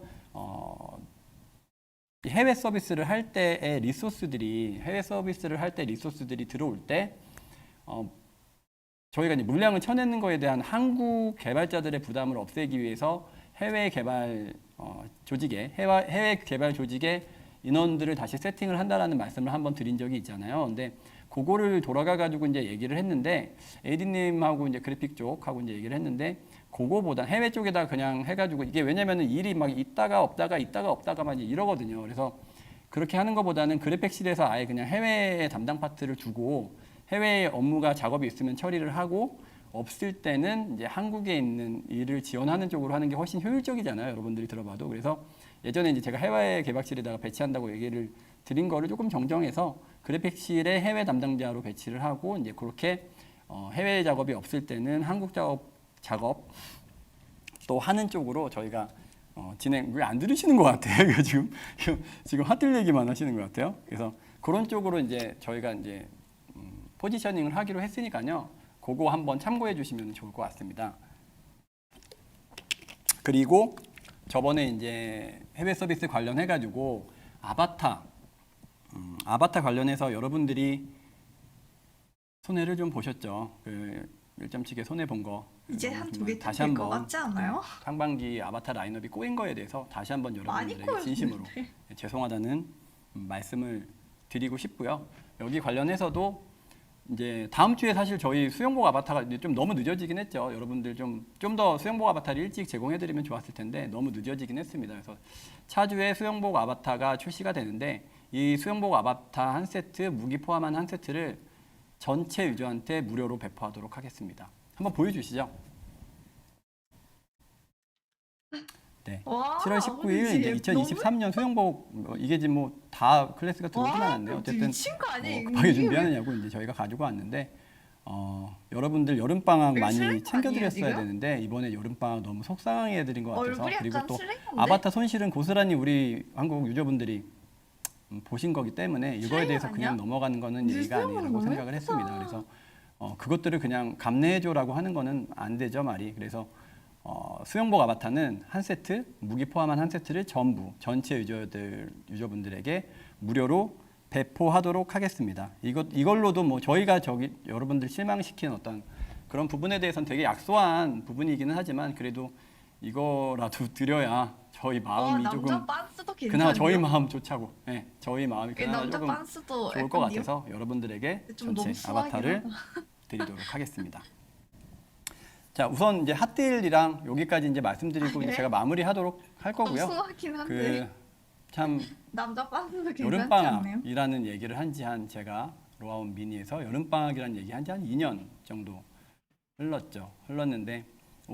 해외 서비스를 할 때의 리소스들이 들어올 때 저희가 이제 물량을 쳐내는 거에 대한 한국 개발자들의 부담을 없애기 위해서 해외 개발 조직의 인원들을 다시 세팅을 한다라는 말씀을 한번 드린 적이 있잖아요. 근데 그거를 돌아가 가지고 이제 얘기를 했는데 AD님하고 이제 그래픽 쪽하고 이제 얘기를 했는데 그거보다 해외 쪽에다 그냥 해가지고 이게 왜냐면은 일이 막 있다가 없다가만 이러거든요. 그래서 그렇게 하는 것보다는 그래픽실에서 아예 그냥 해외에 담당 파트를 두고 해외 업무가 작업이 있으면 처리를 하고 없을 때는 이제 한국에 있는 일을 지원하는 쪽으로 하는 게 훨씬 효율적이잖아요. 여러분들이 들어봐도. 그래서 예전에 이제 제가 해외 개발실에다가 배치한다고 얘기를 드린 거를 조금 정정해서 그래픽실에 해외 담당자로 배치를 하고 이제 그렇게 해외 작업이 없을 때는 한국 작업 또 하는 쪽으로 저희가 진행. 왜 안 들으시는 것 같아요? 이거 지금 핫들 얘기만 하시는 것 같아요. 그래서 그런 쪽으로 이제 저희가 이제 포지셔닝을 하기로 했으니까요. 그거 한번 참고해 주시면 좋을 것 같습니다. 그리고 저번에 이제 해외 서비스 관련해 가지고 아바타 관련해서 여러분들이 손해를 좀 보셨죠. 그 1.7개 손해 본 거. 이제 한 두 개 다시 될것 한번 같지 않아요? 상반기 아바타 라인업이 꼬인 거에 대해서 다시 한번 많이 여러분들에게 진심으로 꼬였는데. 죄송하다는 말씀을 드리고 싶고요. 여기 관련해서도 이제 다음 주에 사실 저희 수영복 아바타가 이제 좀 너무 늦어지긴 했죠. 여러분들 좀 더 수영복 아바타를 일찍 제공해드리면 좋았을 텐데 너무 늦어지긴 했습니다. 그래서 차주에 수영복 아바타가 출시가 되는데 이 수영복 아바타 한 세트, 무기 포함한 한 세트를 전체 유저한테 무료로 배포하도록 하겠습니다. 한번 보여주시죠. 네. 와, 7월 19일 근데 이제 2023년 수영복 이게 지금 뭐 다 클래스가 들어오진 않았네요. 어쨌든 미친 거 아니에요? 급하게 이게 준비하느냐고 이제 저희가 가지고 왔는데 여러분들 여름 방학 이거 많이 슬랭 챙겨드렸어야 아니에요, 되는데 이번에 여름 방학 너무 속상해 드린 것 같아서 얼굴이 그리고 약간 또 슬랭인데? 아바타 손실은 고스란히 우리 한국 유저분들이 보신 거기 때문에 이거에 슬랭 대해서 아니야? 그냥 넘어가는 거는 근데 예의가 슬랭은 아니라고 왜 생각을 했습니다. 했어? 그래서 그것들을 그냥 감내해줘라고 하는 거는 안 되죠 말이. 그래서 수영복 아바타는 한 세트, 무기 포함한 한 세트를 전부 전체 유저분들에게 무료로 배포하도록 하겠습니다. 이걸로도 뭐 저희가 여러분들 실망시킨 어떤 그런 부분에 대해서는 되게 약소한 부분이기는 하지만 그래도 이거라도 드려야 저희 마음이 남자 조금 반스도 그나마 저희 괜찮네요. 마음조차고, 네, 저희 마음이 그나마 남자 조금 반스도 좋을 것 약간요? 같아서 여러분들에게 좀 너무 전체 수하긴 아바타를 하다. 드리도록 하겠습니다. 자, 우선 이제 핫딜이랑 여기까지 이제 말씀드리고 이제 그래? 제가 마무리하도록 할 좀 거고요. 수하긴 한데 그 참 남자 반스도 괜찮지 않네요? 여름방학이라는 얘기를 제가 로아온 미니에서 여름방학이라는 얘기 한 2년 정도 흘렀는데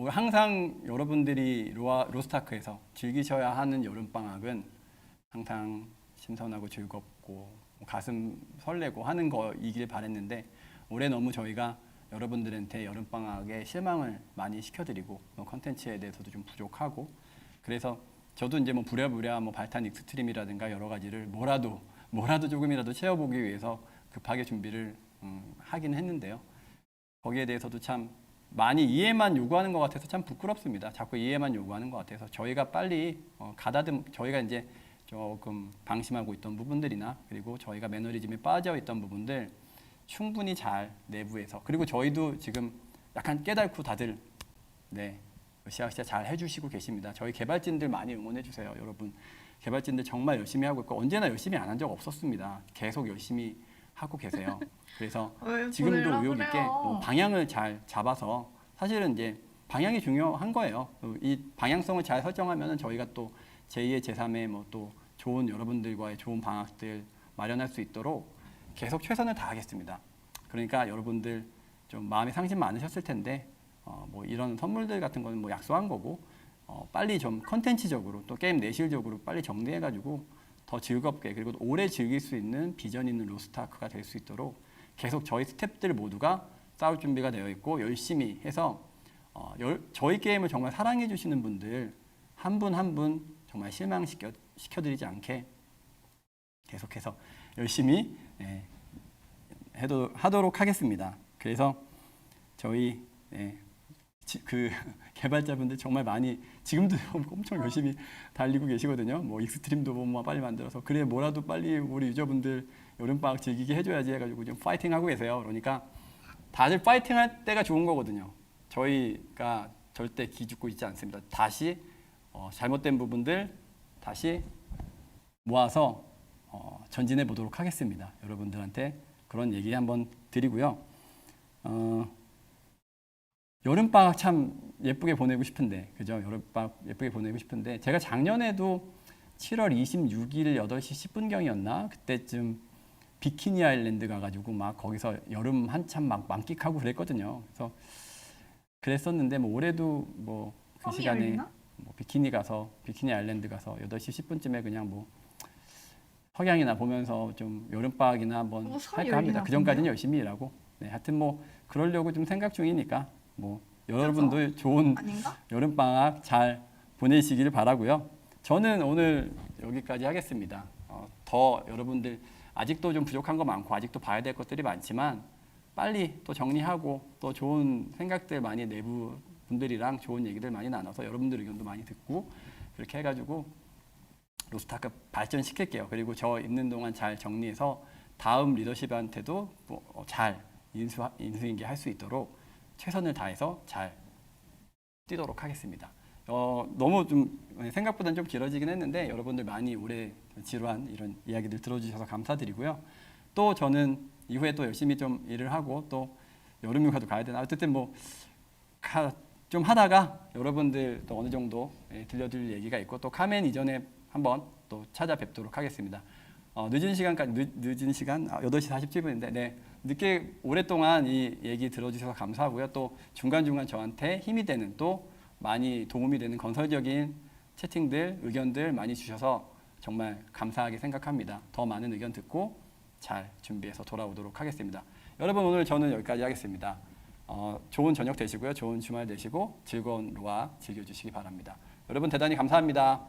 항상 여러분들이 로스타크에서 즐기셔야 하는 여름방학은 항상 신선하고 즐겁고 가슴 설레고 하는 거이길 바랬는데 올해 너무 저희가 여러분들한테 여름방학에 실망을 많이 시켜드리고 컨텐츠에 대해서도 좀 부족하고 그래서 저도 이제 뭐 부랴부랴 뭐 발탄 익스트림이라든가 여러 가지를 뭐라도 조금이라도 채워보기 위해서 급하게 준비를 하긴 했는데요. 거기에 대해서도 참 많이 이해만 요구하는 것 같아서 참 부끄럽습니다. 자꾸 이해만 요구하는 것 같아서 저희가 빨리 저희가 이제 조금 방심하고 있던 부분들이나 그리고 저희가 매너리즘에 빠져 있던 부분들 충분히 잘 내부에서 그리고 저희도 지금 약간 깨달고 다들 으쌰으쌰 잘 해주시고 계십니다. 저희 개발진들 많이 응원해 주세요. 여러분 개발진들 정말 열심히 하고 있고 언제나 열심히 안 한 적 없었습니다. 계속 열심히 하고 계세요. 그래서 왜 지금도 보내려고 의욕 있게 그래요? 방향을 잘 잡아서 사실은 이제 방향이 중요한 거예요. 이 방향성을 잘 설정하면 저희가 또 제2의 제3의 뭐 또 좋은 여러분들과의 좋은 방학들 마련할 수 있도록 계속 최선을 다하겠습니다. 그러니까 여러분들 좀 마음에 상심 많으셨을 텐데 뭐 이런 선물들 같은 거는 뭐 약속한 거고 빨리 좀 컨텐츠적으로 또 게임 내실적으로 빨리 정리해가지고 더 즐겁게 그리고 오래 즐길 수 있는 비전 있는 로스트아크가 될 수 있도록 계속 저희 스태프들 모두가 싸울 준비가 되어 있고 열심히 해서 저희 게임을 정말 사랑해 주시는 분들 한 분 한 분 정말 실망시켜드리지 않게 계속해서 열심히 하도록 하겠습니다. 그래서 저희 그 개발자분들 정말 많이 지금도 엄청 열심히 달리고 계시거든요. 뭐 익스트림도 뭐 빨리 만들어서 그래 뭐라도 빨리 우리 유저분들 여름방학 즐기게 해줘야지 해가지고 좀 파이팅 하고 계세요. 그러니까 다들 파이팅 할 때가 좋은 거거든요. 저희가 절대 기죽고 있지 않습니다. 다시 잘못된 부분들 다시 모아서 전진해 보도록 하겠습니다. 여러분들한테 그런 얘기 한번 드리고요. 여름방학 참 예쁘게 보내고 싶은데, 그죠? 여름방학 예쁘게 보내고 싶은데, 제가 작년에도 7월 26일 8시 10분경이었나? 그때쯤 비키니 아일랜드 가가지고 막 거기서 여름 한참 막 만끽하고 그랬거든요. 그래서 그랬었는데, 뭐 올해도 뭐 그 시간에 열리나? 뭐 비키니 아일랜드 가서 8시 10분쯤에 그냥 뭐 석양이나 보면서 좀 여름방학이나 한번 뭐 섬 할까 합니다. 열리나 그 전까지는 보네요. 열심히 일하고. 네, 하여튼 뭐 그러려고 좀 생각 중이니까 뭐 여러분도 좋은 아닌가? 여름방학 잘 보내시기를 바라고요. 저는 오늘 여기까지 하겠습니다. 더 여러분들 아직도 좀 부족한 거 많고 아직도 봐야 될 것들이 많지만 빨리 또 정리하고 또 좋은 생각들 많이 내부 분들이랑 좋은 얘기들 많이 나눠서 여러분들 의견도 많이 듣고 그렇게 해가지고 로스트아크 발전시킬게요. 그리고 저 있는 동안 잘 정리해서 다음 리더십한테도 잘 인수인계 할 수 있도록 최선을 다해서 잘 뛰도록 하겠습니다. 너무 좀 생각보다는 좀 길어지긴 했는데 여러분들 많이 오래 지루한 이런 이야기들 들어주셔서 감사드리고요. 또 저는 이후에 또 열심히 좀 일을 하고 또 여름휴가도 가야 되나 어쨌든 뭐 좀 하다가 여러분들 또 어느 정도 들려드릴 얘기가 있고 또 카멘 이전에 한번 또 찾아뵙도록 하겠습니다. 늦은 시간 8시 47분인데 네, 늦게 오랫동안 이 얘기 들어주셔서 감사하고요. 또 중간중간 저한테 힘이 되는 또 많이 도움이 되는 건설적인 채팅들, 의견들 많이 주셔서 정말 감사하게 생각합니다. 더 많은 의견 듣고 잘 준비해서 돌아오도록 하겠습니다. 여러분 오늘 저는 여기까지 하겠습니다. 좋은 저녁 되시고요. 좋은 주말 되시고 즐거운 로아 즐겨주시기 바랍니다. 여러분 대단히 감사합니다.